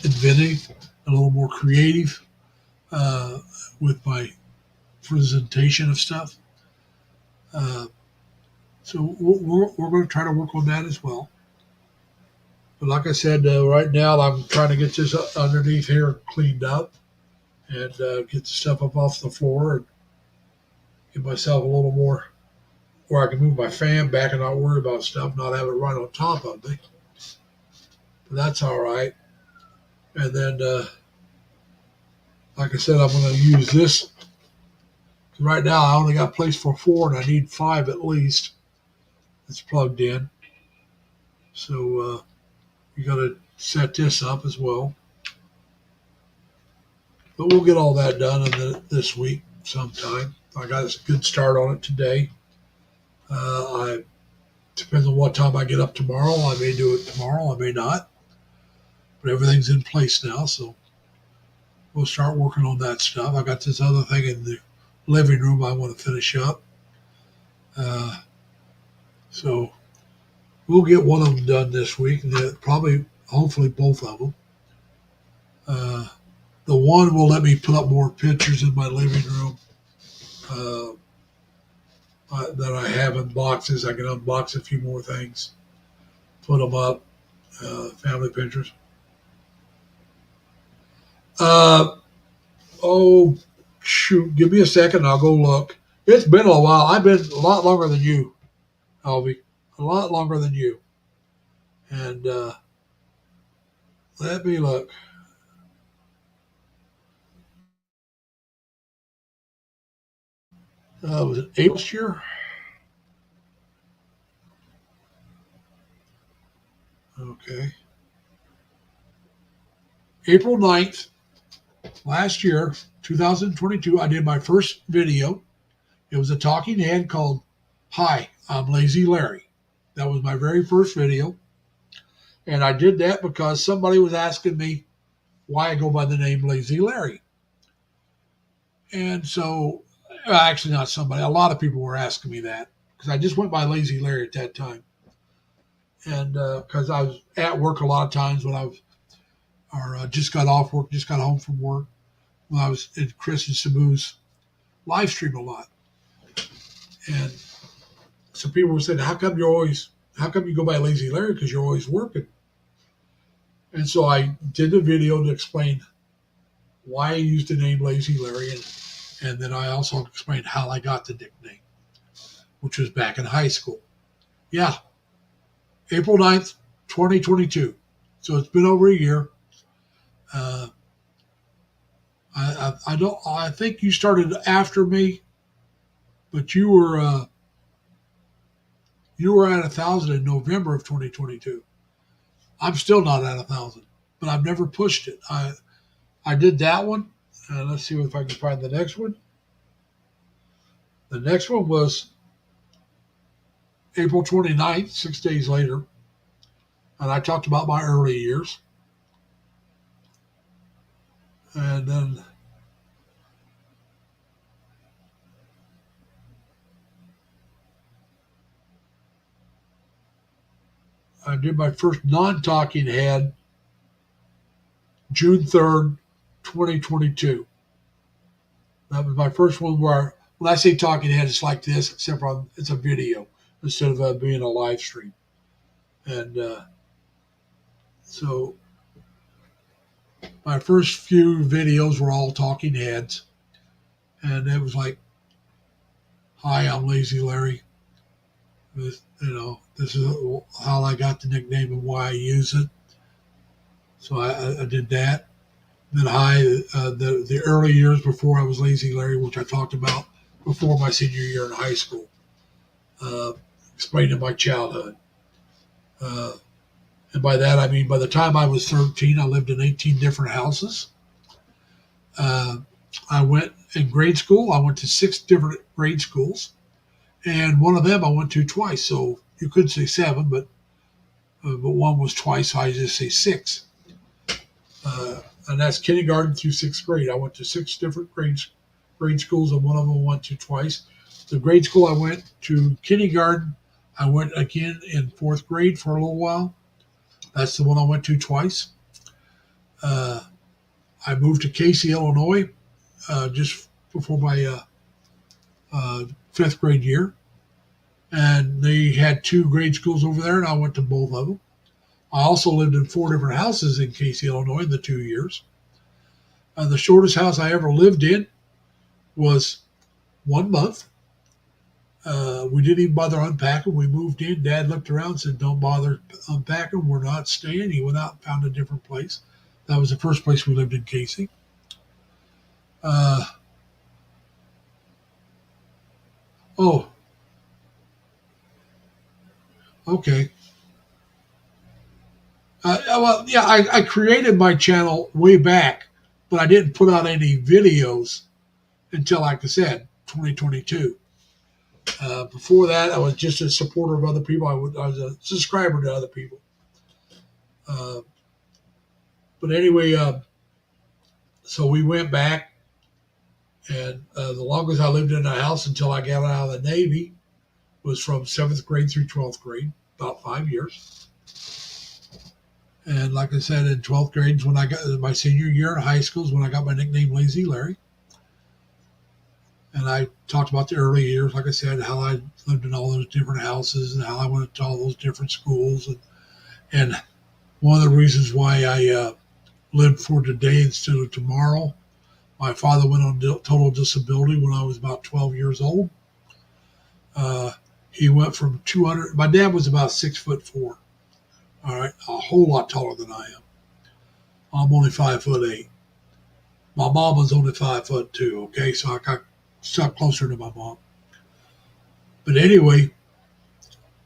inventive, a little more creative with my presentation of stuff. So we're going to try to work on that as well. But like I said, right now I'm trying to get this underneath here cleaned up and get the stuff up off the floor and get myself a little more where I can move my fan back and not worry about stuff, not have it right on top of me. But that's all right. And then, like I said, I'm going to use this. Right now, I only got place for 4, and I need 5 at least. It's plugged in. So you got to set this up as well. But we'll get all that done this week sometime. I got a good start on it today. I depends on what time I get up tomorrow. I may do it tomorrow. I may not. But everything's in place now, so we'll start working on that stuff. I got this other thing in the living room I want to finish up. So we'll get one of them done this week, and probably, hopefully, both of them. The one will let me put up more pictures in my living room that I have in boxes. I can unbox a few more things, put them up, family pictures. Oh, shoot. Give me a second. I'll go look. It's been a while. I've been a lot longer than you, Albie. A lot longer than you. And let me look. Was it April last year? Okay. April 9th, last year, 2022, I did my first video. It was a talking head called Hi, I'm Lazy Larry. That was my very first video. And I did that because somebody was asking me why I go by the name Lazy Larry. And so, actually, not somebody, a lot of people were asking me that because I just went by Lazy Larry at that time. And because I was at work a lot of times when I was, or just got off work, just got home from work, when I was in Chris and Sabu's live stream a lot. And so people were saying, how come you go by Lazy Larry? Because you're always working. And so I did a video to explain why I used the name Lazy Larry. And then I also explained how I got the nickname, which was back in high school. Yeah, April 9th, 2022. So it's been over a year. I think you started after me, but you were at 1,000 in November of 2022. I'm still not at 1,000, but I've never pushed it. I did that one. Let's see if I can find the next one. The next one was April 29th, 6 days later. And I talked about my early years. And then, I did my first non-talking head June 3rd, 2022. That was my first one where, when I say talking head, it's like this, except for it's a video instead of being a live stream. And so my first few videos were all talking heads. And it was like, hi, I'm Lazy Larry. This is how I got the nickname and why I use it. So I did that. Then the early years before I was Lazy Larry, which I talked about before my senior year in high school, explaining my childhood. And by that, I mean, by the time I was 13, I lived in 18 different houses. I went in grade school. I went to 6 different grade schools. And one of them I went to twice. So you could say 7, but one was twice. So I just say 6. And that's kindergarten through 6th grade. I went to 6 different grade schools, and one of them I went to twice. The grade school I went to kindergarten, I went again in 4th grade for a little while. That's the one I went to twice. I moved to Casey, Illinois, just before my 5th grade year. And they had 2 grade schools over there, and I went to both of them. I also lived in 4 different houses in Casey, Illinois in the 2 years. The shortest house I ever lived in was 1 month. We didn't even bother unpacking. We moved in. Dad looked around and said, don't bother unpacking. We're not staying. He went out and found a different place. That was the first place we lived in Casey. Okay. I created my channel way back, but I didn't put out any videos until, like I said, 2022. Before that, I was just a supporter of other people. I was a subscriber to other people. But anyway, so we went back, and the longest I lived in a house until I got out of the Navy was from 7th grade through 12th grade, about 5 years. And like I said, in 12th grade is when I got my senior year in high school is when I got my nickname Lazy Larry. And I talked about the early years, like I said, how I lived in all those different houses and how I went to all those different schools. And one of the reasons why I lived for today instead of tomorrow, my father went on total disability when I was about 12 years old. He went from 200, my dad was about 6'4", all right, a whole lot taller than I am. I'm only 5'8". My mom was only 5'2", okay, so I got stuck closer to my mom. But anyway,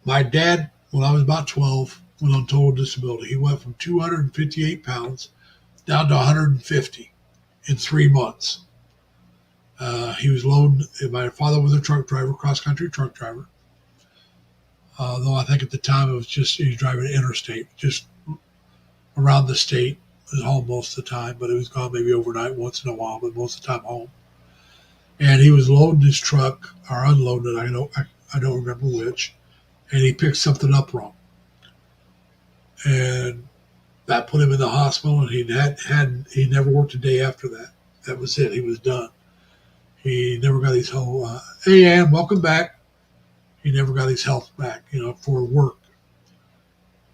my dad, when I was about 12, went on total disability. He went from 258 pounds down to 150 in 3 months. He was loading, my father was a truck driver, cross-country truck driver. Though I think at the time it was just, he was driving an interstate, just around the state. He was home most of the time, but he was gone maybe overnight once in a while, but most of the time home. And he was loading his truck, or unloading it, I don't remember which, and he picked something up wrong. And that put him in the hospital, and he never worked a day after that. That was it. He was done. He never got his whole, hey, Ann, welcome back. He never got his health back, for work.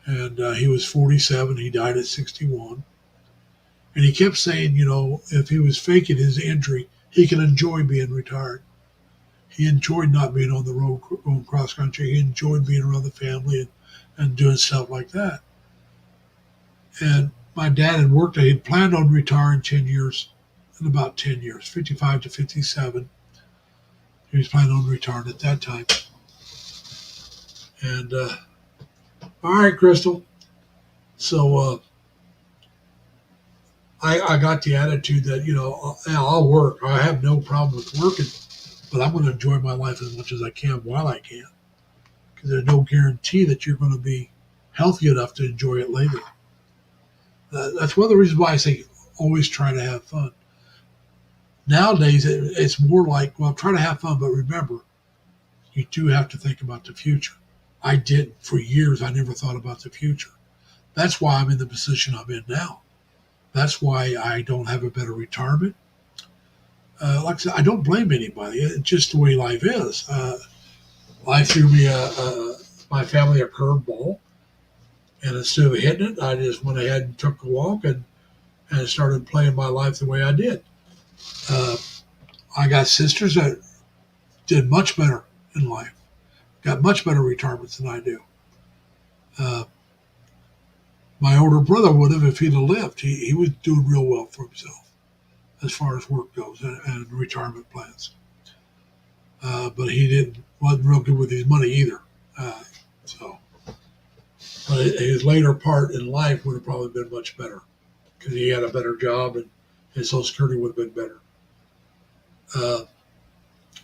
And he was 47. He died at 61. And he kept saying, if he was faking his injury, he could enjoy being retired. He enjoyed not being on the road going cross country. He enjoyed being around the family and doing stuff like that. And my dad had worked, he had planned on retiring 10 years, in about 10 years, 55 to 57. He was planning on retiring at that time. And, all right, Crystal. So I got the attitude that, I'll work. I have no problem with working, but I'm going to enjoy my life as much as I can while I can. Because there's no guarantee that you're going to be healthy enough to enjoy it later. That's one of the reasons why I say always try to have fun. Nowadays, it's more like, well, try to have fun, but remember, you do have to think about the future. I did for years. I never thought about the future. That's why I'm in the position I'm in now. That's why I don't have a better retirement. Like I said, I don't blame anybody. It's just the way life is. Life threw me my family a curveball, and instead of hitting it, I just went ahead and took a walk and started playing my life the way I did. Uh, I got sisters that did much better in life, got much better retirements than I do. Uh, my older brother would have if he'd have lived. He was doing real well for himself as far as work goes and retirement plans. But he wasn't real good with his money either. So, but his later part in life would have probably been much better because he had a better job and his Social Security would have been better.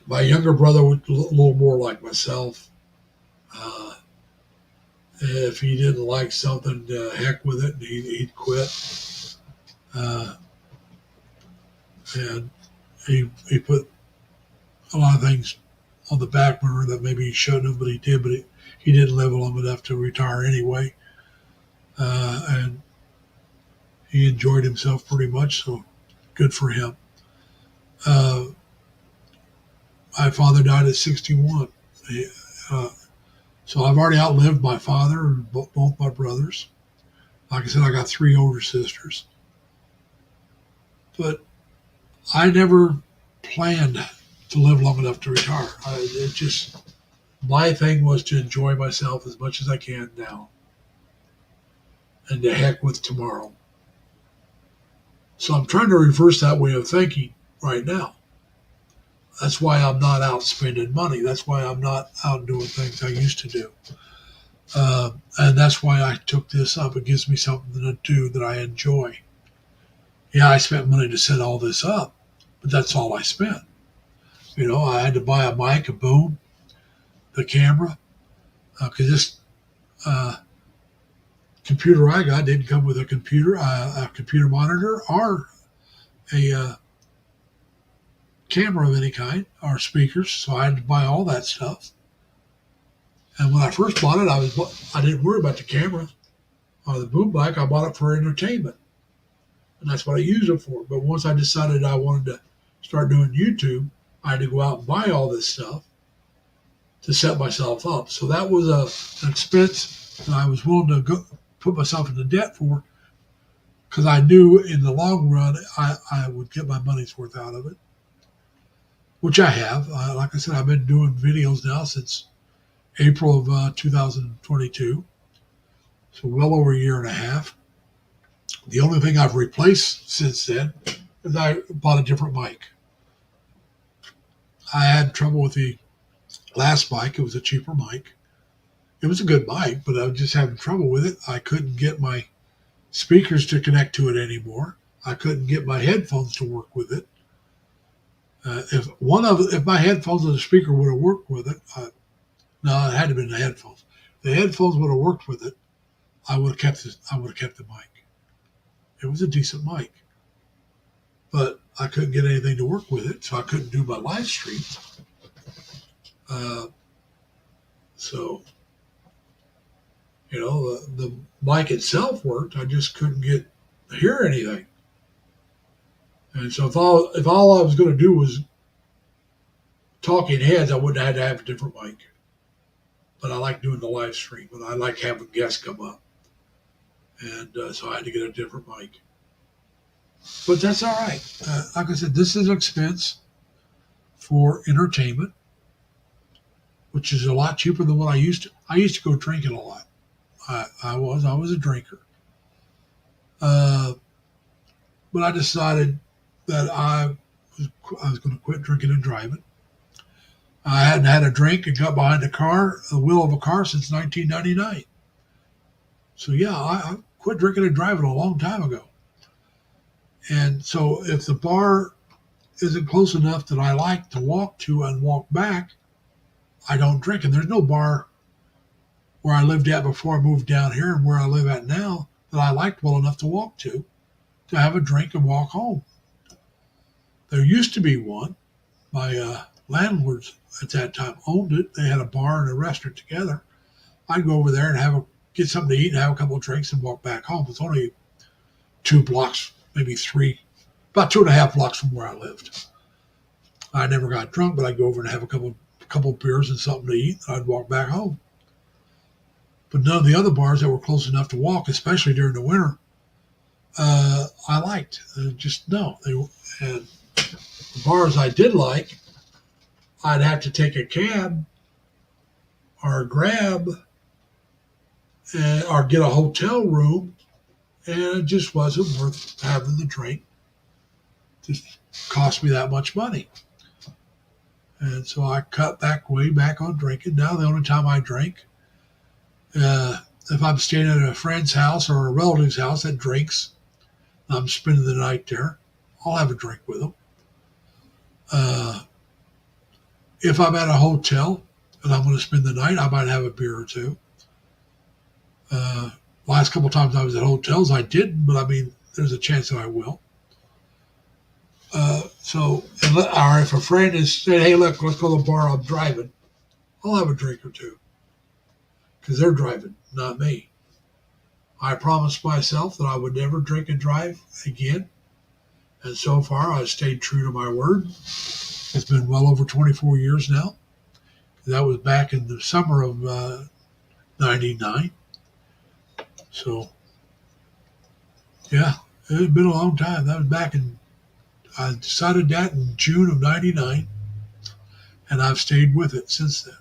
My younger brother was a little more like myself. If he didn't like something, heck with it, he'd quit. And he put a lot of things on the back burner that maybe he shouldn't have, but he did. But he didn't live long enough to retire anyway. And he enjoyed himself pretty much, so good for him. My father died at 61. So I've already outlived my father and both my brothers. Like I said, I got 3 older sisters. But I never planned to live long enough to retire. My thing was to enjoy myself as much as I can now. And to heck with tomorrow. So I'm trying to reverse that way of thinking right now. That's why I'm not out spending money. That's why I'm not out doing things I used to do. And that's why I took this up. It gives me something to do that I enjoy. Yeah, I spent money to set all this up, but that's all I spent. I had to buy a mic, a boom, the camera, because this computer I got didn't come with a computer monitor, or a camera of any kind, or speakers. So I had to buy all that stuff. And when I first bought it, I didn't worry about the camera or the boom mic. I bought it for entertainment, and that's what I used it for. But once I decided I wanted to start doing YouTube, I had to go out and buy all this stuff to set myself up. So that was an expense that I was willing to put myself into debt for, because I knew in the long run I would get my money's worth out of it, which I have. Like I said, I've been doing videos now since April of 2022, so well over a year and a half. The only thing I've replaced since then is I bought a different mic. I had trouble with the last mic. It was a cheaper mic. It was a good mic, but I was just having trouble with it. I couldn't get my speakers to connect to it anymore. I couldn't get my headphones to work with it. If my headphones and the speaker would have worked with it, no, it had to have been the headphones. If the headphones would have worked with it, I would have kept the mic. It was a decent mic, but I couldn't get anything to work with it, so I couldn't do my live stream. So, the mic itself worked. I just couldn't hear anything. And so if all I was going to do was talking heads, I wouldn't have had to have a different mic. But I like doing the live stream, and I like having guests come up. And so I had to get a different mic. But that's all right. Like I said, this is an expense for entertainment, which is a lot cheaper than what I used to. I used to go drinking a lot. I was a drinker. But I decided that I was going to quit drinking and driving. I hadn't had a drink and got behind the wheel of a car since 1999. So yeah, I quit drinking and driving a long time ago. And so if the bar isn't close enough that I like to walk to and walk back, I don't drink. And there's no bar where I lived at before I moved down here and where I live at now that I liked well enough to walk to have a drink and walk home. There used to be one. My landlords at that time owned it. They had a bar and a restaurant together. I'd go over there and get something to eat and have a couple of drinks and walk back home. It's only 2 blocks, maybe 3, about 2.5 blocks from where I lived. I never got drunk, but I'd go over and have a couple of beers and something to eat. And I'd walk back home. But none of the other bars that were close enough to walk, especially during the winter, I liked. Just no. And the bars I did like, I'd have to take a cab or a grab or get a hotel room, and it just wasn't worth having the drink. It just cost me that much money. And so I cut way back on drinking. Now the only time I drink, if I'm staying at a friend's house or a relative's house that drinks, I'm spending the night there, I'll have a drink with them. If I'm at a hotel and I'm going to spend the night, I might have a beer or two. Last couple of times I was at hotels, I didn't, but I mean, there's a chance that I will. Or if a friend is saying, hey, look, let's go to the bar, I'm driving, I'll have a drink or two because they're driving, not me. I promised myself that I would never drink and drive again. And so far, I've stayed true to my word. It's been well over 24 years now. That was back in the summer of 99. So, yeah, it's been a long time. That was I decided that in June of 99, and I've stayed with it since then.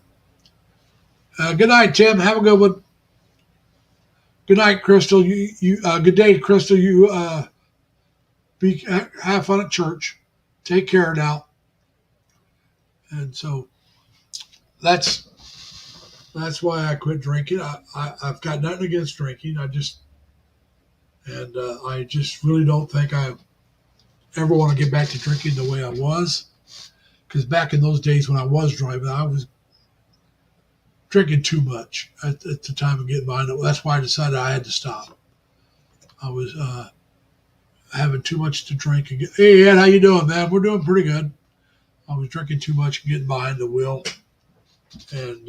Good night, Tim. Have a good one. Good night, Crystal. Good day, Crystal. You have fun at church. Take care now. And so that's why I quit drinking. I've got nothing against drinking. I just really don't think I ever want to get back to drinking the way I was. Because back in those days when I was driving, I was drinking too much at the time of getting behind it. That's why I decided I had to stop. I was having too much to drink. Hey, Ed, how you doing, man? We're doing pretty good. I was drinking too much and getting behind the wheel. And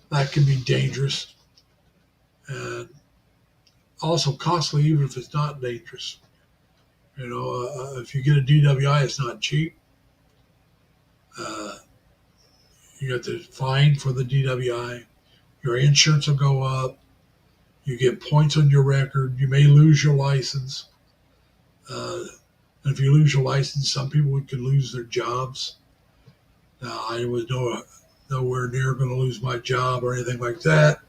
that can be dangerous. And also costly, even if it's not dangerous. You know, if you get a DWI, it's not cheap. You get the fine for the DWI. Your insurance will go up. You get points on your record. You may lose your license. And if you lose your license, some people could lose their jobs. Now, I was nowhere near going to lose my job or anything like that.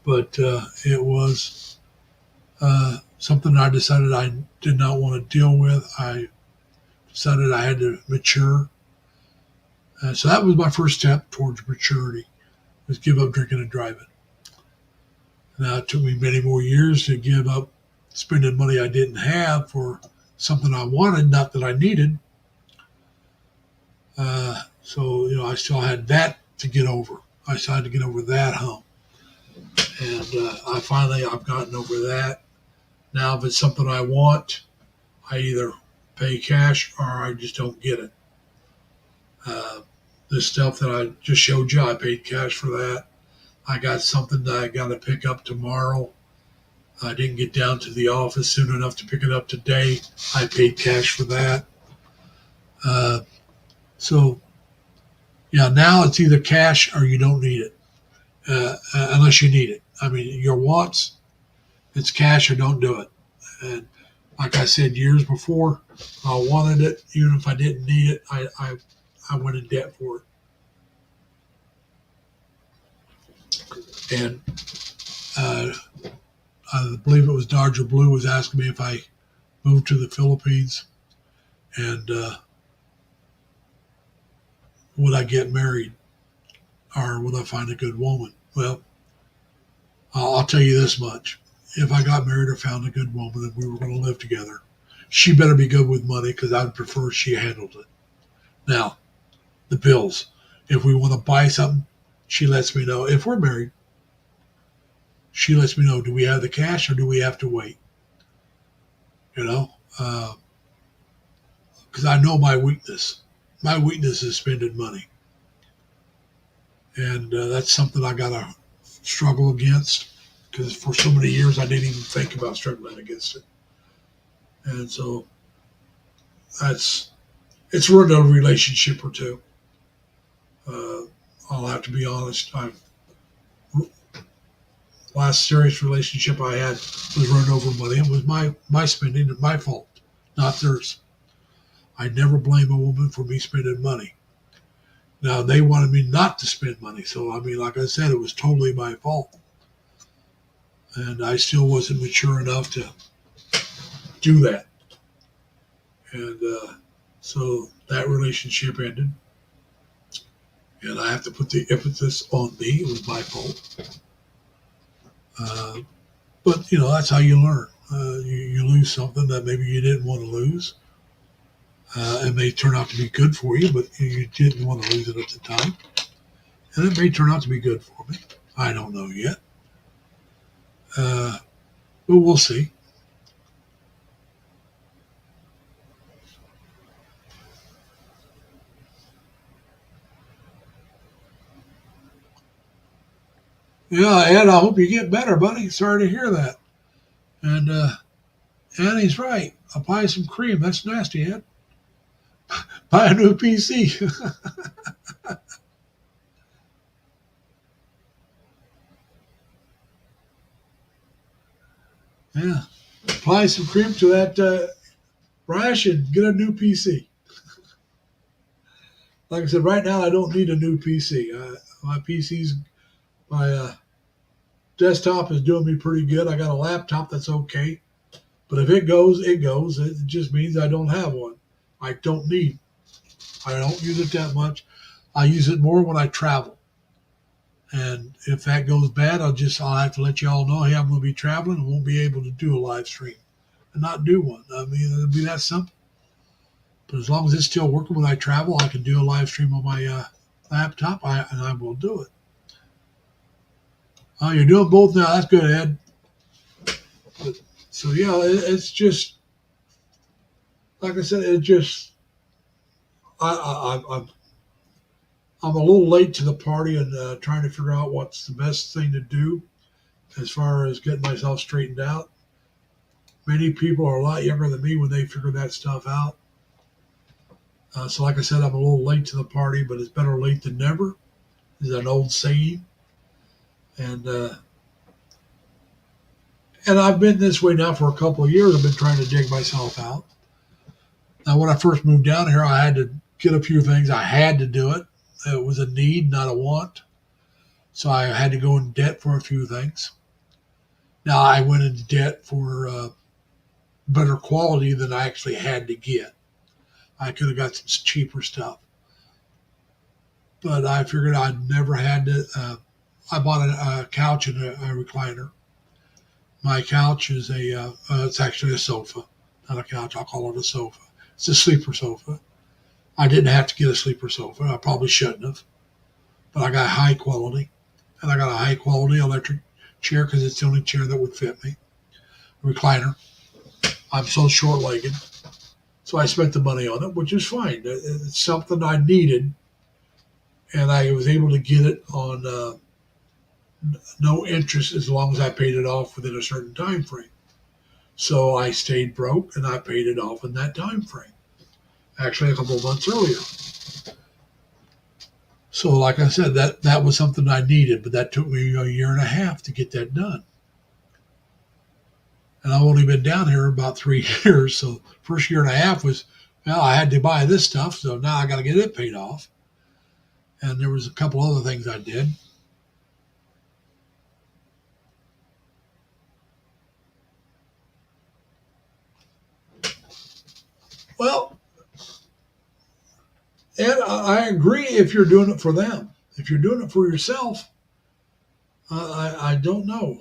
But it was something I decided I did not want to deal with. I decided I had to mature. So that was my first step towards maturity, was give up drinking and driving. Now, it took me many more years to give up spending money I didn't have for something I wanted, not that I needed. So, I still had that to get over. I still had to get over that hump. And I've gotten over that. Now, if it's something I want, I either pay cash or I just don't get it. The stuff that I just showed you, I paid cash for that. I got something that I got to pick up tomorrow. I didn't get down to the office soon enough to pick it up today. I paid cash for that. Now it's either cash or you don't need it, unless you need it. I mean, your wants, it's cash or don't do it. And like I said years before, I wanted it. Even if I didn't need it, I went in debt for it. And I believe it was Dodger Blue was asking me if I moved to the Philippines and would I get married or would I find a good woman? Well, I'll tell you this much. If I got married or found a good woman and we were going to live together, she better be good with money because I'd prefer she handled it. Now, the bills. If we want to buy something, she lets me know. If we're married, she lets me know, do we have the cash or do we have to wait? Because I know my weakness. My weakness is spending money. And that's something I got to struggle against because for so many years I didn't even think about struggling against it. And so it's ruined a relationship or two. Uh, I'll have to be honest. Last serious relationship I had was run over money. It was my spending and my fault, not theirs. I never blame a woman for me spending money. Now they wanted me not to spend money, so I mean, like I said, it was totally my fault, and I still wasn't mature enough to do that, and so that relationship ended, and I have to put the emphasis on me. It was my fault, but you know that's how you learn. You lose something that maybe you didn't want to lose. It may turn out to be good for you, but you didn't want to lose it at the time. And it may turn out to be good for me. I don't know yet. But we'll see. Yeah, Ed, I hope you get better, buddy. Sorry to hear that. And Annie's right. Apply some cream. That's nasty, Ed. Buy a new PC. Yeah. Apply some cream to that rash and get a new PC. Like I said, right now I don't need a new PC. My desktop is doing me pretty good. I got a laptop that's okay. But if it goes, it goes. It just means I don't have one. I don't need. I don't use it that much. I use it more when I travel. And if that goes bad, I'll have to let you all know, hey, I'm going to be traveling and won't be able to do a live stream and not do one. I mean, it'll be that simple. But as long as it's still working when I travel, I can do a live stream on my laptop, and I will do it. Oh, you're doing both now. That's good, Ed. So yeah, it's just like I said. It just I'm a little late to the party and trying to figure out what's the best thing to do as far as getting myself straightened out. Many people are a lot younger than me when they figure that stuff out. So like I said, I'm a little late to the party, but it's better late than never, is an old saying. And I've been this way now for a couple of years. I've been trying to dig myself out. Now, when I first moved down here, I had to get a few things. I had to do it. It was a need, not a want. So I had to go in debt for a few things. Now, I went into debt for better quality than I actually had to get. I could have got some cheaper stuff. But I figured I'd never had to. I bought a couch and a recliner. My couch is it's actually a sofa, not a couch. I'll call it a sofa. It's a sleeper sofa. I didn't have to get a sleeper sofa. I probably shouldn't have. But I got high quality. And I got a high quality electric chair because it's the only chair that would fit me. Recliner. I'm so short legged. So I spent the money on it, which is fine. It's something I needed. And I was able to get it on no interest as long as I paid it off within a certain time frame. So I stayed broke and I paid it off in that time frame. Actually, a couple of months earlier. So, like I said, that was something I needed, but that took me a year and a half to get that done. And I've only been down here about 3 years. So, first year and a half was, well, I had to buy this stuff, so now I got to get it paid off. And there was a couple other things I did. Well, and I agree if you're doing it for them. If you're doing it for yourself, I don't know.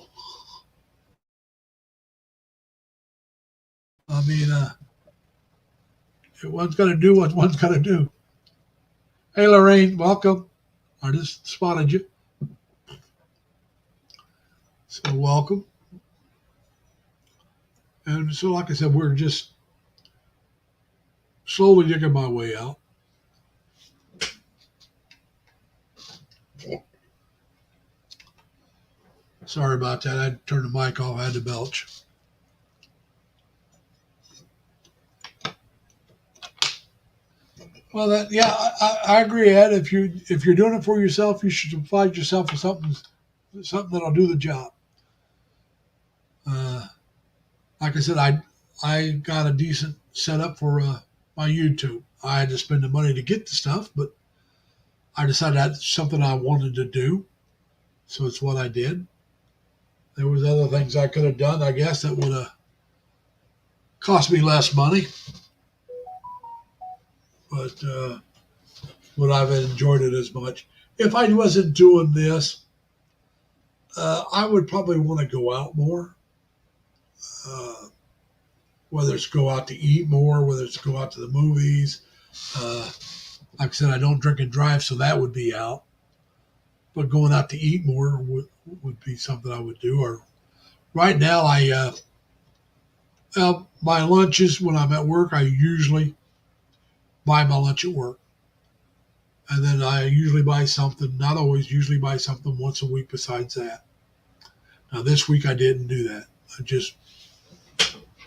I mean, one's got to do what one's got to do. Hey, Lorraine, welcome. I just spotted you. So, welcome. And so, like I said, we're just slowly digging my way out. Sorry about that. I turned the mic off. I had to belch. Well, I agree, Ed. If you're doing it for yourself, you should provide yourself with something that'll do the job. Uh, like I said, I got a decent setup for my YouTube. I had to spend the money to get the stuff, but I decided that's something I wanted to do, so it's what I did. There was other things I could have done, I guess, that would have cost me less money, but would I've enjoyed it as much. If I wasn't doing this, I would probably want to go out more. Uh, whether it's go out to eat more, whether it's go out to the movies. Like I said, I don't drink and drive, so that would be out. But going out to eat more would be something I would do. Or right now, my lunches when I'm at work, I usually buy my lunch at work, and then I usually buy something. Not always, usually buy something once a week. Besides that, now this week I didn't do that.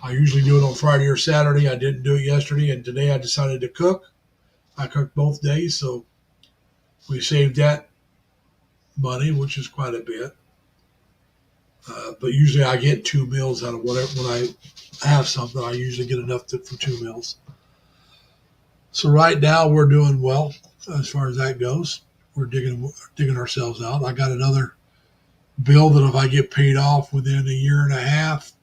I usually do it on Friday or Saturday. I didn't do it yesterday, and today I decided to cook. I cooked both days, so we saved that money, which is quite a bit. But usually I get 2 meals out of whatever. When I have something, I usually get enough for 2 meals. So right now we're doing well as far as that goes. We're digging ourselves out. I got another bill that if I get paid off within a year and a half,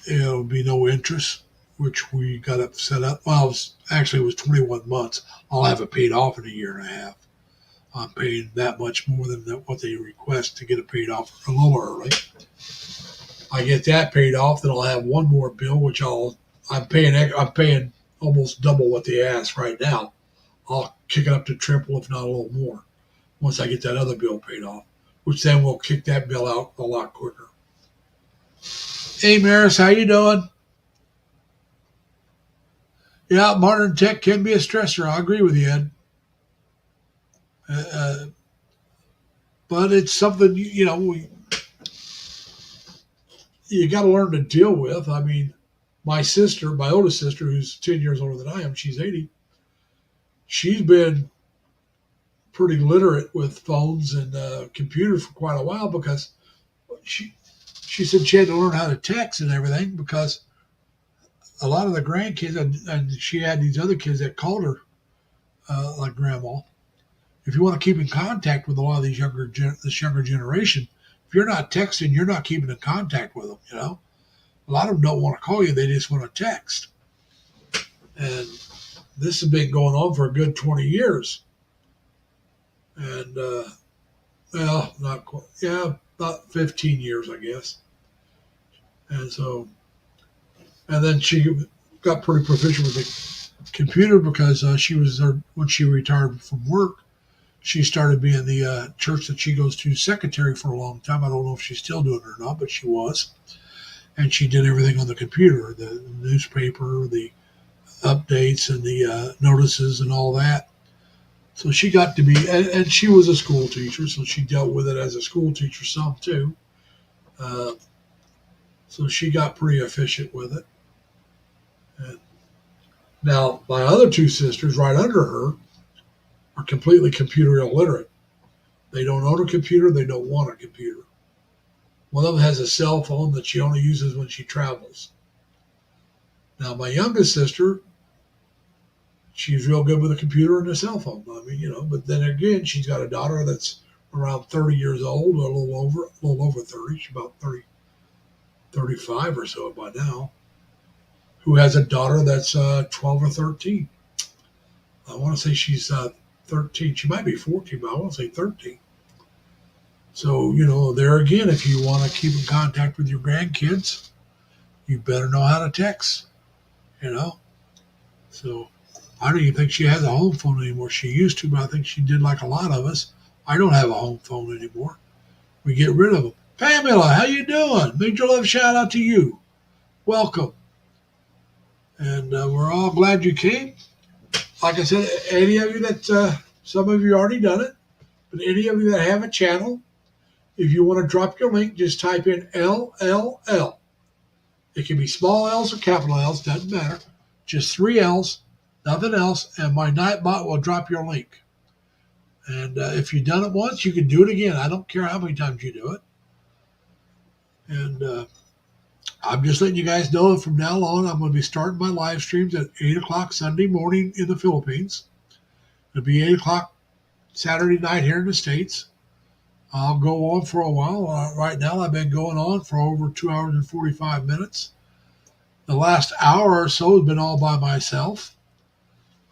it'll be no interest, which we got it set up. Well, it was 21 months. I'll have it paid off in a year and a half. I'm paying that much more than what they request to get it paid off a little early. I get that paid off, then I'll have one more bill, which I'm paying almost double what they ask right now. I'll kick it up to triple, if not a little more, once I get that other bill paid off, which then will kick that bill out a lot quicker. Hey, Maris, how you doing? Yeah, modern tech can be a stressor. I agree with you, Ed. But it's something you got to learn to deal with. I mean, my oldest sister, who's 10 years older than I am, she's 80. She's been pretty literate with phones and computers for quite a while because she said she had to learn how to text and everything because a lot of the grandkids, and she had these other kids that called her like grandma. If you want to keep in contact with a lot of this younger generation, if you're not texting, you're not keeping in contact with them. A lot of them don't want to call you; they just want to text. And this has been going on for a good 20 years. And well, not quite. Yeah, about 15 years, I guess. And then she got pretty proficient with the computer because when she retired from work, she started being the church that she goes to secretary for a long time. I don't know if she's still doing it or not, but she was. And she did everything on the computer, the newspaper, the updates, and the notices and all that. So she got to be, and she was a school teacher, so she dealt with it as a school teacher some too. So she got pretty efficient with it. And now, my other 2 sisters right under her are completely computer illiterate. They don't own a computer. They don't want a computer. One of them has a cell phone that she only uses when she travels. Now, my youngest sister, she's real good with a computer and a cell phone. I mean, but then again, she's got a daughter that's around 30 years old, a little over 30. She's about 30, 35 or so by now, who has a daughter that's 12 or 13. I want to say she's 13. She might be 14, but I want to say 13. So, there again, if you want to keep in contact with your grandkids, you better know how to text, So I don't even think she has a home phone anymore. She used to, but I think she did like a lot of us. I don't have a home phone anymore. We get rid of them. Pamela, how you doing? Major love shout out to you. Welcome. And we're all glad you came. Like I said, any of you that, some of you already done it, but any of you that have a channel, If you want to drop your link, just type in LLL. It can be small L's or capital L's, doesn't matter. Just 3 L's, nothing else, and my Nightbot will drop your link. And if you've done it once, you can do it again. I don't care how many times you do it. And I'm just letting you guys know that from now on, I'm going to be starting my live streams at 8 o'clock Sunday morning in the Philippines. It'll be 8 o'clock Saturday night here in the States. I'll go on for a while. Right now, I've been going on for over 2 hours and 45 minutes. The last hour or so has been all by myself.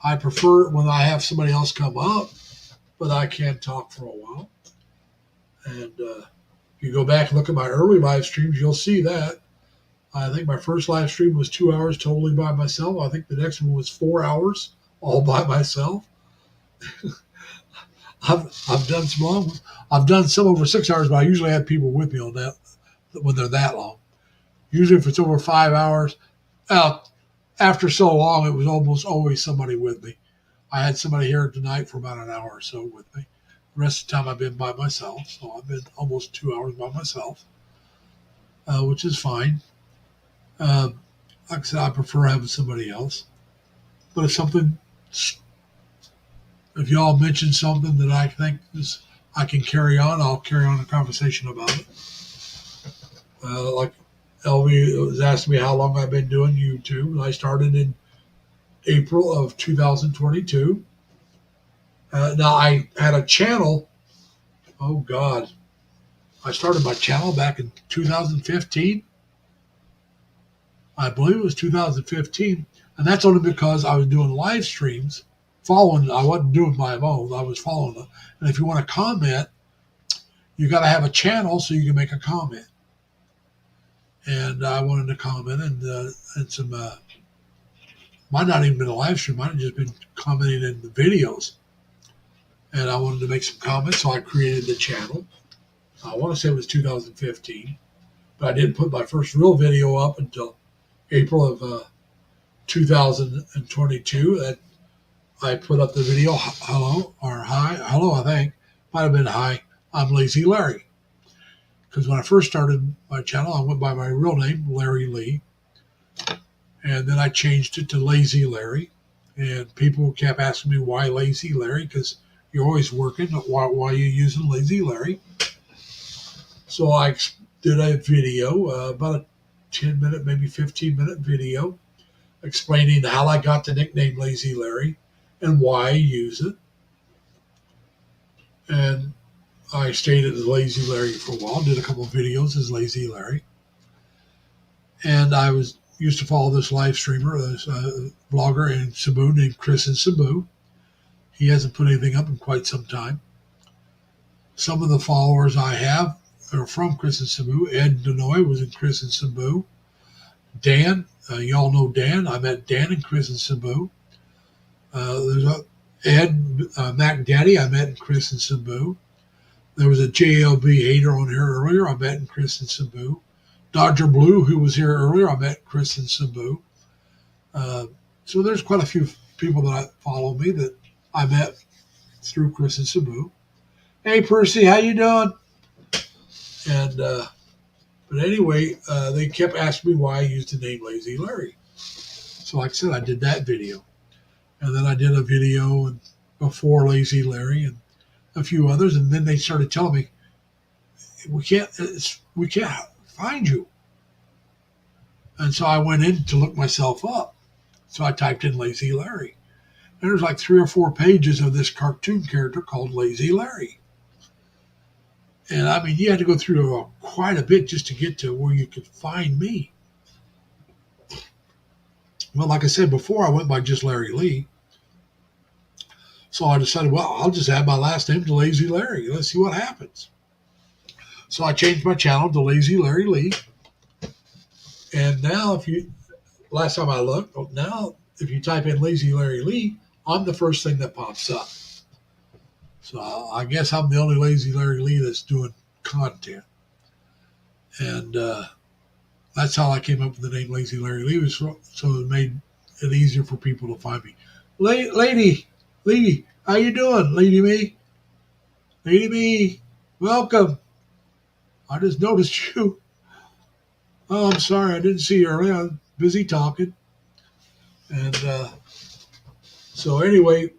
I prefer it when I have somebody else come up, but I can talk for a while. And if you go back and look at my early live streams, you'll see that. I think my first live stream was 2 hours totally by myself. I think the next one was 4 hours all by myself. I've done some long ones. I've done some over 6 hours, but I usually have people with me on that when they're that long. Usually if it's over 5 hours, after so long, it was almost always somebody with me. I had somebody here tonight for about an hour or so with me. The rest of the time I've been by myself, so I've been almost 2 hours by myself, which is fine. Like I said, I prefer having somebody else. But if y'all mention something that I think I can carry on, I'll carry on a conversation about it. Like LV was asking me how long I've been doing YouTube. I started in April of 2022. Now I had a channel. Oh God, I started my channel back in 2015. I believe it was 2015, and that's only because I was doing live streams, following. I wasn't doing my own. I was following them. And if you want to comment, you got to have a channel so you can make a comment. And I wanted to comment, and some might not even been a live stream. Might have just been commenting in the videos. And I wanted to make some comments, so I created the channel. I want to say it was 2015, but I didn't put my first real video up until April of 2022. That I put up the video, hello, I think. Might have been hi, I'm Lazy Larry. Because when I first started my channel, I went by my real name, Larry Lee. And then I changed it to Lazy Larry. And people kept asking me, why Lazy Larry? Because you're always working. Why are you using Lazy Larry? So I did a video, about a 10-minute, maybe 15-minute video, explaining how I got the nickname Lazy Larry and why I use it. And I stayed as Lazy Larry for a while, did a couple of videos as Lazy Larry. And I used to follow this live streamer, this vlogger in Cebu named Chris in Cebu. He hasn't put anything up in quite some time. Some of the followers I have are from Chris in Cebu. Ed Denoy was in Chris in Cebu. Dan, y'all know Dan. I met Dan and Chris in Cebu. There's Ed Mac Daddy. I met in Chris in Cebu. There was a JLB hater on here earlier. I met in Chris in Cebu. Dodger Blue, who was here earlier, I met Chris in Cebu. So there's quite a few people that follow me that I met through Chris in Cebu. Hey, Percy, how you doing? And but anyway, they kept asking me why I used the name Lazy Larry. So like I said, I did that video. And then I did a video before Lazy Larry and a few others. And then they started telling me, we can't find you. And so I went in to look myself up. So I typed in Lazy Larry. And there's like 3 or 4 pages of this cartoon character called Lazy Larry. And I mean, you had to go through quite a bit just to get to where you could find me. Well, like I said before, I went by just Larry Lee. So I decided, well, I'll just add my last name to Lazy Larry. Let's see what happens. So I changed my channel to Lazy Larry Lee. And now last time I looked, now if you type in Lazy Larry Lee, I'm the first thing that pops up. So I guess I'm the only Lazy Larry Lee that's doing content. And that's how I came up with the name Lazy Larry Lee, so it made it easier for people to find me. Lady, how you doing? Lady Me, welcome. I just noticed you. Oh, I'm sorry, I didn't see you earlier. I was busy talking. And so, anyway,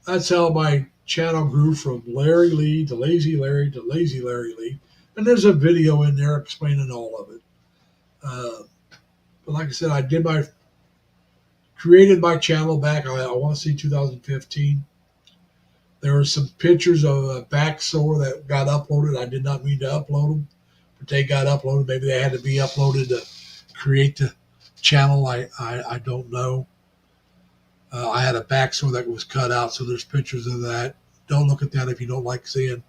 that's how my channel grew from Larry Lee to Lazy Larry to Lazy Larry Lee. And there's a video in there explaining all of it. But like I said, created my channel back, I want to say 2015. There were some pictures of a back sore that got uploaded. I did not mean to upload them, but they got uploaded. Maybe they had to be uploaded to create the channel. I don't know. I had a back sore that was cut out, so there's pictures of that. Don't look at that if you don't like seeing.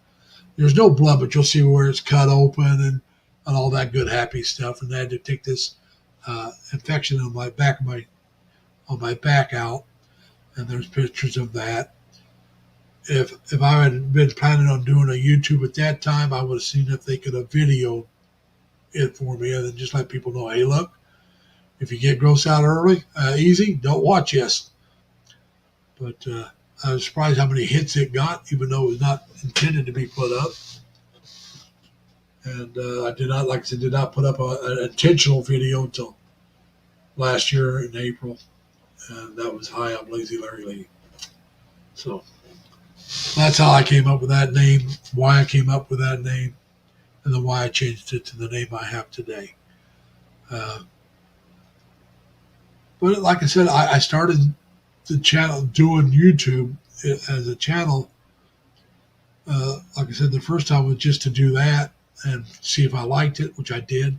There's no blood, but you'll see where it's cut open and all that good happy stuff. And I had to take this infection on my back out, and there's pictures of that. If I had been planning on doing a YouTube at that time, I would have seen if they could have videoed it for me, and then just let people know, hey, look, if you get gross out early, easy, don't watch this. But I was surprised how many hits it got, even though it was not intended to be put up. And I did not, like I said, did not put up an intentional video until last year in April, and that was Hi, I'm Lazy Larry Lee. So that's how I came up with that name, why I came up with that name, and then why I changed it to the name I have today. But like I said, I started the channel doing YouTube as a channel. Like I said, the first time was just to do that and see if I liked it, which I did.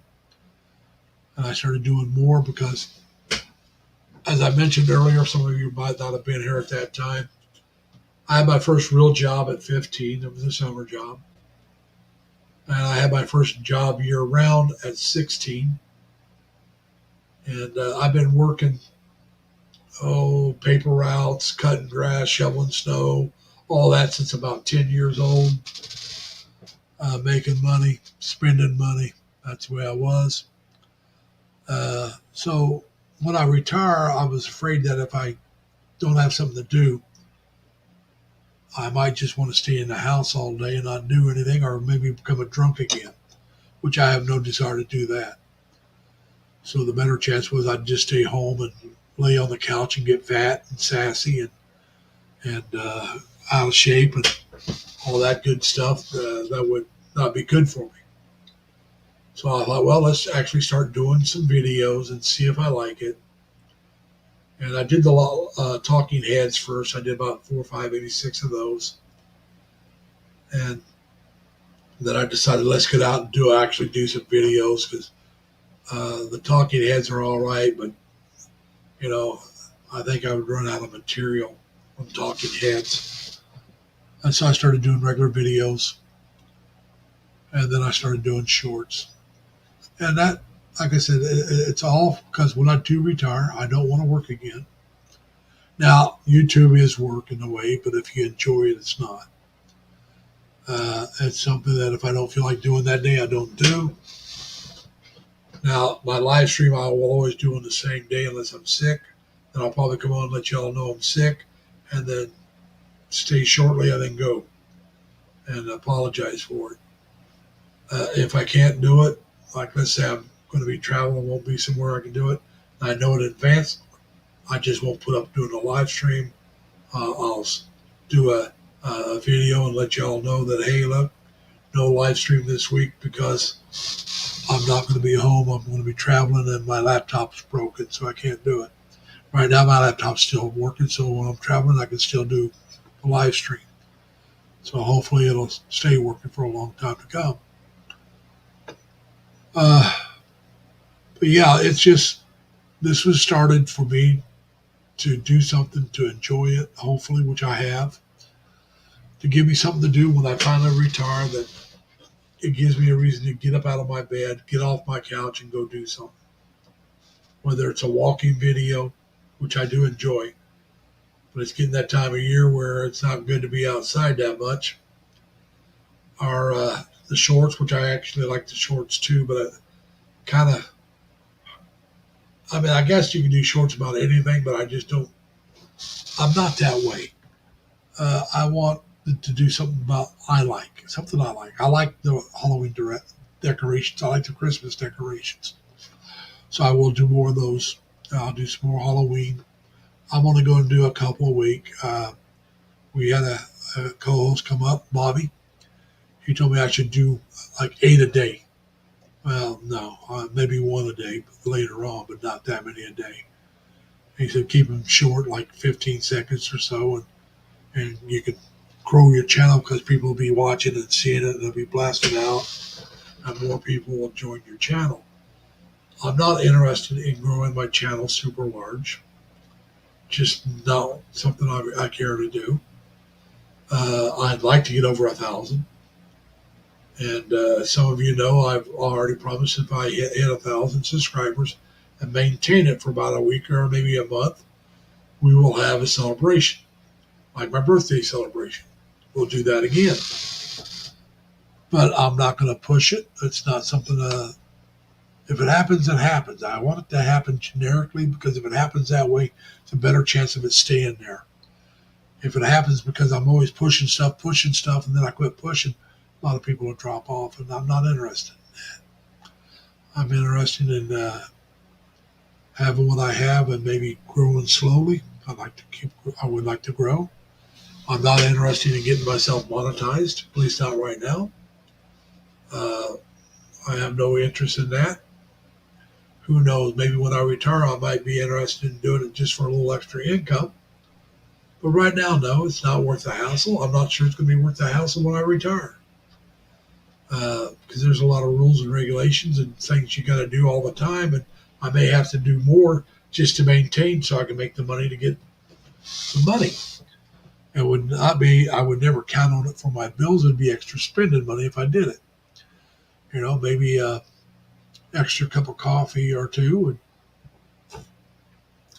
And I started doing more because, as I mentioned earlier, some of you might not have been here at that time. I had my first real job at 15. It was a summer job. And I had my first job year round at 16. And I've been working, paper routes, cutting grass, shoveling snow, all that since about 10 years old. Making money, spending money. That's the way I was. So when I retire, I was afraid that if I don't have something to do, I might just want to stay in the house all day and not do anything, or maybe become a drunk again, which I have no desire to do that. So the better chance was I'd just stay home and lay on the couch and get fat and sassy and out of shape and all that good stuff that would not be good for me. So I thought, well, let's actually start doing some videos and see if I like it. And I did the talking heads first. I did about 4, 5, 86 of those. And then I decided, let's get out and actually do some videos, because the talking heads are all right, but, I think I would run out of material on talking heads. And so I started doing regular videos. And then I started doing shorts. And that, like I said, it's all because when I do retire, I don't want to work again. Now, YouTube is work in a way, but if you enjoy it, it's not. It's something that if I don't feel like doing that day, I don't do. Now, my live stream I will always do on the same day unless I'm sick. Then I'll probably come on and let y'all know I'm sick, and then stay shortly and then go and apologize for it. If I can't do it, like let's say I'm going to be traveling, won't be somewhere I can do it, and I know it in advance, I just won't put up doing a live stream. I'll do a video and let y'all know that, hey, look, no live stream this week because I'm not going to be home. I'm going to be traveling and my laptop's broken, so I can't do it. Right now, my laptop's still working, so when I'm traveling, I can still do a live stream. So hopefully it'll stay working for a long time to come. But yeah, it's just, this was started for me to do something to enjoy it, hopefully, which I have, to give me something to do when I finally retire, that it gives me a reason to get up out of my bed, get off my couch and go do something. Whether it's a walking video, which I do enjoy, but it's getting that time of year where it's not good to be outside that much, or the shorts, which I actually like the shorts too, but I guess you can do shorts about anything, but I just don't, I'm not that way. I want to do something something I like. I like the Halloween decorations. I like the Christmas decorations. So I will do more of those. I'll do some more Halloween. I'm only going to do a couple a week. We had a co-host come up, Bobby. He told me I should do like 8 a day. Well, no, maybe one a day later on, but not that many a day. He said keep them short, like 15 seconds or so, and you can grow your channel because people will be watching and seeing it, and it'll be blasted out, and more people will join your channel. I'm not interested in growing my channel super large. Just not something I care to do. I'd like to get over 1,000. And some of you know I've already promised if I hit 1,000 subscribers and maintain it for about a week or maybe a month, we will have a celebration, like my birthday celebration. We'll do that again. But I'm not going to push it. It's not something if it happens, it happens. I want it to happen generically because if it happens that way, it's a better chance of it staying there. If it happens because I'm always pushing stuff, and then I quit pushing, a lot of people will drop off, and I'm not interested in that. I'm interested in having what I have and maybe growing slowly. I would like to grow. I'm not interested in getting myself monetized, at least not right now. I have no interest in that. Who knows? Maybe when I retire, I might be interested in doing it just for a little extra income. But right now, no, it's not worth the hassle. I'm not sure it's going to be worth the hassle when I retire. Because there's a lot of rules and regulations and things you got to do all the time. And I may have to do more just to maintain so I can make the money to get some money. It would not be, I would never count on it for my bills. It would be extra spending money if I did it. Maybe extra cup of coffee or two, and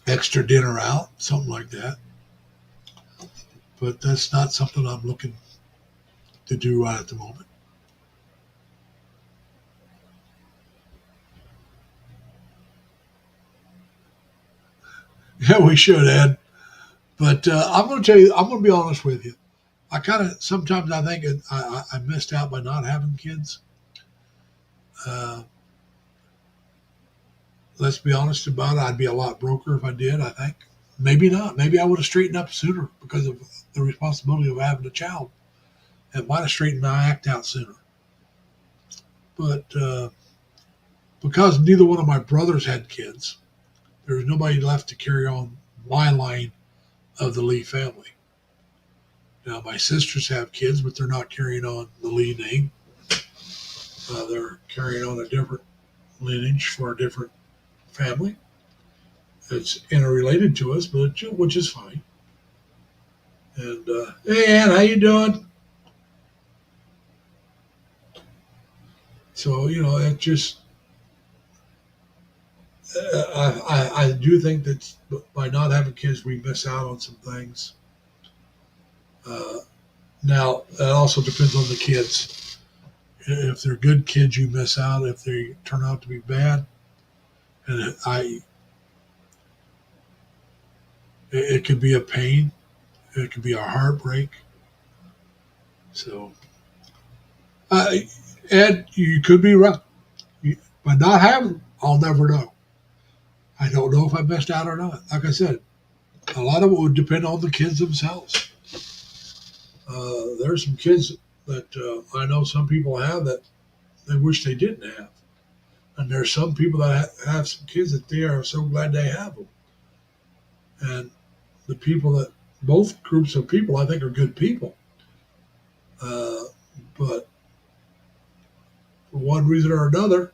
extra dinner out, something like that. But that's not something I'm looking to do right at the moment. Yeah, we should, Ed. But I'm going to tell you, I'm going to be honest with you. Sometimes I think I missed out by not having kids. Let's be honest about it. I'd be a lot broker if I did, I think. Maybe not. Maybe I would have straightened up sooner because of the responsibility of having a child. It might have straightened my act out sooner. But because neither one of my brothers had kids, there was nobody left to carry on my line of the Lee family. Now, my sisters have kids, but they're not carrying on the Lee name. They're carrying on a different lineage for a different family. It's interrelated to us, but which is fine. And hey, Ann, how you doing? So it just I do think that by not having kids, we miss out on some things. Now that also depends on the kids. If they're good kids, you miss out. If they turn out to be bad, and it could be a pain. It could be a heartbreak. So, Ed, you could be right. By not having them, I'll never know. I don't know if I missed out or not. Like I said, a lot of it would depend on the kids themselves. There's some kids that I know some people have that they wish they didn't have. And there's some people that have some kids that they are so glad they have them. And the people that, both groups of people, I think are good people. But for one reason or another,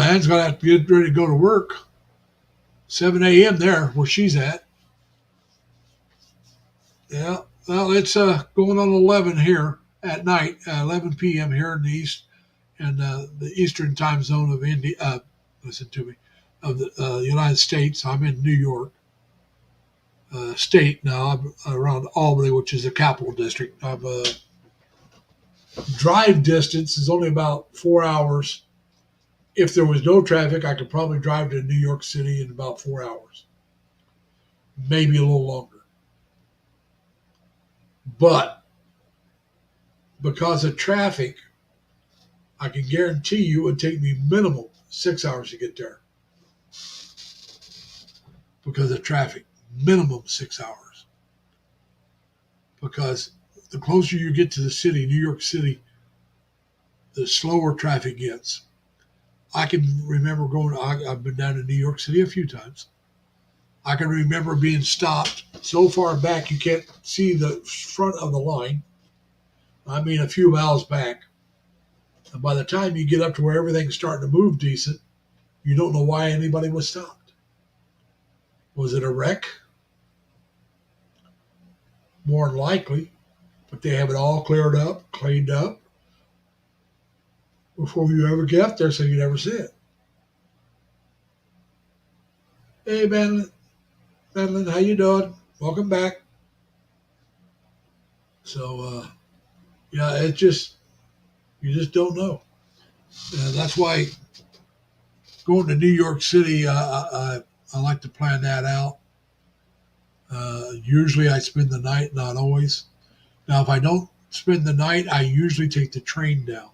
Ann's going to have to get ready to go to work. 7 a.m. there where she's at. Yeah, well, it's going on 11 here at night, 11 p.m. here in the east, and the eastern time zone of India. Listen to me, of the United States. I'm in New York State now. I'm around Albany, which is the capital district. Drive distance is only about 4 hours. If there was no traffic, I could probably drive to New York City in about 4 hours. maybe a little longer. But because of traffic, I can guarantee you it would take me minimum 6 hours to get there. Because of traffic, minimum 6 hours. Because the closer you get to the city, New York City, the slower traffic gets. I can remember I've been down to New York City a few times. I can remember being stopped so far back you can't see the front of the line. I mean, a few miles back. And by the time you get up to where everything's starting to move decent, you don't know why anybody was stopped. Was it a wreck? More than likely. But they have it all cleared up, cleaned up before you ever get up there, so you never see it. Hey, Madeline, how you doing? Welcome back. So, yeah, you just don't know. That's why going to New York City, I like to plan that out. Usually I spend the night, not always. Now, if I don't spend the night, I usually take the train down.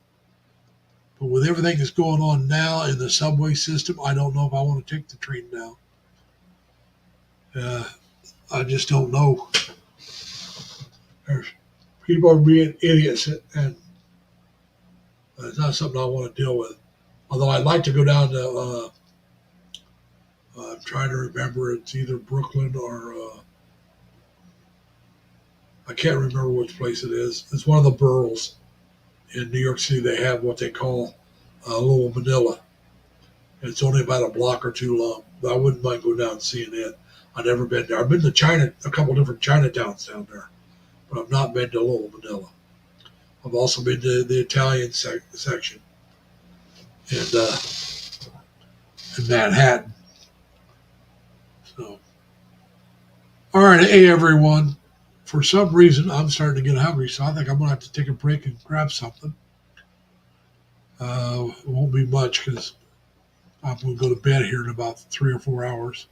But with everything that's going on now in the subway system, I don't know if I want to take the train down. I just don't know. People are being idiots, and it's not something I want to deal with. Although I'd like to go down to, I'm trying to remember, it's either Brooklyn or, I can't remember which place it is. It's one of the boroughs in New York City. They have what they call Little Manila. It's only about a block or two long. But I wouldn't mind going down and seeing it. I've never been there. I've been to China, a couple different Chinatowns down there, but I've not been to Little Manila. I've also been to the Italian section and in Manhattan. So, all right, hey everyone. For some reason, I'm starting to get hungry, so I think I'm going to have to take a break and grab something. It won't be much because I'm going to go to bed here in about 3 or 4 hours.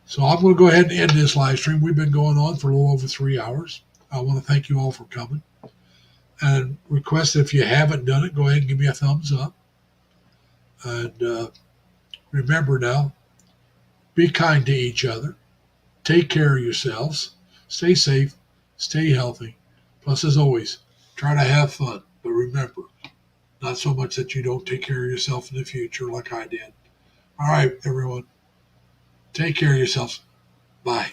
So I'm going to go ahead and end this live stream. We've been going on for a little over 3 hours. I want to thank you all for coming. And request if you haven't done it, go ahead and give me a thumbs up. And remember now, be kind to each other. Take care of yourselves. Stay safe. Stay healthy. Plus, as always, try to have fun. But remember, not so much that you don't take care of yourself in the future like I did. All right, everyone. Take care of yourselves. Bye.